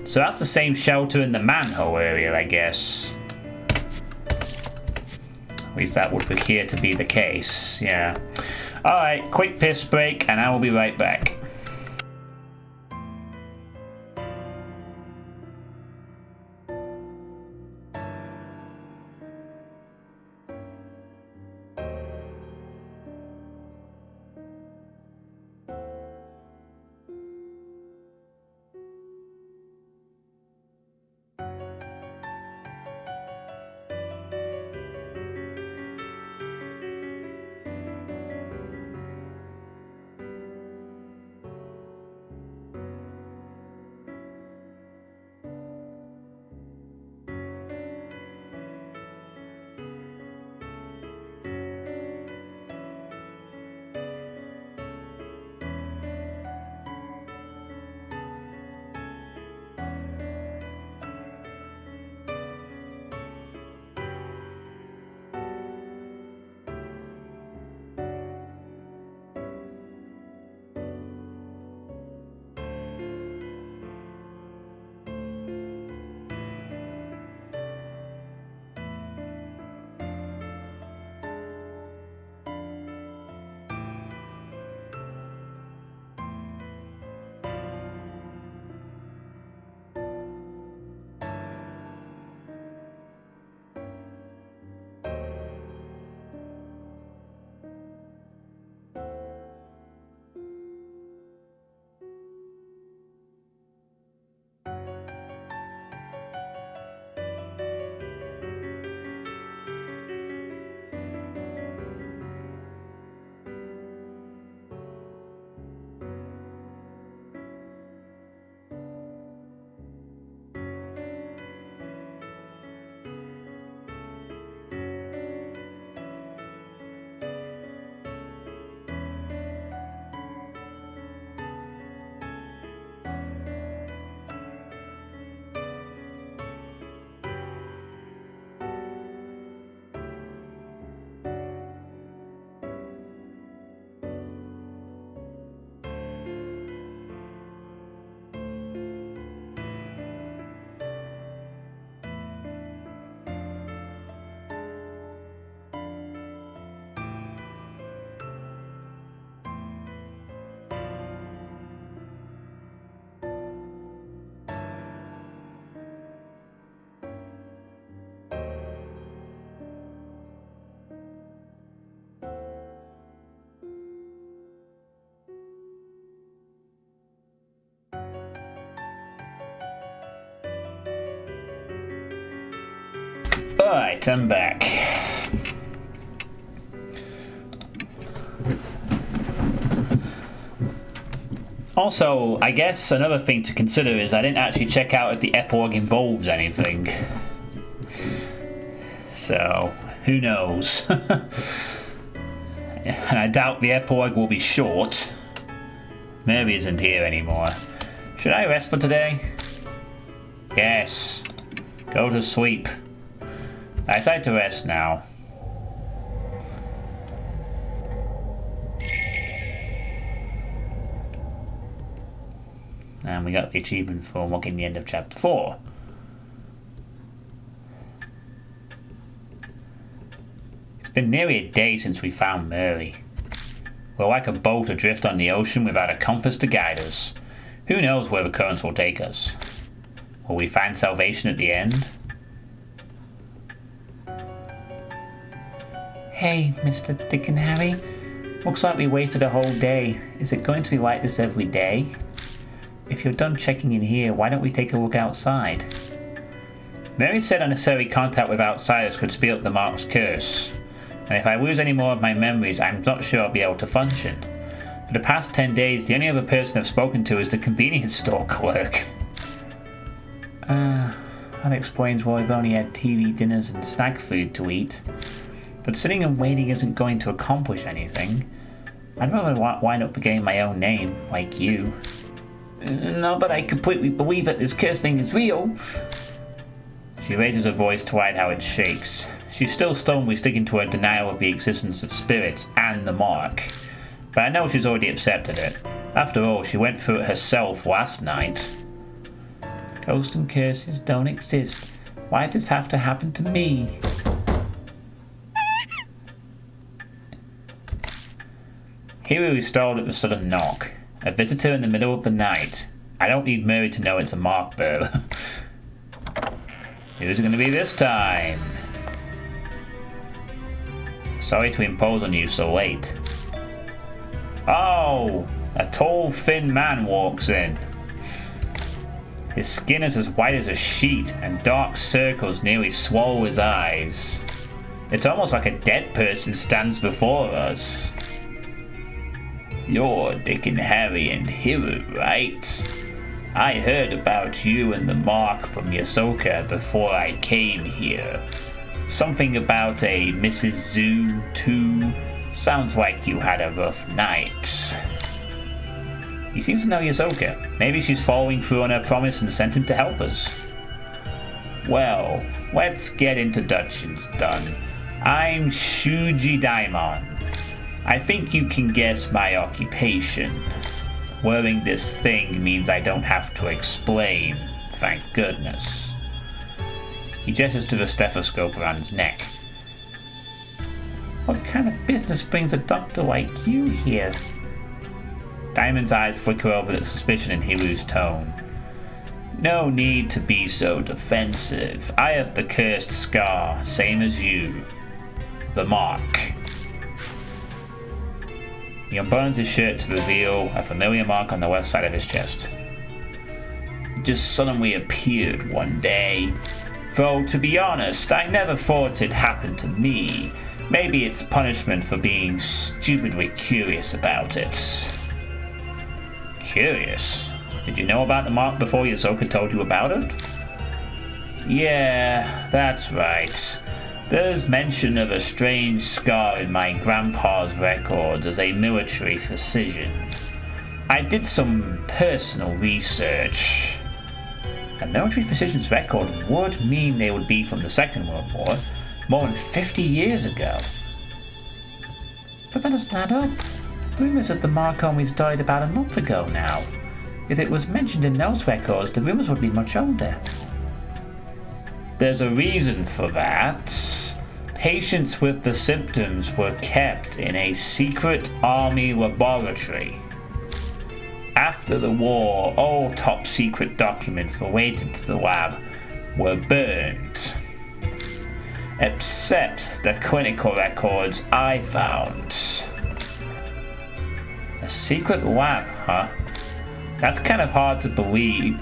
So that's the same shelter in the manhole area, I guess. At least that would appear to be the case, yeah. Alright, quick piss break, and I will be right back. Alright, I'm back. Also, I guess another thing to consider is I didn't actually check out if the epilogue involves anything. So, who knows? And I doubt the epilogue will be short. Mary isn't here anymore. Should I rest for today? Yes. Go to sleep. I decide to rest now. And we got the achievement for unlocking the end of chapter 4. It's been nearly a day since we found Mary. We're like a boat adrift on the ocean without a compass to guide us. Who knows where the currents will take us? Will we find salvation at the end? Hey, Mr. Dick and Harry. Looks like we wasted a whole day. Is it going to be like this every day? If you're done checking in here, why don't we take a look outside? Mary said unnecessary contact with outsiders could speed up the Mark's curse. And if I lose any more of my memories, I'm not sure I'll be able to function. For the past 10 days, the only other person I've spoken to is the convenience store clerk. That explains why we've only had TV dinners and snack food to eat. But sitting and waiting isn't going to accomplish anything. I'd rather wind up forgetting my own name, like you. Not that I completely believe that this curse thing is real. She raises her voice to hide how it shakes. She's still stubbornly sticking to her denial of the existence of spirits and the Mark. But I know she's already accepted it. After all, she went through it herself last night. Ghosts and curses don't exist. Why does this have to happen to me? Here we startled at the sudden knock. A visitor in the middle of the night. I don't need Mary to know it's a Mark bearer. Who's it going to be this time? Sorry to impose on you so late. Oh! A tall, thin man walks in. His skin is as white as a sheet, and dark circles nearly swallow his eyes. It's almost like a dead person stands before us. You're Dick and Harry and Hiro, right? I heard about you and the Mark from Yosoka before I came here. Something about a Mrs. Zoo, too. Sounds like you had a rough night. He seems to know Yosoka. Maybe she's following through on her promise and sent him to help us. Well, let's get introductions done. I'm Shuji Daimon. I think you can guess my occupation. Wearing this thing means I don't have to explain, thank goodness. He gestures to the stethoscope around his neck. What kind of business brings a doctor like you here? Diamond's eyes flicker over the suspicion in Hiru's tone. No need to be so defensive. I have the cursed scar, same as you. The Mark. He unbuttons his shirt to reveal a familiar mark on the left side of his chest. It just suddenly appeared one day. Though, to be honest, I never thought it happened to me. Maybe it's punishment for being stupidly curious about it. Curious? Did you know about the mark before Yosoka told you about it? Yeah, that's right. There's mention of a strange scar in my grandpa's records as a military physician. I did some personal research. A military physician's record would mean they would be from the Second World War, more than 50 years ago. But that doesn't add up. Rumours of the mark only started about a month ago now. If it was mentioned in those records, the rumours would be much older. There's a reason for that. Patients with the symptoms were kept in a secret army laboratory. After the war, all top-secret documents related to the lab were burned. Except the clinical records I found. A secret lab, huh? That's kind of hard to believe.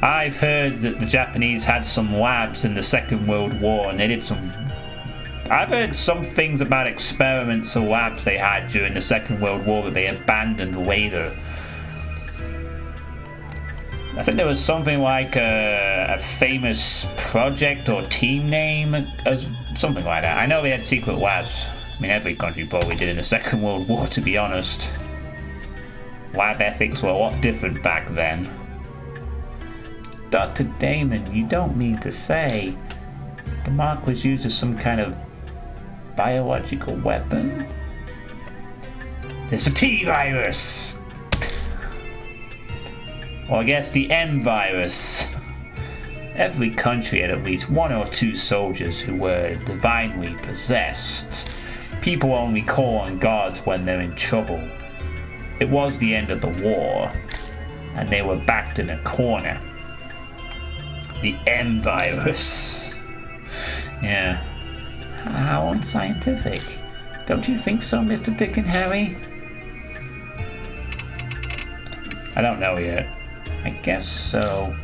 I've heard that the Japanese had some labs in the Second World War, and they did some... I've heard some things about experiments or labs they had during the Second World War that they abandoned later. I think there was something like a famous project or team name, something like that. I know they had secret labs. I mean, every country probably did in the Second World War, to be honest. Lab ethics were a lot different back then. Dr. Damon, you don't mean to say the mark was used as some kind of biological weapon? There's the T virus! Or I guess the M virus. Every country had at least one or two soldiers who were divinely possessed. People only call on gods when they're in trouble. It was the end of the war, and they were backed in a corner. The M virus. Yeah. How unscientific. Don't you think so, Mr. Dick and Harry? I don't know yet. I guess so.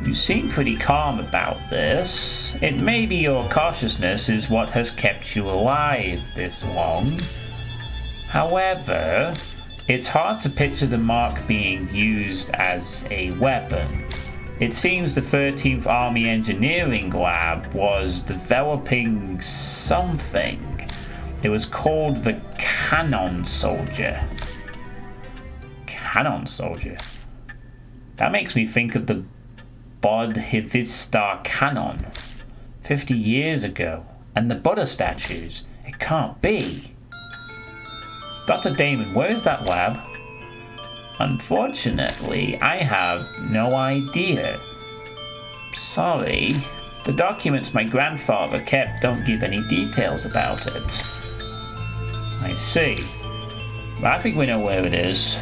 You seem pretty calm about this. It may be your cautiousness is what has kept you alive this long. However, it's hard to picture the mark being used as a weapon. It seems the 13th Army Engineering Lab was developing something. It was called the Cannon Soldier. Cannon Soldier? That makes me think of the Bodhivistar Cannon 50 years ago, and the Buddha statues. It can't be. Dr. Damon, where is that lab? Unfortunately, I have no idea. Sorry. The documents my grandfather kept don't give any details about it. I see. I think we know where it is.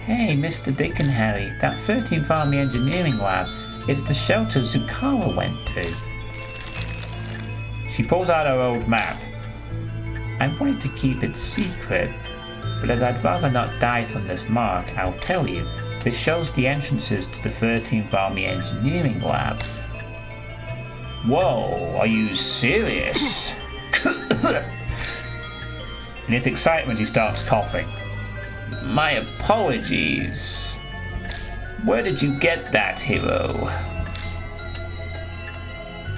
Hey, Mr. Dick and Harry, that 13th Army Engineering Lab is the shelter Zukawa went to. She pulls out her old map. I wanted to keep it secret, but as I'd rather not die from this mark, I'll tell you, this shows the entrances to the 13th Army Engineering Lab. Whoa, are you serious? In his excitement, he starts coughing. My apologies. Where did you get that, hero?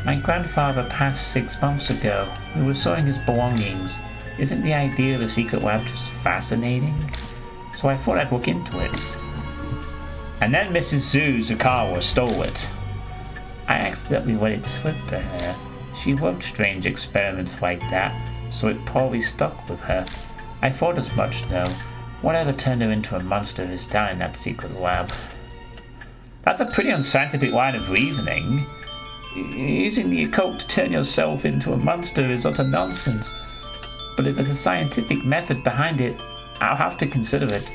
My grandfather passed 6 months ago. We were sorting his belongings. Isn't the idea of a secret lab just fascinating? So I thought I'd look into it. And then Mrs. Zukawa stole it. I accidentally let it slip to her. She loved strange experiments like that, so it probably stuck with her. I thought as much, though. Whatever turned her into a monster is down in that secret lab. That's a pretty unscientific line of reasoning. Using the occult to turn yourself into a monster is utter nonsense. But if there's a scientific method behind it, I'll have to consider it.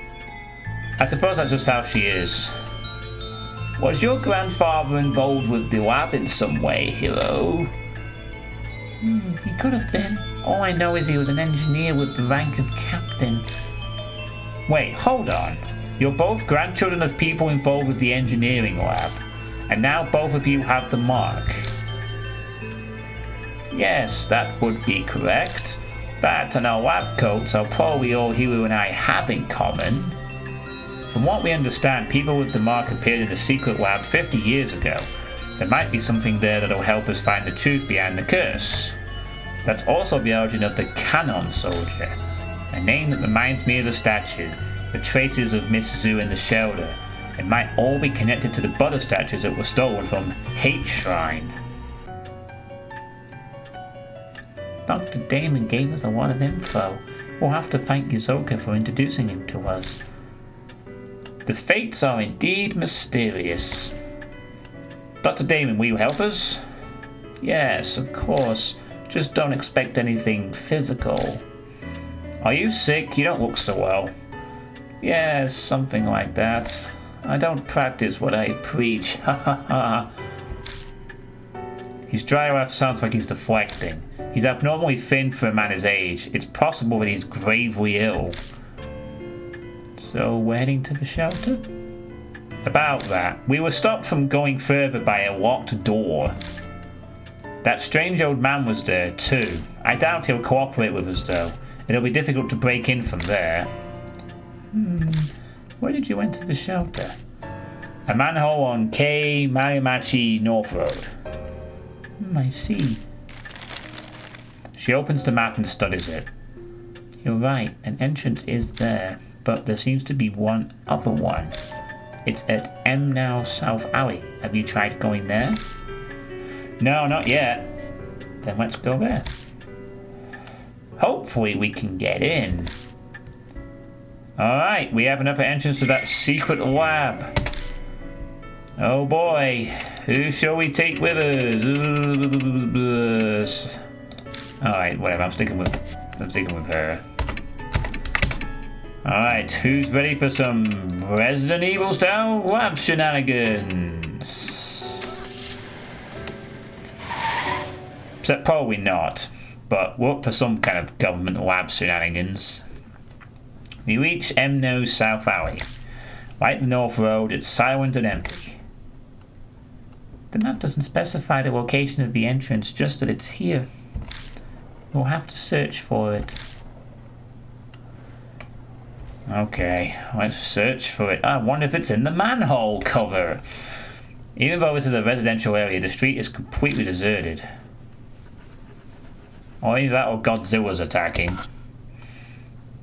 I suppose that's just how she is. Was your grandfather involved with the lab in some way, hero? He could have been. All I know is he was an engineer with the rank of captain. Wait, hold on. You're both grandchildren of people involved with the engineering lab, and now both of you have the mark. Yes, that would be correct. That and our lab coats are probably all Hiro and I have in common. From what we understand, people with the mark appeared in the secret lab 50 years ago. There might be something there that'll help us find the truth behind the curse. That's also the origin of the Cannon Soldier, a name that reminds me of the statue, the traces of Miss Zu in the shelter. It might all be connected to the Buddha statues that were stolen from Hate Shrine. Dr. Damon gave us a lot of info. We'll have to thank Yuzoka for introducing him to us. The fates are indeed mysterious. Dr. Damon, will you help us? Yes, of course. Just don't expect anything physical. Are you sick? You don't look so well. Yes, something like that. I don't practice what I preach. Ha ha ha. His dry laugh sounds like he's deflecting. He's abnormally thin for a man his age. It's possible that he's gravely ill. So we're heading to the shelter? About that, we were stopped from going further by a locked door. That strange old man was there too. I doubt he'll cooperate with us though. It'll be difficult to break in from there. Where did you enter the shelter? A manhole on K Marimachi North Road. I see. She opens the map and studies it. You're right, an entrance is there, but there seems to be one other one. It's at M Now South Alley. Have you tried going there? No, not yet. Then let's go there. Hopefully we can get in. Alright, we have another entrance to that secret lab. Oh boy, who shall we take with us? Alright, whatever, I'm sticking with her. Alright, who's ready for some Resident Evil style lab shenanigans? Except probably not, but we're up for some kind of government lab shenanigans. We reach M Nose South Alley. Like the North Road, it's silent and empty. The map doesn't specify the location of the entrance, just that it's here. We'll have to search for it. Okay, let's search for it. I wonder if it's in the manhole cover. Even though this is a residential area, the street is completely deserted. Or either that or Godzilla's attacking.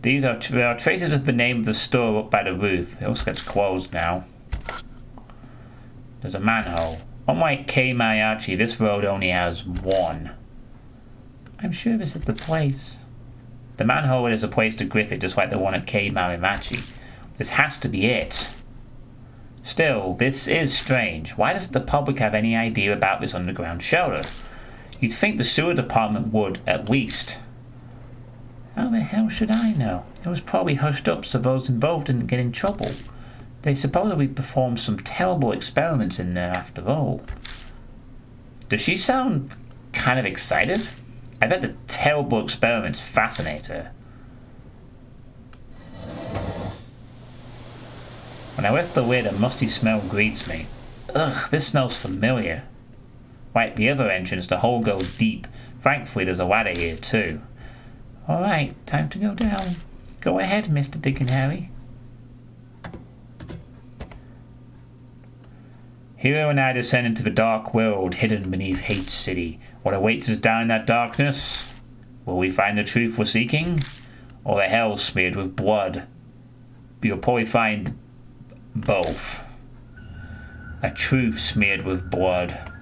There are traces of the name of the store up by the roof. It looks like it's closed now. There's a manhole. Unlike K Mariachi, this road only has one. I'm sure this is the place. The manhole is a place to grip it, just like the one at K Marimachi. This has to be it. Still, this is strange. Why doesn't the public have any idea about this underground shelter? You'd think the sewer department would, at least. How the hell should I know? It was probably hushed up so those involved didn't get in trouble. They supposedly performed some terrible experiments in there after all. Does she sound kind of excited? I bet the terrible experiments fascinate her. When I lift the lid, a musty smell greets me. Ugh, this smells familiar. Like the other entrance, the hole goes deep. Thankfully, there's a ladder here too. Alright, time to go down. Go ahead, Mr. Dick and Harry. Hero and I descend into the dark world hidden beneath Hate City. What awaits us down in that darkness? Will we find the truth we're seeking? Or a hell smeared with blood? You'll probably find both. A truth smeared with blood.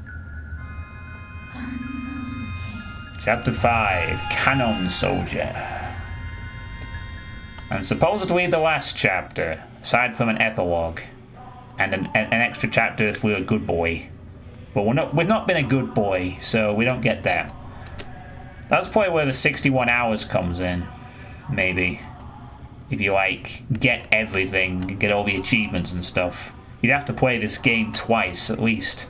Chapter 5, Cannon Soldier. And supposedly the last chapter, aside from an epilogue. And an extra chapter if we're a good boy. But we've not been a good boy, so we don't get that. That's probably where the 61 hours comes in. Maybe. If you get everything, get all the achievements and stuff. You'd have to play this game twice at least.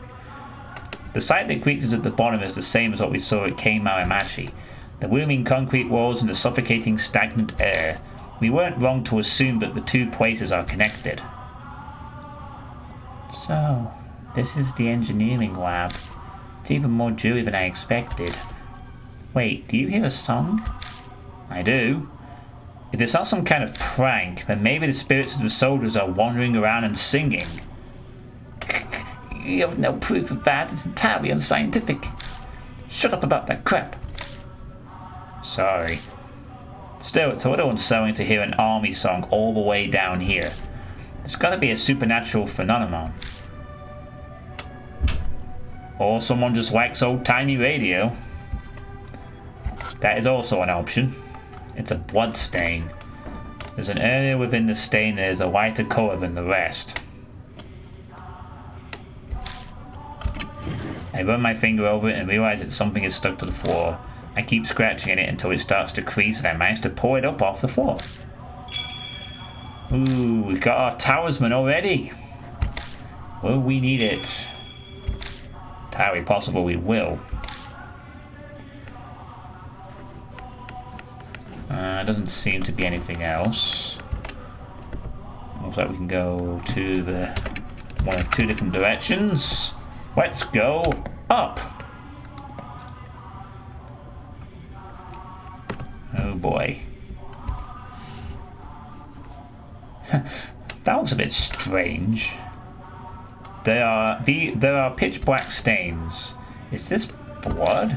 The sight that greets us at the bottom is the same as what we saw at K Marimachi. The looming concrete walls and the suffocating stagnant air. We weren't wrong to assume that the two places are connected. So, this is the engineering lab. It's even more dreary than I expected. Wait, do you hear a song? I do. If it's not some kind of prank, then maybe the spirits of the soldiers are wandering around and singing. You have no proof of that. It's entirely unscientific. Shut up about that crap. Sorry. Still, it's a little unsettling to hear an army song all the way down here. It's gotta be a supernatural phenomenon. Or someone just likes old-timey radio. That is also an option. It's a blood stain. There's an area within the stain that is a lighter color than the rest. I run my finger over it and realize that something is stuck to the floor. I keep scratching at it until it starts to crease and I manage to pull it up off the floor. Ooh, we've got our talisman already. Will we need it? Entirely possible we will. Doesn't seem to be anything else. looks like we can go to the one of two different directions. Let's go up. Oh boy. That was a bit strange. There are pitch black stains. Is this blood?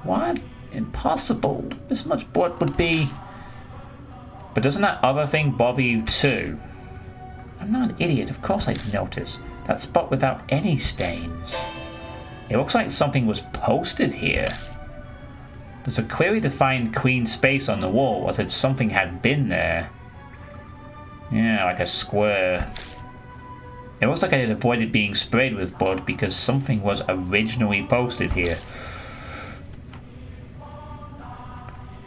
What? Impossible. This much blood would be... But doesn't that other thing bother you too? I'm not an idiot, of course I'd notice. That spot without any stains. It looks like something was posted here. There's a clearly defined clean space on the wall, as if something had been there. Yeah, like a square. It looks like I had avoided being sprayed with blood because something was originally posted here.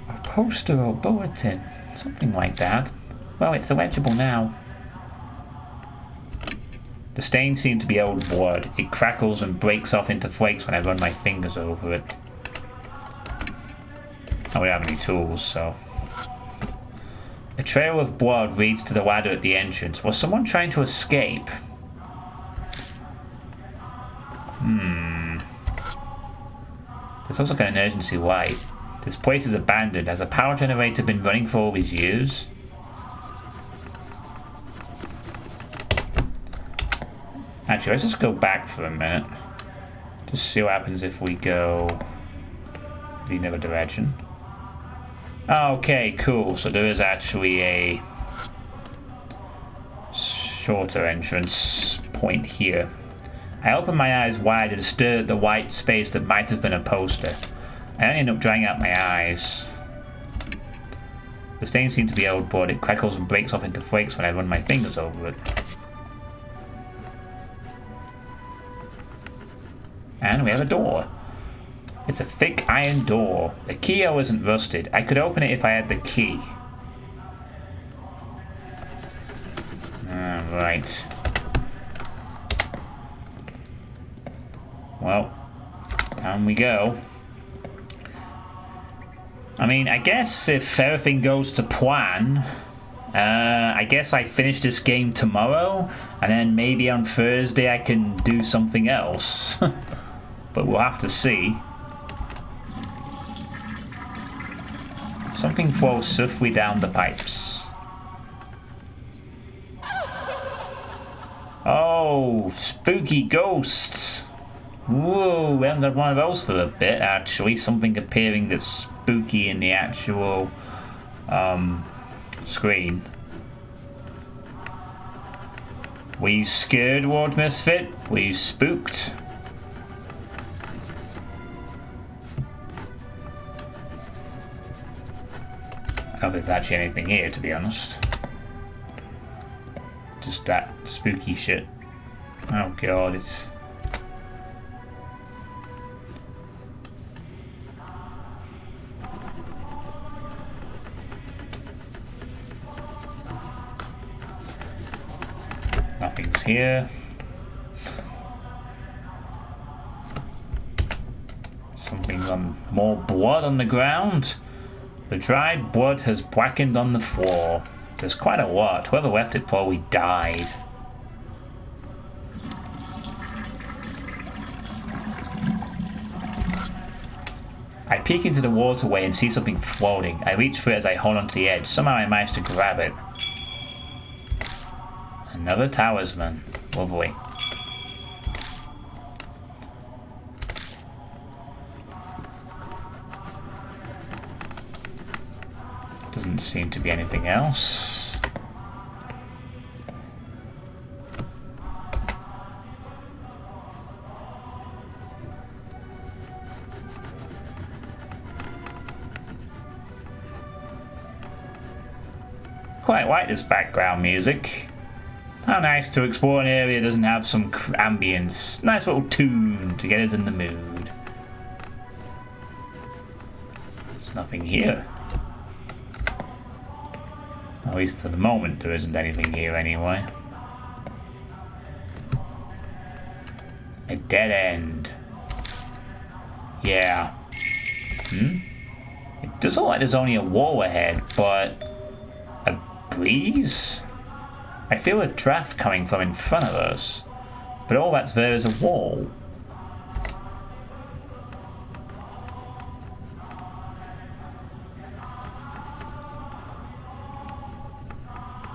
A poster or bulletin. Something like that. Well, it's illegible now. The stains seem to be old blood. It crackles and breaks off into flakes when I run my fingers over it. I don't have any tools, so... A trail of blood leads to the ladder at the entrance. Was someone trying to escape? This looks like an emergency light. This place is abandoned. Has a power generator been running for all these years? Actually, let's just go back for a minute. Just see what happens if we go the other direction. Okay, cool. So there is actually a shorter entrance point here. I opened my eyes wide and stared at the white space that might have been a poster. I only ended up drying out my eyes. The stains seem to be old blood. It crackles and breaks off into flakes when I run my fingers over it. And we have a door. It's a thick iron door. The keyhole isn't rusted. I could open it if I had the key. Alright. Well, down we go. I mean, I guess if everything goes to plan, I guess I finish this game tomorrow, and then maybe on Thursday I can do something else. But we'll have to see. Something flows swiftly down the pipes. Oh, spooky ghosts. Whoa, we haven't had one of those for a bit, actually. Something appearing that's spooky in the actual screen. Were you scared, Ward Misfit? Were you spooked? I don't know if there's actually anything here, to be honest. Just that spooky shit. Oh god, it's... Nothing's here. Something's on more blood on the ground. The dried blood has blackened on the floor. There's quite a lot. Whoever left it probably died. I peek into the waterway and see something floating. I reach for it as I hold onto the edge. Somehow I manage to grab it. Another talisman. Lovely. Doesn't seem to be anything else. Quite like this background music. How nice to explore an area that doesn't have some ambience. Nice little tune to get us in the mood. There's nothing here. At least for the moment, there isn't anything here anyway. A dead end. Yeah. It does look like there's only a wall ahead, but... a breeze? I feel a draft coming from in front of us, but all that's there is a wall.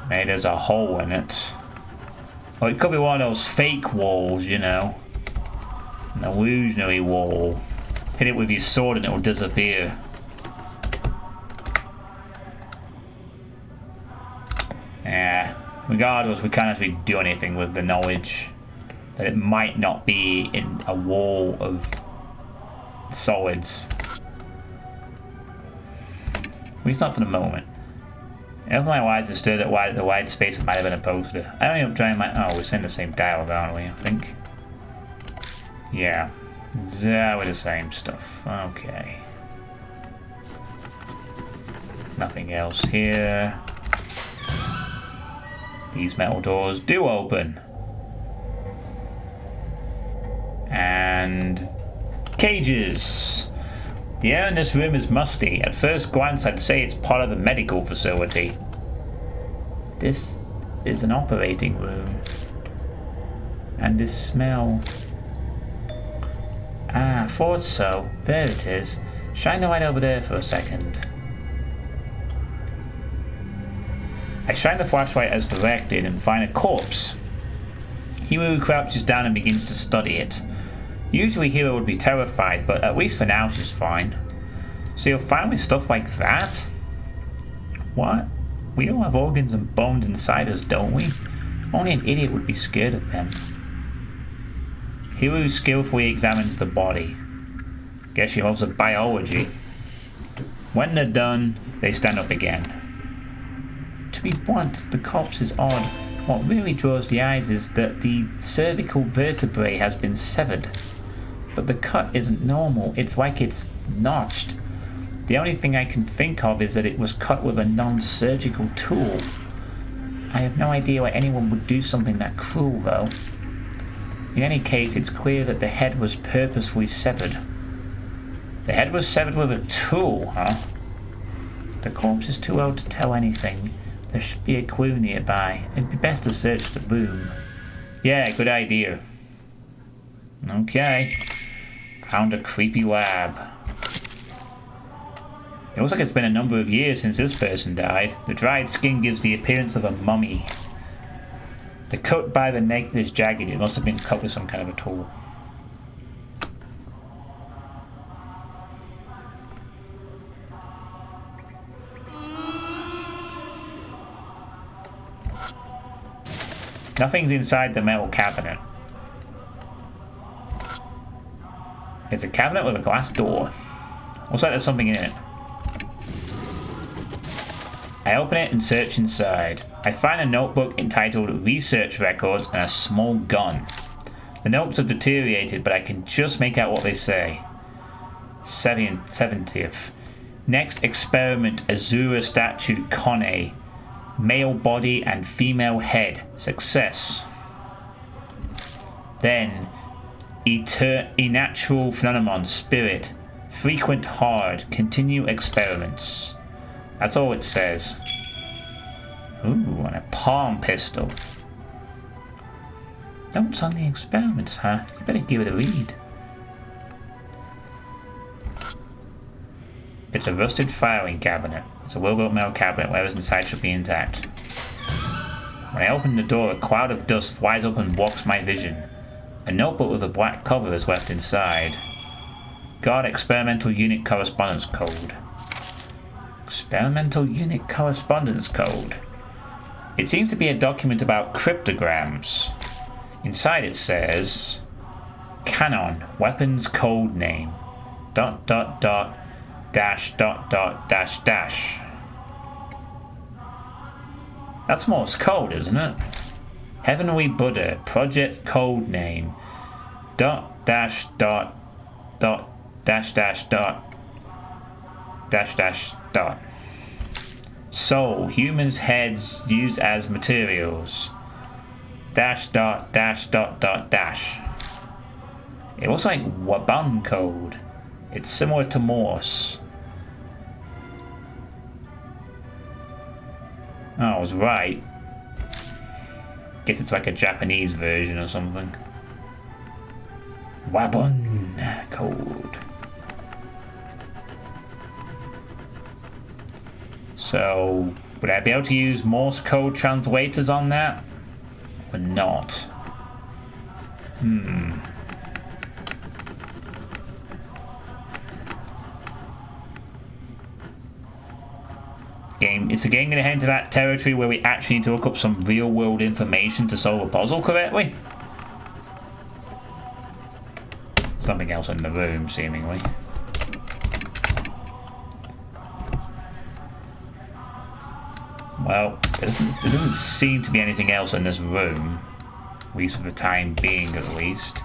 Maybe there's a hole in it. Or it could be one of those fake walls, you know. An illusionary wall. Hit it with your sword and it will disappear. Yeah. Regardless, we can't actually do anything with the knowledge that it might not be in a wall of solids. At least not for the moment. I opened my eyes and stared at the wide space that might have been a poster. I don't even try my. Oh, we're in the same dialogue, aren't we? I think. Yeah. We're the same stuff. Okay. Nothing else here. These metal doors do open. And cages. The air in this room is musty. At first glance, I'd say it's part of a medical facility. This is an operating room. And this smell. Ah, thought so. There it is. Shine the light over there for a second. I shine the flashlight as directed and find a corpse. Hiro crouches down and begins to study it. Usually Hiro would be terrified, but at least for now she's fine. So you'll find with stuff like that? What? We all have organs and bones inside us, don't we? Only an idiot would be scared of them. Hiro skillfully examines the body. Guess she loves biology. When they're done, they stand up again. To be blunt, the corpse is odd. What really draws the eyes is that the cervical vertebrae has been severed. But the cut isn't normal, it's like it's notched. The only thing I can think of is that it was cut with a non-surgical tool. I have no idea why anyone would do something that cruel, though. In any case, it's clear that the head was purposefully severed. The head was severed with a tool, huh? The corpse is too old to tell anything. There should be a clue nearby. It'd be best to search the room. Yeah, good idea. Okay. Found a creepy lab. It looks like it's been a number of years since this person died. The dried skin gives the appearance of a mummy. The cut by the neck is jagged. It must have been cut with some kind of a tool. Nothing's inside the metal cabinet. It's a cabinet with a glass door. Looks like there's something in it. I open it and search inside. I find a notebook entitled Research Records and a small gun. The notes have deteriorated, but I can just make out what they say. 70th. Next experiment, Azura statue, Kone. Male body and female head. Success. Then, natural phenomenon, spirit. Frequent hard. Continue experiments. That's all it says. Ooh, and a palm pistol. Notes on the experiments, huh? You better give it a read. It's a rusted filing cabinet. It's a well-built metal cabinet. Whatever's inside should be intact. When I open the door, a cloud of dust flies up and blocks my vision. A notebook with a black cover is left inside. Guard experimental unit correspondence code. Experimental unit correspondence code. It seems to be a document about cryptograms. Inside it says Canon weapons code name ... dash ... That's Morse code, isn't it? Heavenly Buddha project code name ... ... Soul, humans' heads used as materials ... It looks like Waban code. It's similar to Morse. Oh, I was right. guess it's like a Japanese version or something. Wabon code. So, would I be able to use Morse code translators on that? Or not? Is the game going to head into that territory where we actually need to look up some real world information to solve a puzzle correctly? Something else in the room, seemingly. Well, there doesn't seem to be anything else in this room, at least for the time being, at least.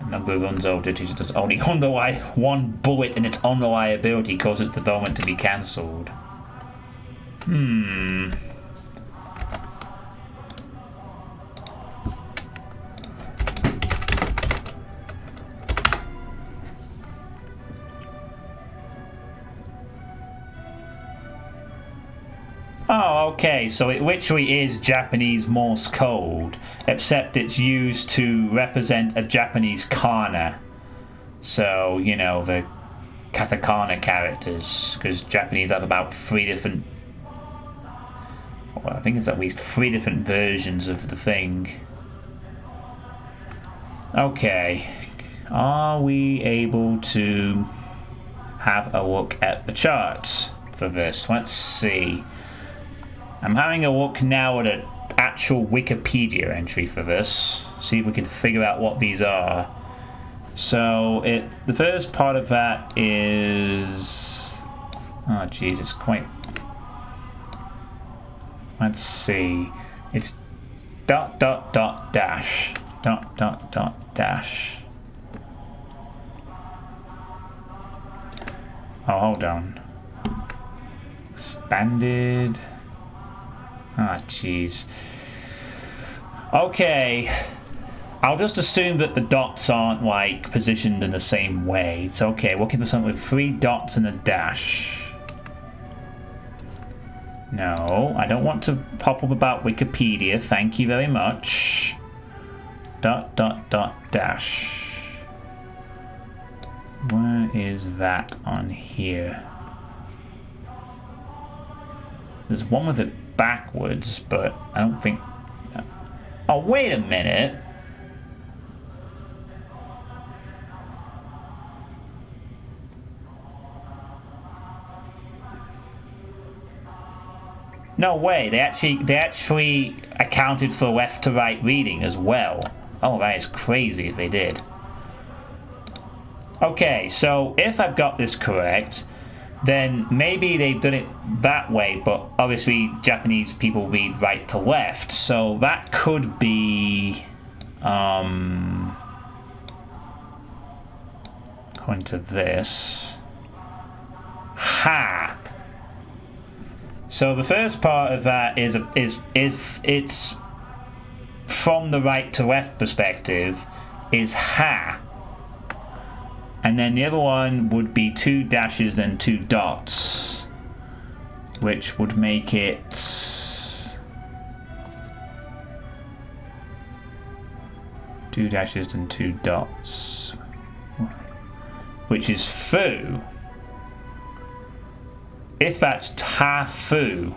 Number of unsolved ditches does only one bullet in its unreliability causes development to be cancelled. Oh, okay, so it literally is Japanese Morse code, except it's used to represent a Japanese kana. So, you know, the katakana characters, because Japanese have about 3 different... Well, I think it's at least 3 different versions of the thing. Okay, are we able to have a look at the charts for this? Let's see. I'm having a look now at an actual Wikipedia entry for this. See if we can figure out what these are. So the first part of that is... Oh geez, it's quite... Let's see. It's ... dash. ... dash. Oh, hold on. Expanded... Ah, jeez. Okay. I'll just assume that the dots aren't, like, positioned in the same way. It's okay. We're looking for something with 3 dots and a dash. No, I don't want to pop up about Wikipedia. Thank you very much. ... dash. Where is that on here? There's one with it backwards, but I don't think... Oh, wait a minute. No way. They actually accounted for left to right reading as well. Oh, that is crazy if they did. Okay, so if I've got this correct, then maybe they've done it that way, but obviously Japanese people read right to left, so that could be according to this. Ha! So the first part of that is if it's from the right to left perspective is ha. And then the other one would be 2 dashes then 2 dots, which would make it 2 dashes and 2 dots, which is fu. If that's half fu,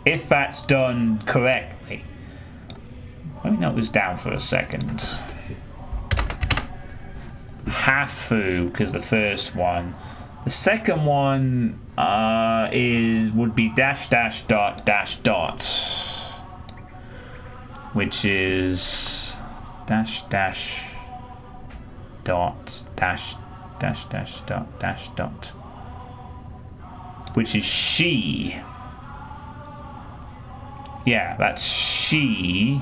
if that's done correctly. Let me note this down for a second. Hafu, because the first one. The second one would be dash dash dot dash dot, which is dash dash dot dash dash dash dot dash dot, which is she. Yeah, that's she,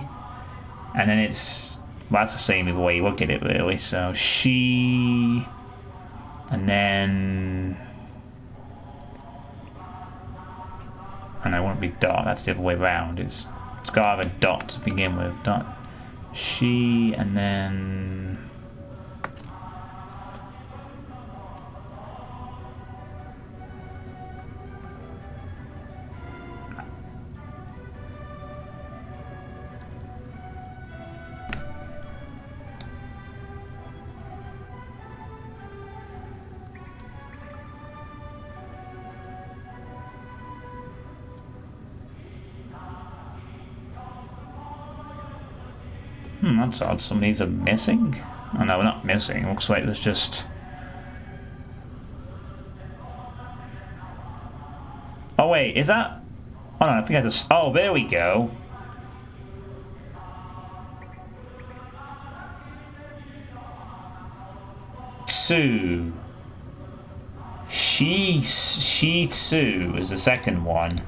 and then it's... Well, that's the same either way you look at it, really. So she, and then, and it won't be dot. That's the other way around. It's got to have a dot to begin with. Dot. She, and then. That's odd. Some of these are missing? Oh no, we're not missing. Looks like there's just... Oh wait, is that... Oh no, I think that's a... Oh, there we go. Two. She Tzu is the second one.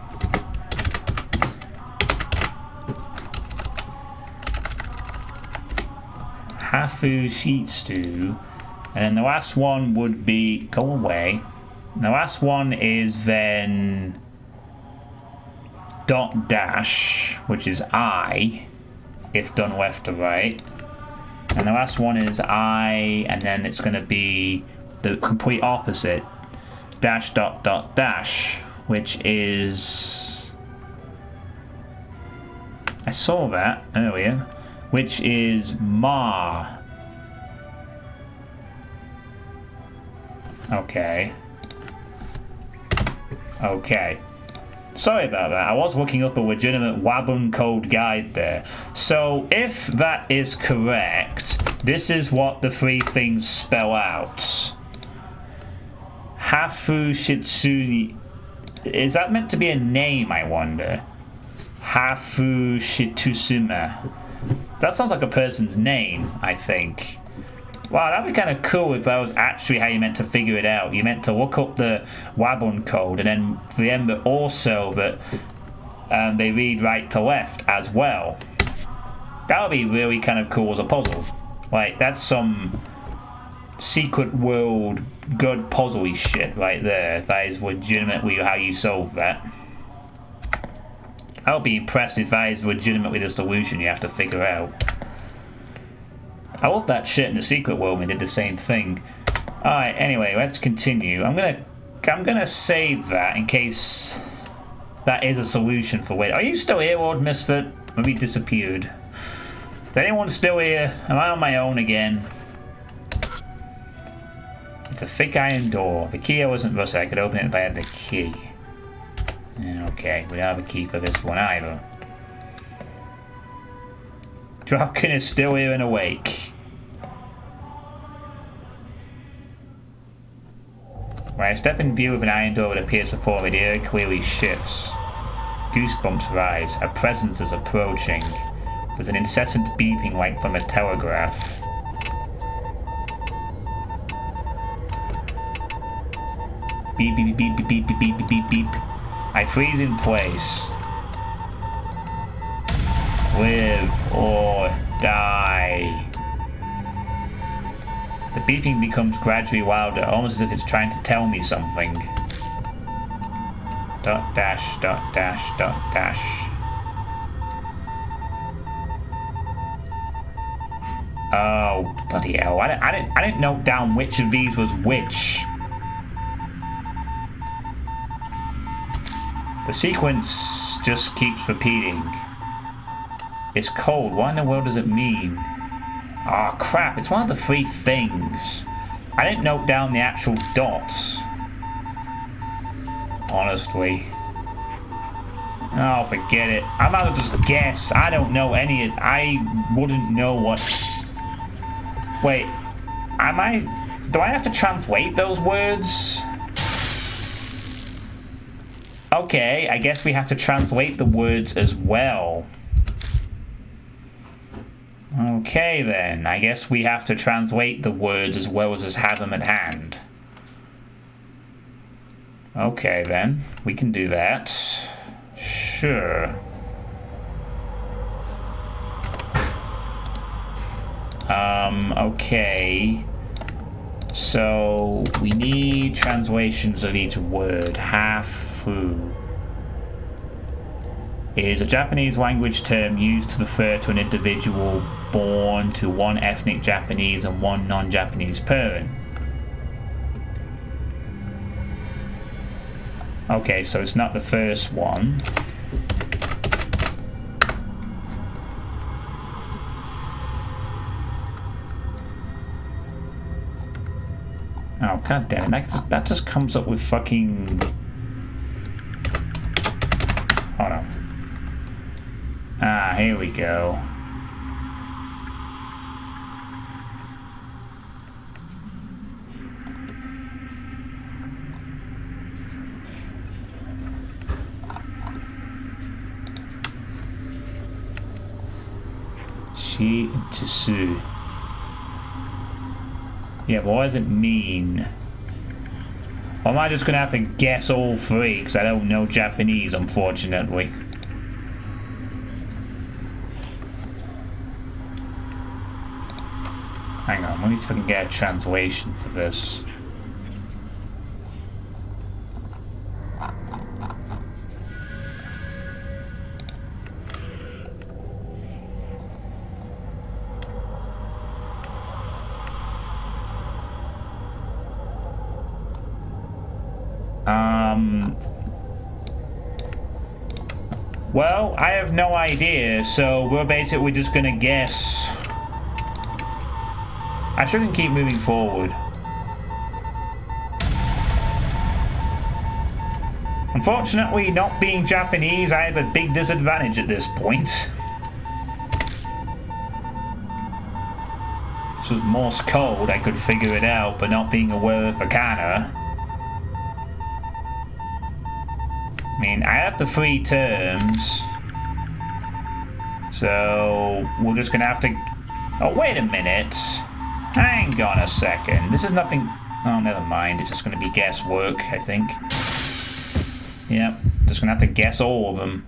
Hafu Shitsu. And then the last one would be... Go away. And the last one is then... Dot dash, which is I, if done left to right. And the last one is I, and then it's going to be the complete opposite. Dash dot dot dash, which is... I saw that earlier. Which is Ma. Okay. Okay. Sorry about that. I was looking up a legitimate Wabun code guide there. So, if that is correct, this is what the three things spell out. Hafu Shitsuni. Is that meant to be a name, I wonder? Hafu Shitusuma. That sounds like a person's name, I think. Wow, that'd be kind of cool if that was actually how you meant to figure it out. You meant to look up the Wabun code and then remember also that they read right to left as well. That would be really kind of cool as a puzzle. Like, that's some secret world good puzzle-y shit right there. That is legitimately how you solve that. I would be impressed if that is legitimately the solution you have to figure out. I love that shit in the secret world. We did the same thing. Alright, anyway, let's continue. I'm gonna save that in case that is a solution for wait. Are you still here, Lord Misfit? Maybe disappeared. Is anyone still here? Am I on my own again? It's a thick iron door. The key wasn't rusted. I could open it if I had the key. Okay, we don't have a key for this one either. Dropkin is still here and awake. When I step in view of an iron door that appears before me, the air clearly shifts. Goosebumps rise. A presence is approaching. There's an incessant beeping like from a telegraph. Beep, beep, beep, beep, beep, beep, beep, beep, beep. I freeze in place. Live or die. The beeping becomes gradually wilder, almost as if it's trying to tell me something. Dot dash, dot dash, dot dash. Oh, bloody hell. I didn't note down which of these was which. The sequence just keeps repeating. It's cold. What in the world does it mean? Oh crap, it's one of the three things. I didn't note down the actual dots. Honestly. Oh, forget it. I might as well just guess. I don't know any of... I wouldn't know what... Wait. Do I have to translate those words? Okay, I guess we have to translate the words as well. Okay then, I guess we have to translate the words as well as just have them at hand. Okay then, we can do that. Sure. Okay. So, we need translations of each word. Hafu is a Japanese language term used to refer to an individual born to one ethnic Japanese and one non-Japanese parent. Okay, so it's not the first one. Oh, god damn it. That just comes up with fucking... Hold on. Ah, here we go. Suitepee. Yeah, but what does it mean? Or am I just gonna have to guess all three? Because I don't know Japanese, unfortunately. Hang on, let me see if I can get a translation for this. Well, I have no idea, so we're basically just gonna guess. I shouldn't keep moving forward. Unfortunately, not being Japanese, I have a big disadvantage at this point. If this was Morse code, I could figure it out, but not being aware of the kana. I mean, I have the three terms. So, we're just gonna have to... Oh, wait a minute. Hang on a second. This is nothing... Oh, never mind. It's just gonna be guesswork, I think. Yep. Just gonna have to guess all of them.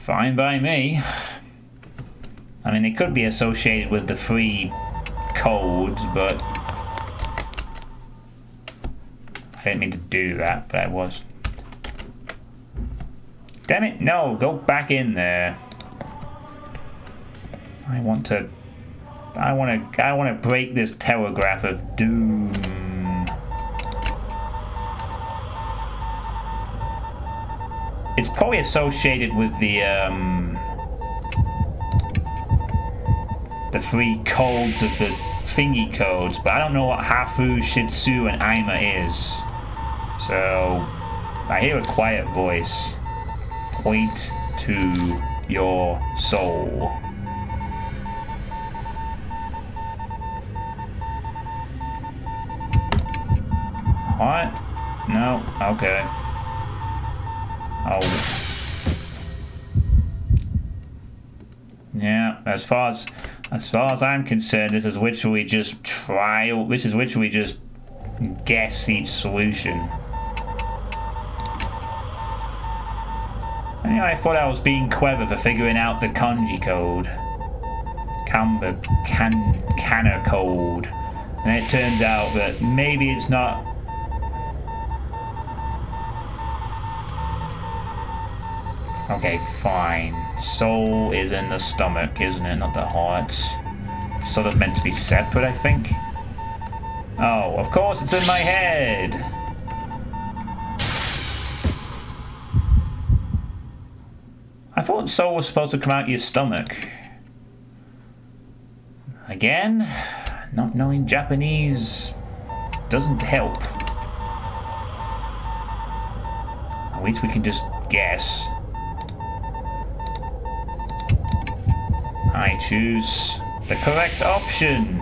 Fine by me. I mean, it could be associated with the three codes, but... I didn't mean to do that, but I was. Damn it, no, go back in there. I want to break this telegraph of doom. It's probably associated with the three codes of the thingy codes, but I don't know what Hafu, Shitsu, and Aima is. So, I hear a quiet voice. Point to your soul. What? No? Okay. Oh. Yeah, as far as I'm concerned, this is literally just trial. This is literally just guess each solution. Anyway, I thought I was being clever for figuring out the kanji code. Kana code. And it turns out that maybe it's not... Okay, fine. Soul is in the stomach, isn't it? Not the heart. It's sort of meant to be separate, I think. Oh, of course it's in my head! I thought soul was supposed to come out of your stomach. Again, not knowing Japanese doesn't help. At least we can just guess. I choose the correct option.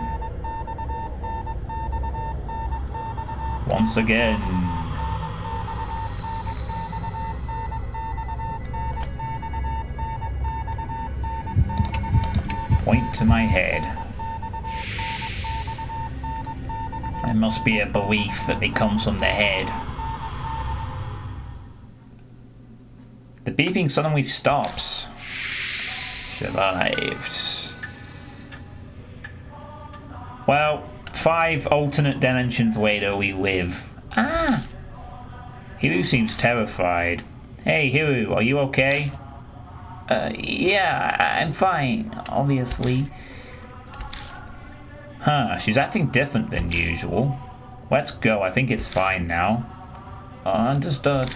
Once again. Point to my head. There must be a belief that it comes from the head. The beeping suddenly stops. Survived. Well, 5 alternate dimensions later we live. Ah! Hiru seems terrified. Hey Hiru, are you okay? Yeah, I'm fine, obviously. Huh, she's acting different than usual. Let's go, I think it's fine now. Understood.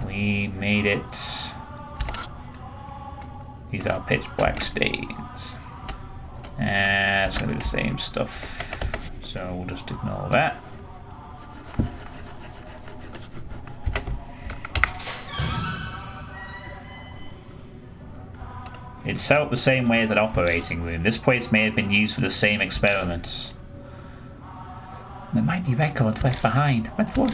We made it. These are pitch black stains. And it's gonna be the same stuff. So we'll just ignore that. It's set up the same way as an operating room. This place may have been used for the same experiments. There might be records left behind. Let's look.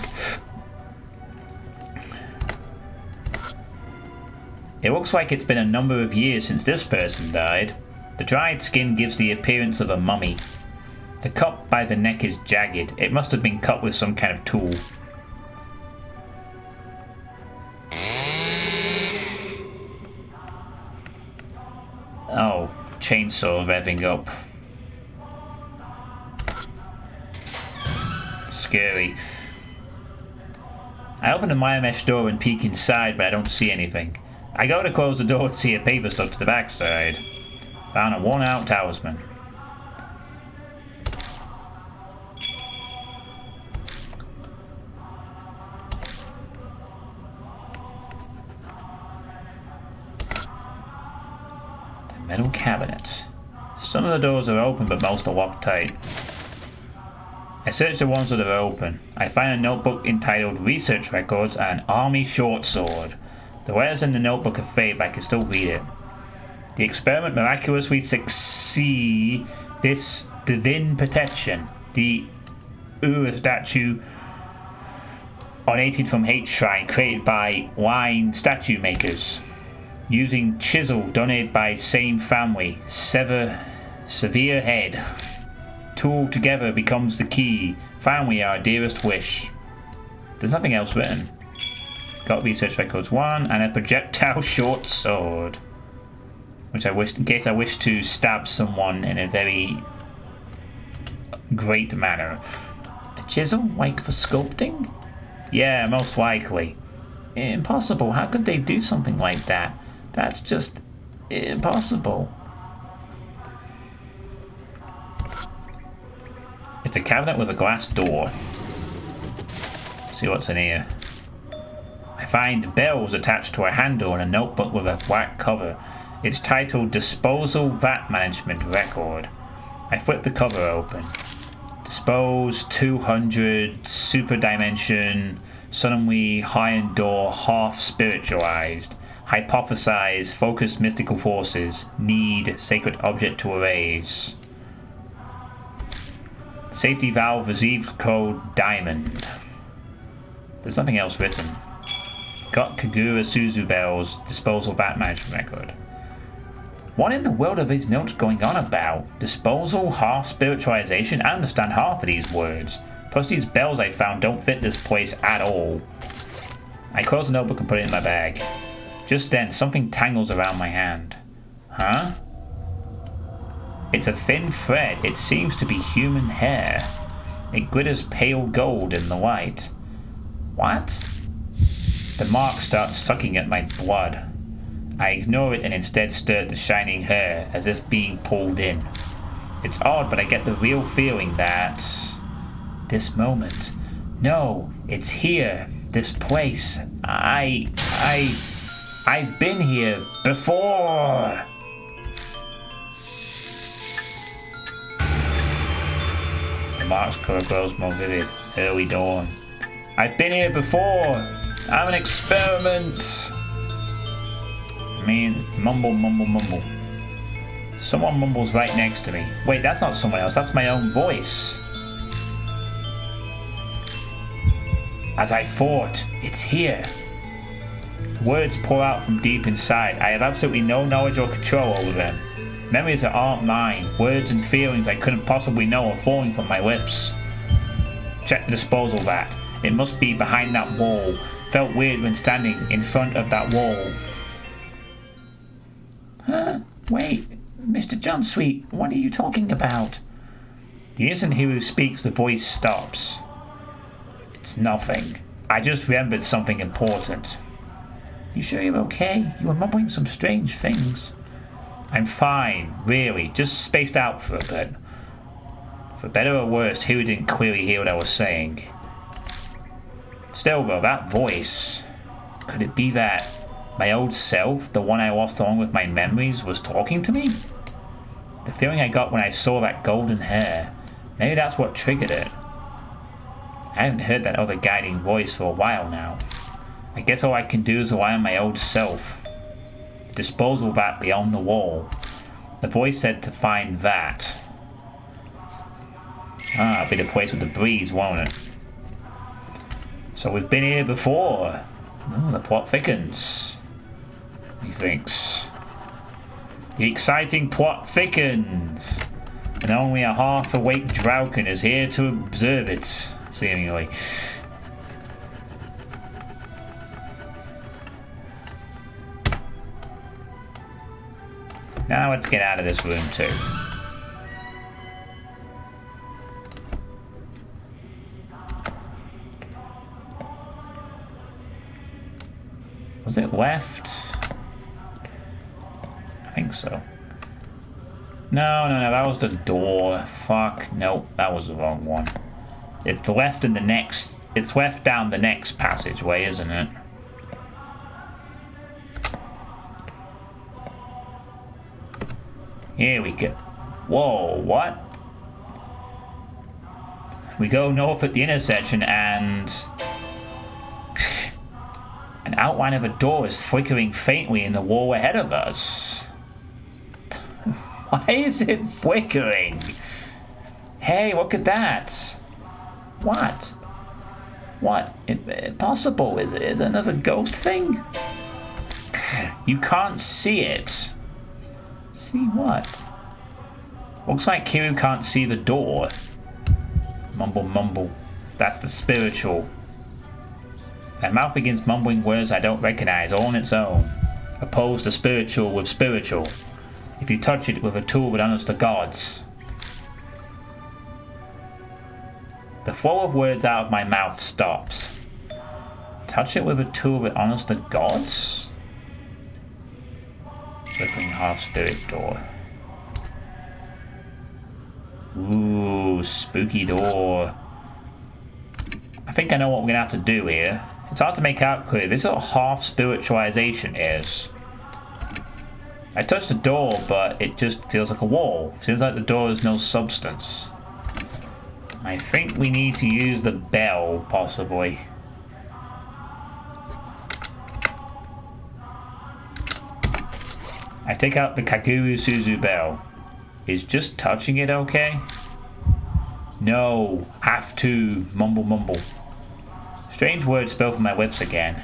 It looks like it's been a number of years since this person died. The dried skin gives the appearance of a mummy. The cut by the neck is jagged. It must have been cut with some kind of tool. Oh, chainsaw revving up. Scary. I open the wire mesh door and peek inside, but I don't see anything. I go to close the door to see a paper stuck to the backside. Found a worn-out talisman. The metal cabinet. Some of the doors are open, but most are locked tight. I search the ones that are open. I find a notebook entitled Research Records and Army Short Sword. The letters in the notebook are faded, but I can still read it. The experiment miraculously succeed this divine protection. The Ura statue ornated from Hate Shrine created by Line statue makers. Using chisel donated by same family. Severe head. Tool together becomes the key. Finally, our dearest wish. There's nothing else written. Got research records 1 and a projectile short sword, which I wish, in case I wish to stab someone in a very great manner. A chisel, like for sculpting? Yeah, most likely. Impossible. How could they do something like that? That's just impossible. It's a cabinet with a glass door. Let's see what's in here. I find bells attached to a handle and a notebook with a black cover. It's titled Disposal VAT Management Record. I flip the cover open. Dispose 200 Super Dimension Suddenly Iron Door Half Spiritualized. Hypothesize Focused Mystical Forces. Need Sacred Object to erase. Safety valve received code Diamond. There's nothing else written. Got Kagura Suzu Bell's Disposal VAT Management Record. What in the world are these notes going on about? Disposal, half spiritualization? I understand half of these words. Plus these bells I found don't fit this place at all. I close the notebook and put it in my bag. Just then, something tangles around my hand. Huh? It's a thin thread. It seems to be human hair. It glitters pale gold in the light. What? The mark starts sucking at my blood. I ignore it and instead stare at the shining hair, as if being pulled in. It's odd, but I get the real feeling that... this moment. No, it's here. This place. I've been here before. The mark's color grows more vivid. Early dawn. I've been here before. I'm an experiment. Mumble, mumble, mumble. Someone mumbles right next to me. Wait, that's not someone else. That's my own voice. As I thought, it's here. Words pour out from deep inside. I have absolutely no knowledge or control over them. Memories that aren't mine. Words and feelings I couldn't possibly know are falling from my lips. Check the disposal vat. It must be behind that wall. Felt weird when standing in front of that wall. Huh? Wait, Mr. Johnsweet, what are you talking about? The instant Hiru speaks, the voice stops. It's nothing. I just remembered something important. You sure you're okay? You were mumbling some strange things. I'm fine, really. Just spaced out for a bit. For better or worse, Hiru didn't clearly hear what I was saying. Still though, that voice... could it be that my old self, the one I lost along with my memories, was talking to me? The feeling I got when I saw that golden hair, maybe that's what triggered it. I haven't heard that other guiding voice for a while now. I guess all I can do is rely on my old self. Disposal vat beyond the wall. The voice said to find that. Ah, it'll be the place with the breeze, won't it? So we've been here before. Oh, the plot thickens. he thinks. The exciting plot thickens, and only a half-awake Drauken is here to observe it, seemingly. Now let's get out of this room too. Was it left? I think so. No, that was the door. Fuck, nope, that was the wrong one. It's left in the next... It's left down the next passageway, isn't it? Here we go. Whoa, what? We go north at the intersection and... An outline of a door is flickering faintly in the wall ahead of us. Why is it flickering? Hey, look at that. What? What? Impossible. Is it another ghost thing? You can't see it. See what? Looks like Kiru can't see the door. Mumble, mumble. That's the spiritual. My mouth begins mumbling words I don't recognize all on its own. Oppose the spiritual with spiritual. If you touch it with a tool that honors the gods. The flow of words out of my mouth stops. Touch it with a tool that honors the gods? Flickering half-spirit door. Ooh, spooky door. I think I know what we're gonna have to do here. It's hard to make out clear. This is what half-spiritualization is. I touched the door, but it just feels like a wall. Feels like the door has no substance. I think we need to use the bell, possibly. I take out the Kaguru Suzu bell. Is just touching it okay? No, have to. Mumble, mumble. Strange words spill from my lips again.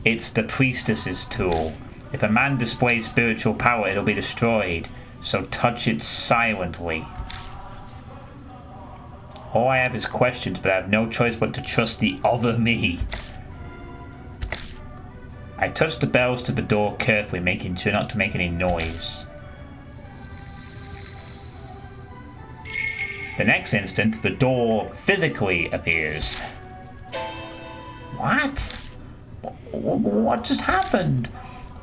It's the priestess's tool. If a man displays spiritual power, it'll be destroyed. So touch it silently. All I have is questions, but I have no choice but to trust the other me. I touch the bells to the door carefully, making sure not to make any noise. The next instant, the door physically appears. What? What just happened?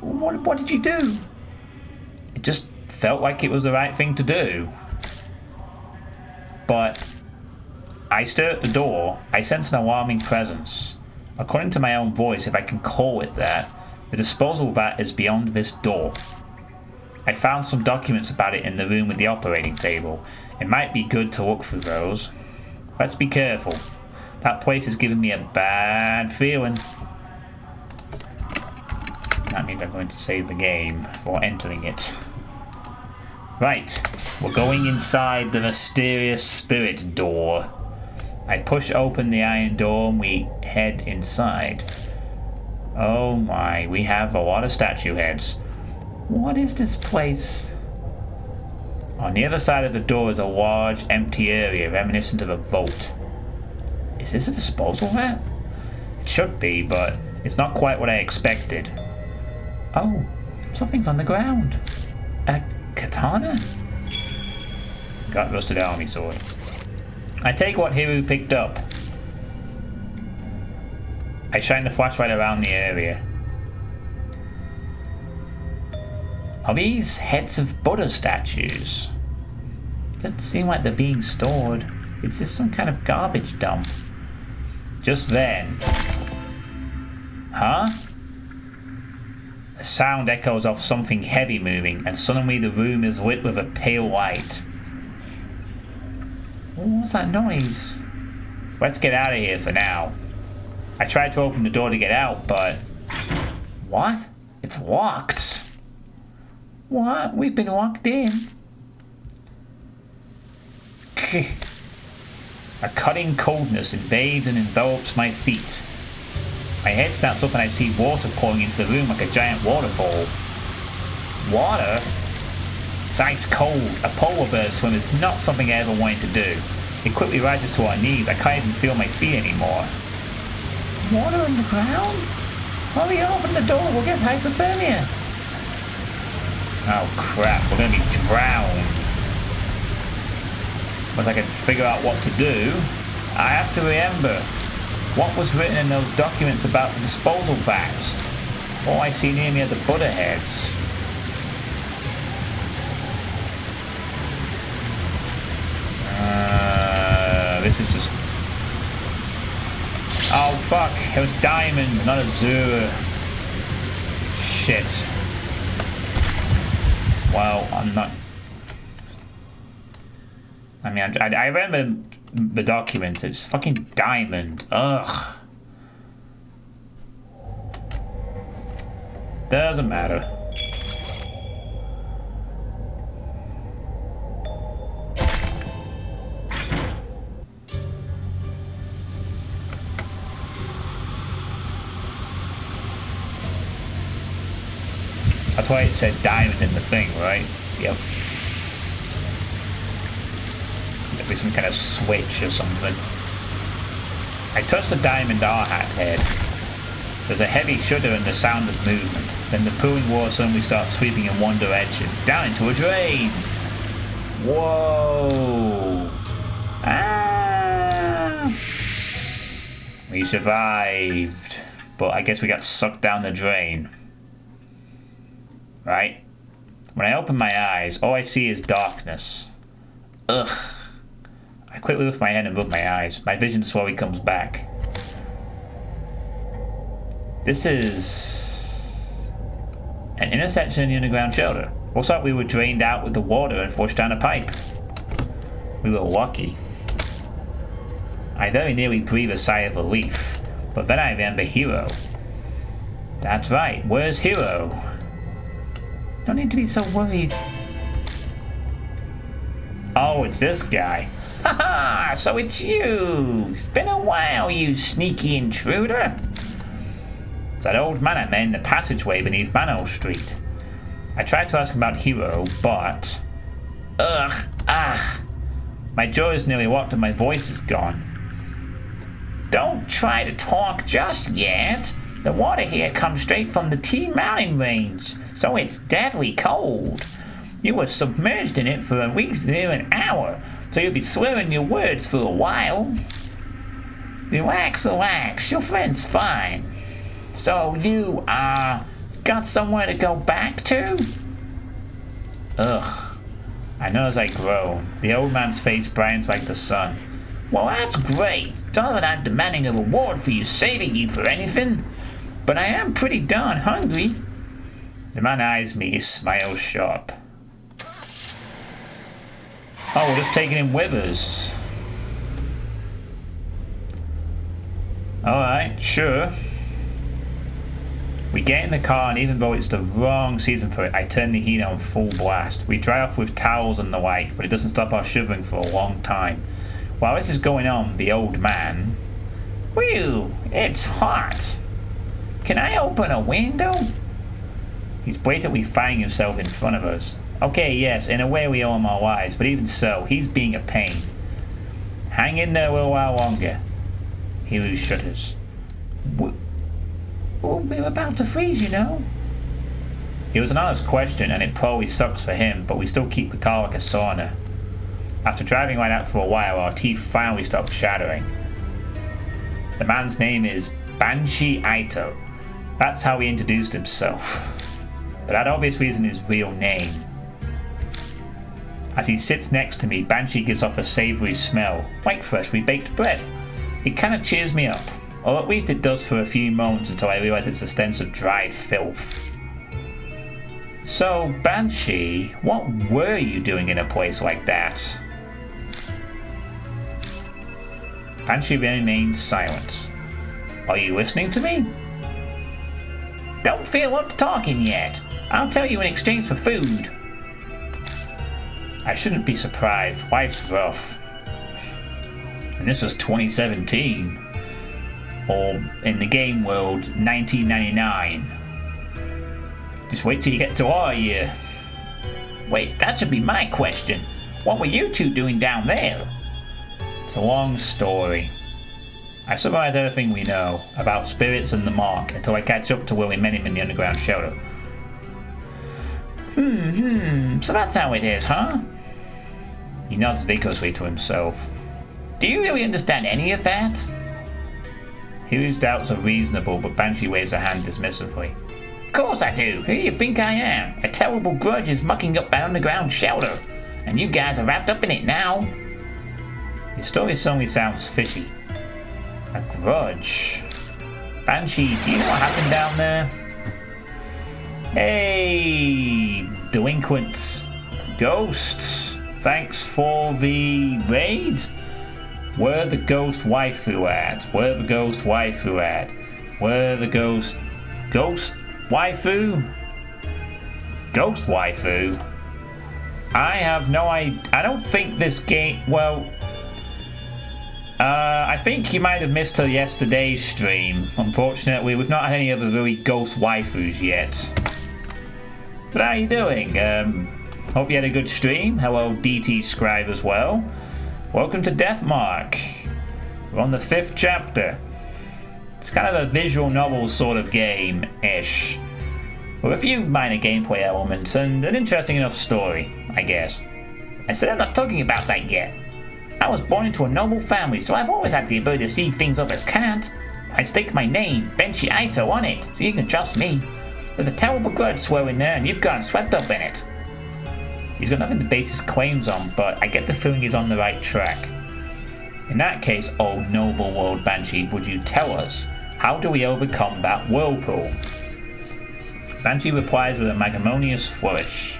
What did you do? It just felt like it was the right thing to do. But I stare at the door. I sense an alarming presence. According to my own voice, if I can call it that, the disposal vat is beyond this door. I found some documents about it in the room with the operating table. It might be good to look through those. Let's be careful. That place is giving me a bad feeling. That means I'm going to save the game for entering it. Right, we're going inside the mysterious spirit door. I push open the iron door and we head inside. Oh my, we have a lot of statue heads. What is this place? On the other side of the door is a large, empty area reminiscent of a vault. Is this a disposal vat? It should be, but it's not quite what I expected. Oh, something's on the ground. A katana? Got rusted army sword. I take what Hiru picked up. I shine the flashlight around the area. Are these heads of Buddha statues? Doesn't seem like they're being stored. Is this some kind of garbage dump? Just then... Huh? A sound echoes off something heavy moving, and suddenly the room is lit with a pale light. What was that noise? Let's get out of here for now. I tried to open the door to get out, but... What? It's locked. What? We've been locked in. A cutting coldness invades and envelops my feet. My head snaps up and I see water pouring into the room like a giant waterfall. Water? It's ice cold. A polar bear swim is not something I ever wanted to do. It quickly rises to our knees. I can't even feel my feet anymore. Water on the ground? Hurry, open the door, we'll get hypothermia. Oh crap, we're gonna be drowned. Once I can figure out what to do, I have to remember what was written in those documents about the disposal vats. All I see near me are the butter heads. This is just... Oh fuck, it was diamond, not azure. Shit. Well, I'm not... I mean, I remember the documents, it's fucking diamond. Ugh. Doesn't matter. That's why it said diamond in the thing, right? Yep. There'll be some kind of switch or something. I touched the diamond R-hat head. There's a heavy shudder and the sound of movement. Then the pooling water suddenly starts sweeping in one direction, down into a drain. Whoa! Ah! We survived, but I guess we got sucked down the drain. Right? When I open my eyes, all I see is darkness. Ugh. I quickly lift my head and rub my eyes. My vision slowly comes back. This is... an intersection in the underground shelter. Looks like we were drained out with the water and flushed down a pipe. We were lucky. I very nearly breathed a sigh of relief, but then I remember Hero. That's right, where's Hero? Don't need to be so worried. Oh, it's this guy. Haha, so it's you. It's been a while, you sneaky intruder. It's that old man I met in the passageway beneath Manor Street. I tried to ask him about Hero, but... Ugh, my jaw is nearly locked and my voice is gone. Don't try to talk just yet. The water here comes straight from the T Mountain range, so it's deadly cold. You were submerged in it for a week near an hour, so you'll be slurring your words for a while. Relax, your friend's fine. So you, got somewhere to go back to? Ugh. I know as I groan. The old man's face brightens like the sun. Well, that's great. Not that I'm demanding a reward for you saving you for anything, but I am pretty darn hungry. The man eyes me, his smile sharp. Oh, we're just taking him with us. Alright, sure. We get in the car, and even though it's the wrong season for it, I turn the heat on full blast. We dry off with towels and the like, but it doesn't stop our shivering for a long time. While this is going on, the old man... Whew, it's hot. Can I open a window? He's blatantly fanning himself in front of us. Okay, yes, in a way we owe him our lives, but even so, he's being a pain. Hang in there a little while longer. He shudders. We're about to freeze, you know. It was an honest question, and it probably sucks for him, but we still keep the car like a sauna. After driving right out for a while, our teeth finally stopped chattering. The man's name is Banshee Aito. That's how he introduced himself. But that obviously isn't his real name. As he sits next to me, Banshee gives off a savoury smell, like freshly baked bread. It kind of cheers me up, or at least it does for a few moments until I realise it's a stench of dried filth. So, Banshee, what were you doing in a place like that? Banshee remains silent. Are you listening to me? Don't feel up to talking yet. I'll tell you in exchange for food. I shouldn't be surprised. Life's rough. And this was 2017. or in the game world, 1999? Just wait till you get to our year. Wait, that should be my question. What were you two doing down there? It's a long story. I summarize everything we know about spirits and the mark until I catch up to where we met him in the underground shelter. So that's how it is, huh? He nods vigorously to himself. Do you really understand any of that? Hugh's doubts are reasonable, but Banshee waves a hand dismissively. Of course I do. Who do you think I am? A terrible grudge is mucking up that underground shelter, and you guys are wrapped up in it now. Your story suddenly sounds fishy. A grudge. Banshee, do you know what happened down there? Hey, delinquents, ghosts. Thanks for the raid. Where the ghost waifu at? Where the ghost waifu at? Where the ghost waifu? Ghost waifu? I have no idea. I don't think this game. Well. I think you might have missed yesterday's stream. Unfortunately, we've not had any other really ghost waifus yet. But how are you doing? Hope you had a good stream. Hello, DT Scribe as well. Welcome to Deathmark. We're on the 5th chapter. It's kind of a visual novel sort of game-ish, with a few minor gameplay elements and an interesting enough story, I guess. I said I'm not talking about that yet. I was born into a noble family, so I've always had the ability to see things others can't. I stake my name, Benshi Aito, on it, so you can trust me. There's a terrible grudge swirling there, and you've gotten swept up in it. He's got nothing to base his claims on, but I get the feeling he's on the right track. In that case, oh noble world Banshee, would you tell us, how do we overcome that whirlpool? Banshee replies with a magnanimous flourish.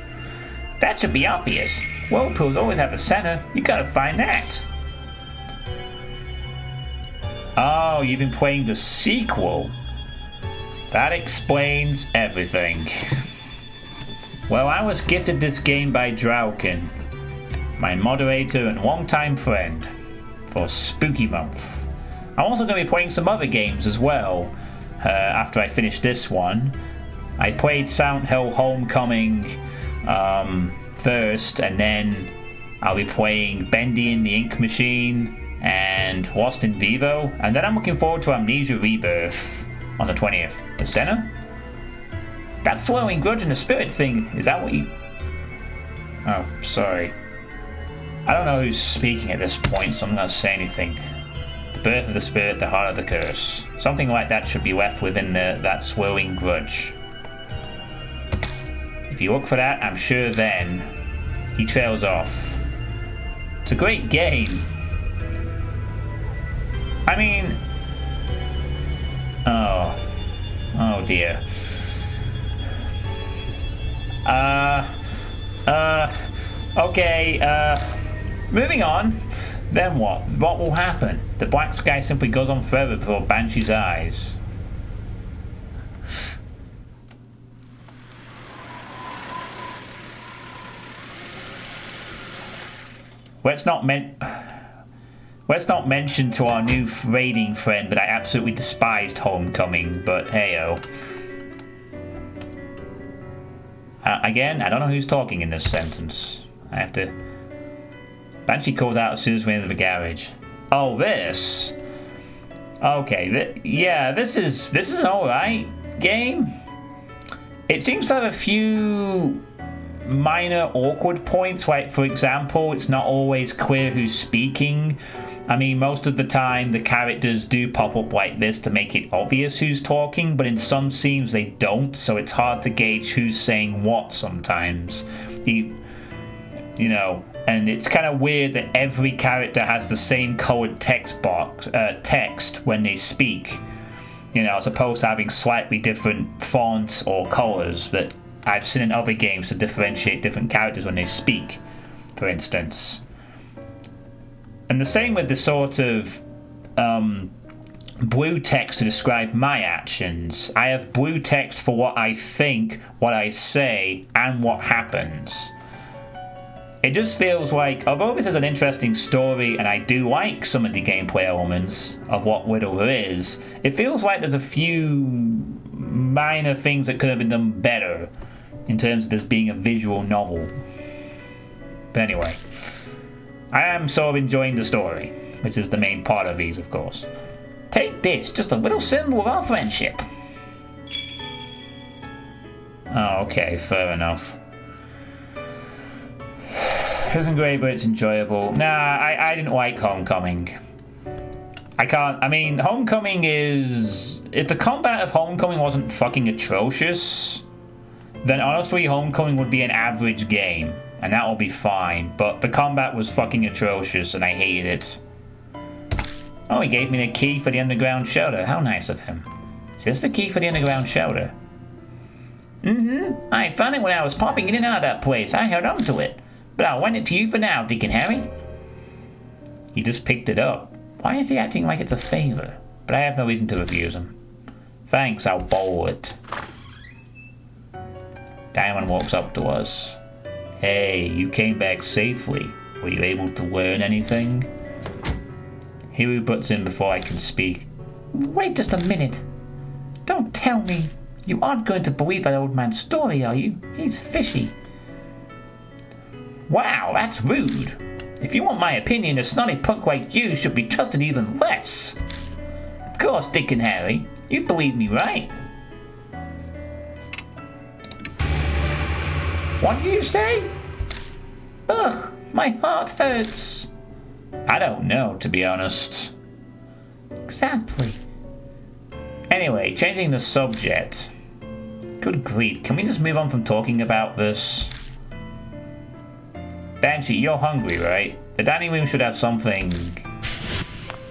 That should be obvious. Whirlpools always have a center. You gotta find that. Oh, you've been playing the sequel. That explains everything. Well, I was gifted this game by Draukin, my moderator and longtime friend, for Spooky Month. I'm also going to be playing some other games as well after I finish this one. I played Silent Hill Homecoming first, and then I'll be playing Bendy and the Ink Machine and Lost in Vivo, and then I'm looking forward to Amnesia Rebirth on the 20th. The center? That swirling grudge and the spirit thing, is that what you... Oh, sorry. I don't know who's speaking at this point, so I'm not going to say anything. The birth of the spirit, the heart of the curse. Something like that should be left within that swirling grudge. If you look for that, I'm sure then he trails off. It's a great game. I mean... Oh dear. Okay, moving on. Then what? What will happen? The black sky simply goes on forever before Banshee's eyes. Let's not mention to our new raiding friend that I absolutely despised Homecoming, but hey-oh. Again, I don't know who's talking in this sentence. I have to... Banshee calls out as soon as we enter the garage. Oh, this? Okay, this is an alright game. It seems to have a few minor awkward points, like for example, it's not always clear who's speaking. I mean, most of the time the characters do pop up like this to make it obvious who's talking, but in some scenes they don't, so it's hard to gauge who's saying what sometimes. You know, and it's kind of weird that every character has the same colored text when they speak, you know, as opposed to having slightly different fonts or colors that I've seen in other games to differentiate different characters when they speak, for instance. And the same with the sort of blue text to describe my actions. I have blue text for what I think, what I say, and what happens. it just feels like, although this is an interesting story and I do like some of the gameplay elements of what Widower is, it feels like there's a few minor things that could have been done better in terms of this being a visual novel. But anyway, I am sort of enjoying the story, which is the main part of these, of course. Take this, just a little symbol of our friendship. Oh, okay, fair enough. It isn't great, but it's enjoyable. Nah, I didn't like Homecoming. Homecoming is... If the combat of Homecoming wasn't fucking atrocious, then honestly, Homecoming would be an average game, and that will be fine. But the combat was fucking atrocious, and I hated it. Oh, he gave me the key for the underground shelter. How nice of him. Is this the key for the underground shelter? I found it when I was popping in and out of that place. I held on to it. But I'll lend it to you for now, Deacon Harry. He just picked it up. Why is he acting like it's a favor? But I have no reason to refuse him. Thanks, I'll borrow it. Diamond walks up to us. Hey, you came back safely. Were you able to learn anything? Hiru butts in before I can speak. Wait just a minute. Don't tell me. You aren't going to believe that old man's story, are you? He's fishy. Wow, that's rude. If you want my opinion, a snotty punk like you should be trusted even less. Of course, Dick and Harry. You believe me, right? What did you say? Ugh, my heart hurts. I don't know, to be honest. Exactly. Anyway, changing the subject. Good grief, can we just move on from talking about this? Banshee, you're hungry, right? The dining room should have something...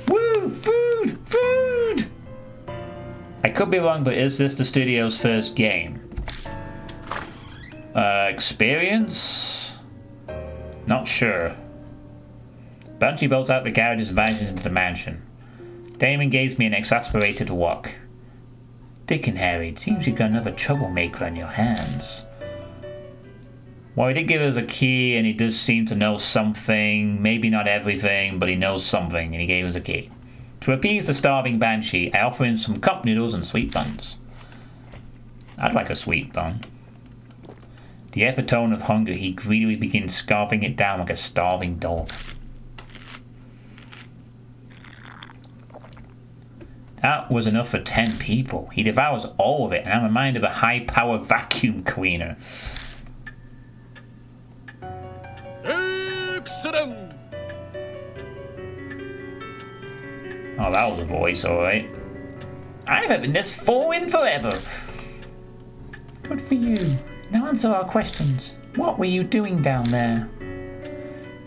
Woo! Food! Food! I could be wrong, but is this the studio's first game? Experience? Not sure. Banshee bolts out the garage and vanishes into the mansion. Damon gives me an exasperated look. Dick and Harry, it seems you've got another troublemaker on your hands. Well, he did give us a key, and he does seem to know something. Maybe not everything, but he knows something, and he gave us a key. To appease the starving Banshee, I offer him some cup noodles and sweet buns. I'd like a sweet bun. The epitome of hunger, he greedily begins scarfing it down like a starving dog. That was enough for 10 people. He devours all of it, and I'm reminded of a high-power vacuum cleaner. Excellent! Oh, that was a voice, alright. I haven't been this full in forever. Good for you. Now answer our questions. What were you doing down there?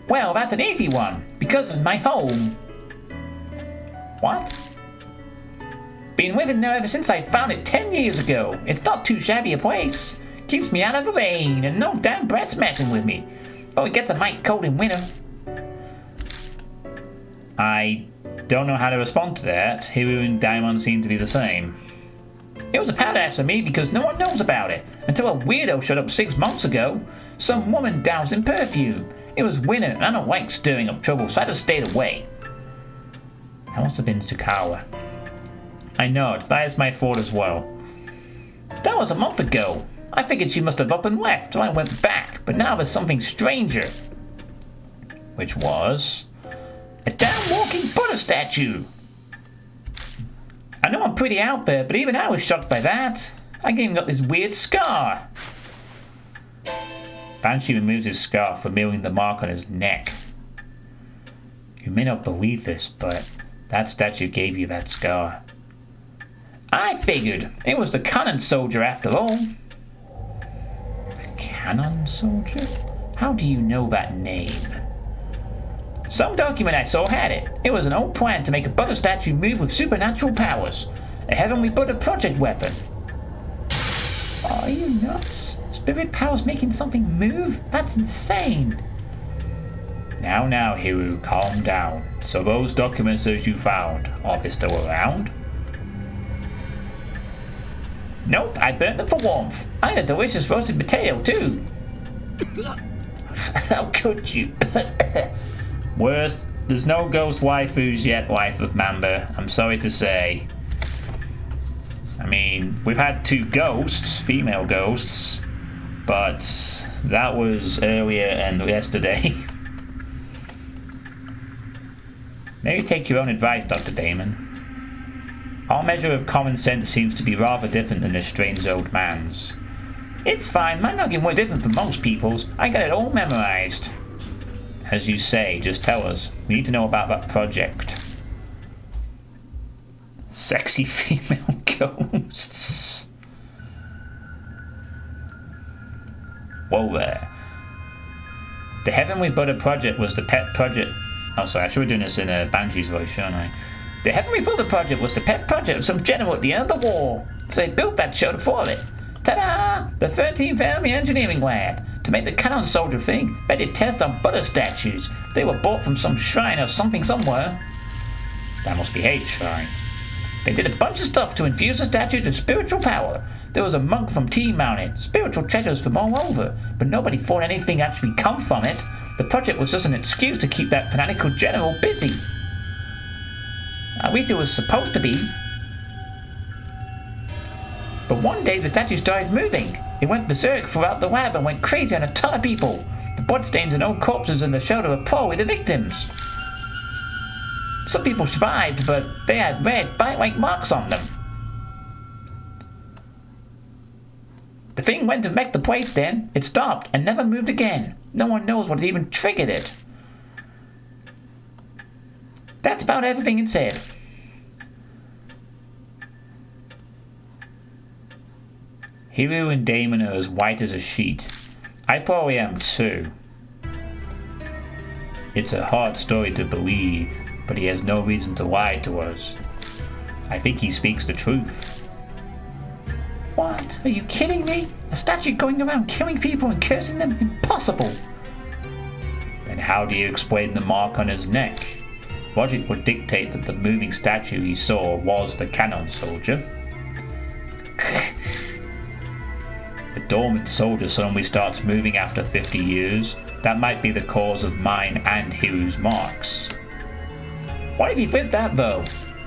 Well, that's an easy one. Because of my home. What? Been living there ever since I found it 10 years ago. It's not too shabby a place. Keeps me out of the rain, and no damn brats messing with me. Oh, it gets a mite cold in winter. I don't know how to respond to that. Hiru and Daimon seem to be the same. It was a paradise for me because no one knows about it. Until a weirdo showed up 6 months ago. Some woman doused in perfume. It was winter, and I don't like stirring up trouble, so I just stayed away. That must have been Tsukawa. I nod. That is my fault as well. That was a month ago. I figured she must have up and left, so I went back. But now there's something stranger. Which was... a damn walking Buddha statue. I know I'm pretty out there, but even I was shocked by that. I even got this weird scar. Banshee removes his scarf, revealing the mark on his neck. You may not believe this, but that statue gave you that scar. I figured. It was the cannon soldier after all. The cannon soldier? How do you know that name? Some document I saw had it. It was an old plan to make a Buddha statue move with supernatural powers. A heavenly Buddha project weapon. Are you nuts? Spirit powers making something move? That's insane. Now, Hiru, calm down. So those documents that you found, are they still around? Nope, I burnt them for warmth. I had a delicious roasted potato, too. How could you? Worst, there's no ghost waifus yet, wife of Mamba. I'm sorry to say. I mean, we've had 2 ghosts, female ghosts, but that was earlier and yesterday. Maybe take your own advice, Dr. Damon. Our measure of common sense seems to be rather different than this strange old man's. It's fine, my noggin we're different from most people's. I got it all memorized. As you say, just tell us. We need to know about that project. Sexy female ghosts. Whoa there. The Heavenly Buddha project was the pet project. Oh, sorry, I should be doing this in a Banshee's voice, shouldn't I? The Heavenly Buddha project was the pet project of some general at the end of the war. So they built that show for it. Ta-da! The 13th Army Engineering Lab. To make the cannon soldier thing, they did tests on Buddha statues. They were bought from some shrine or something somewhere. That must be Hade's shrine. They did a bunch of stuff to infuse the statues with spiritual power. There was a monk from Team Mountain, spiritual treasures from all over, but nobody thought anything actually come from it. The project was just an excuse to keep that fanatical general busy. At least it was supposed to be. But one day the statue started moving. It went berserk throughout the lab and went crazy on a ton of people. The bloodstains and old corpses in the shoulder were probably the victims. Some people survived, but they had red, bite-like marks on them. The thing went to wreck the place then. It stopped and never moved again. No one knows what even triggered it. That's about everything it said. Hiru and Damon are as white as a sheet. I probably am too. It's a hard story to believe, but he has no reason to lie to us. I think he speaks the truth. What? Are you kidding me? A statue going around killing people and cursing them? Impossible! Then how do you explain the mark on his neck? Logic would dictate that the moving statue he saw was the cannon soldier. The dormant soldier suddenly starts moving after 50 years. That might be the cause of mine and Hiru's marks. What if you flip that though?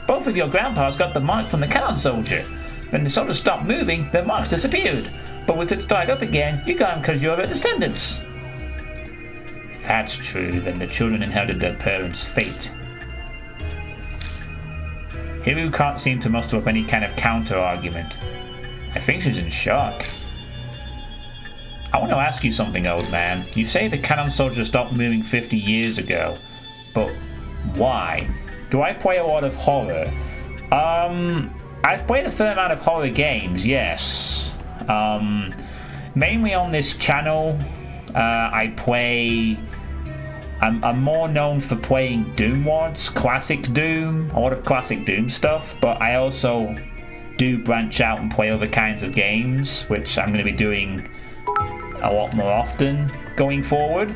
Both of your grandpas got the mark from the cannon soldier. When the soldier stopped moving, their marks disappeared. But if it started up again, you got them because you're their descendants. If that's true, then the children inherited their parents' fate. Hiru can't seem to muster up any kind of counter-argument. I think she's in shock. I want to ask you something, old man. You say the cannon soldier stopped moving 50 years ago, but why? Do I play a lot of horror? I've played a fair amount of horror games, yes. Mainly on this channel, I'm more known for playing Doom mods, classic Doom, a lot of classic Doom stuff, but I also do branch out and play other kinds of games, which I'm going to be doing a lot more often going forward.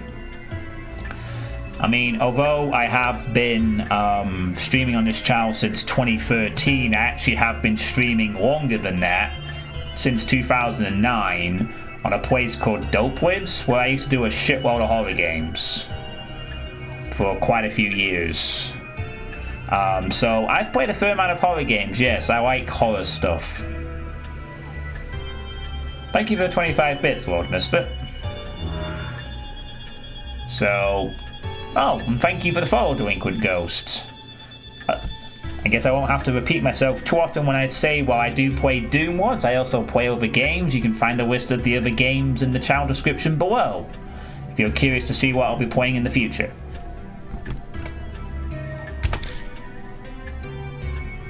I mean, although I have been streaming on this channel since 2013, I actually have been streaming longer than that, since 2009, on a place called Dopelives, where I used to do a shitload of horror games for quite a few years. So I've played a fair amount of horror games, yes, I like horror stuff. Thank you for 25 bits, Lord Misfit. So, and thank you for the follow, Delinquent Ghost. I guess I won't have to repeat myself too often when I say, while I do play Doom mods, I also play other games. You can find a list of the other games in the channel description below, if you're curious to see what I'll be playing in the future.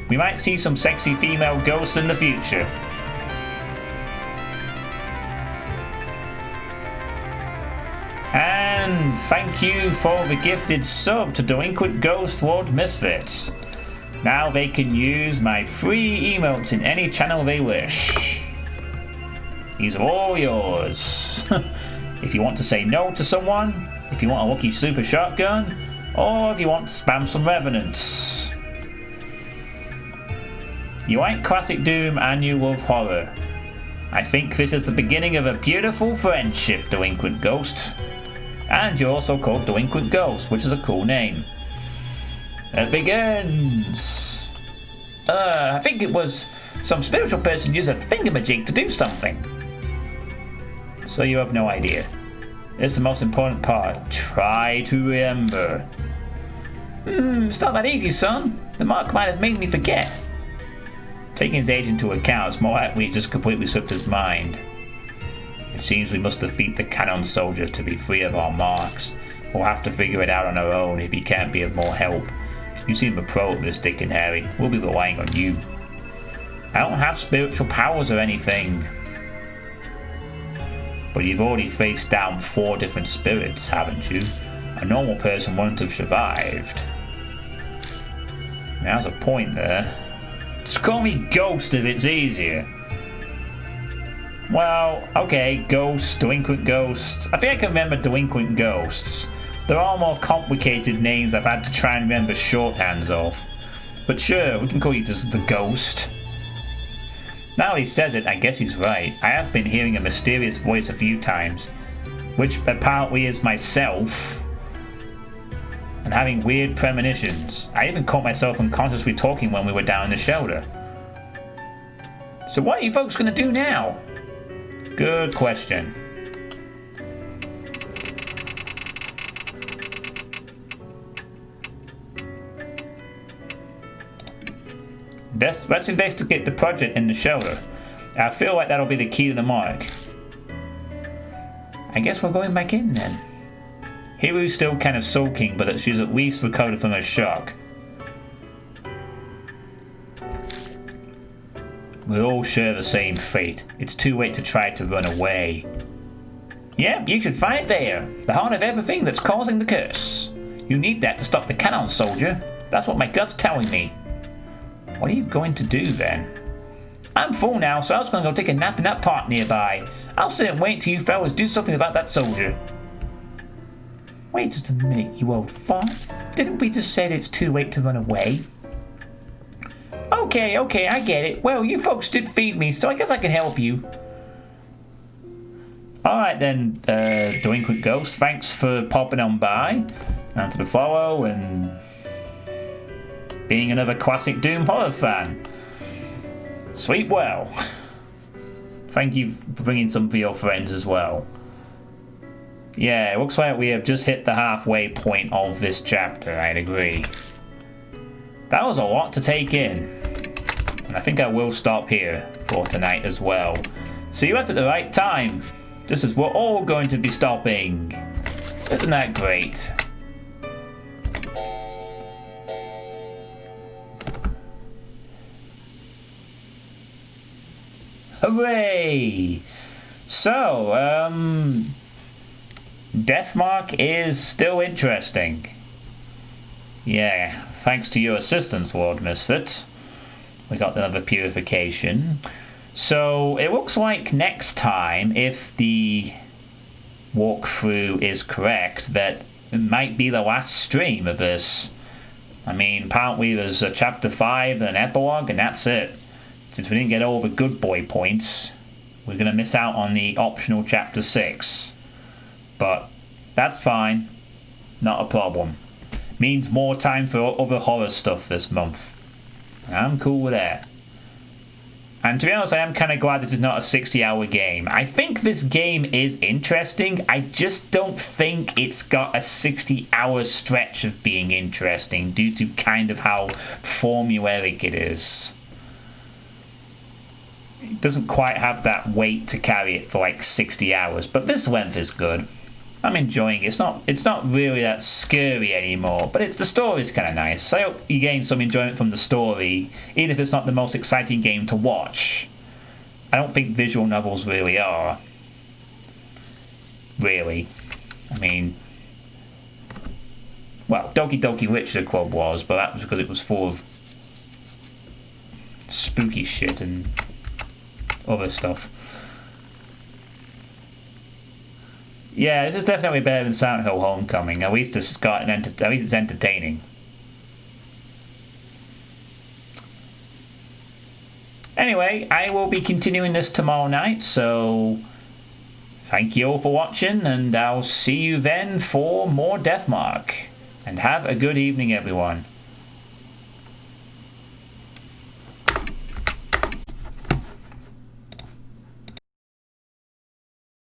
We might see some sexy female ghosts in the future. And thank you for the gifted sub to Delinquent Ghost Lord Misfit. Now they can use my free emotes in any channel they wish. These are all yours. If you want to say no to someone, if you want a lucky super shotgun, or if you want to spam some revenants. You like classic Doom and you love horror. I think this is the beginning of a beautiful friendship, Delinquent Ghost. And you're also called Delinquent Ghost, which is a cool name. It begins. I think it was some spiritual person used a thingamajig to do something. So you have no idea. It's the most important part. Try to remember. It's not that easy, son. The mark might have made me forget. Taking his age into account, it's more likely he just completely slipped his mind. It seems we must defeat the cannon soldier to be free of our marks. We'll have to figure it out on our own if he can't be of more help. You seem a pro at this, Dick and Harry. We'll be relying on you. I don't have spiritual powers or anything. But you've already faced down 4 different spirits, haven't you? A normal person wouldn't have survived. There's a point there. Just call me Ghost if it's easier. Well, okay, Ghost, Delinquent Ghosts. I think I can remember Delinquent Ghosts. There are more complicated names I've had to try and remember shorthands of. But sure, we can call you just the Ghost. Now he says it, I guess he's right. I have been hearing a mysterious voice a few times, which apparently is myself, and having weird premonitions. I even caught myself unconsciously talking when we were down in the shelter. So what are you folks going to do now? Good question. Let's investigate the project in the shelter. I feel like that'll be the key to the mark. I guess we're going back in then. Hiru's still kind of sulking, but she's at least recovered from her shock. We all share the same fate. It's too late to try to run away. Yeah, you should find it there. The heart of everything that's causing the curse. You need that to stop the cannon soldier. That's what my gut's telling me. What are you going to do then? I'm full now, so I was going to go take a nap in that park nearby. I'll sit and wait till you fellas do something about that soldier. Wait just a minute, you old fart. Didn't we just say that it's too late to run away? Okay, I get it. Well, you folks did feed me, so I guess I can help you. Alright then, Delinquent Ghost, thanks for popping on by, and for the follow, and being another classic Doom horror fan. Sleep well. Thank you for bringing some for your friends as well. Yeah, it looks like we have just hit the halfway point of this chapter, I'd agree. That was a lot to take in. And I think I will stop here for tonight as well. So you went at the right time. Just as we're all going to be stopping. Isn't that great? Hooray! So, Deathmark is still interesting. Yeah, thanks to your assistance, Lord Misfit. We got another purification. So, it looks like next time, if the walkthrough is correct, that it might be the last stream of this. I mean, apparently there's a chapter 5 and an epilogue, and that's it. Since we didn't get all the good boy points, we're going to miss out on the optional chapter 6. But that's fine. Not a problem. Means more time for other horror stuff this month. I'm cool with that. And to be honest, I am kind of glad this is not a 60-hour game. I think this game is interesting. I just don't think it's got a 60-hour stretch of being interesting due to kind of how formulaic it is. It doesn't quite have that weight to carry it for like 60 hours, but this length is good. I'm enjoying it. It's not really that scary anymore, but the story's kind of nice. I hope you gain some enjoyment from the story, even if it's not the most exciting game to watch. I don't think visual novels really are. Really. I mean, well, Doki Doki Literature Club was, but that was because it was full of spooky shit and other stuff. Yeah, this is definitely better than Silent Hill Homecoming. At least it's entertaining. Anyway, I will be continuing this tomorrow night, so thank you all for watching, and I'll see you then for more Deathmark. And have a good evening, everyone.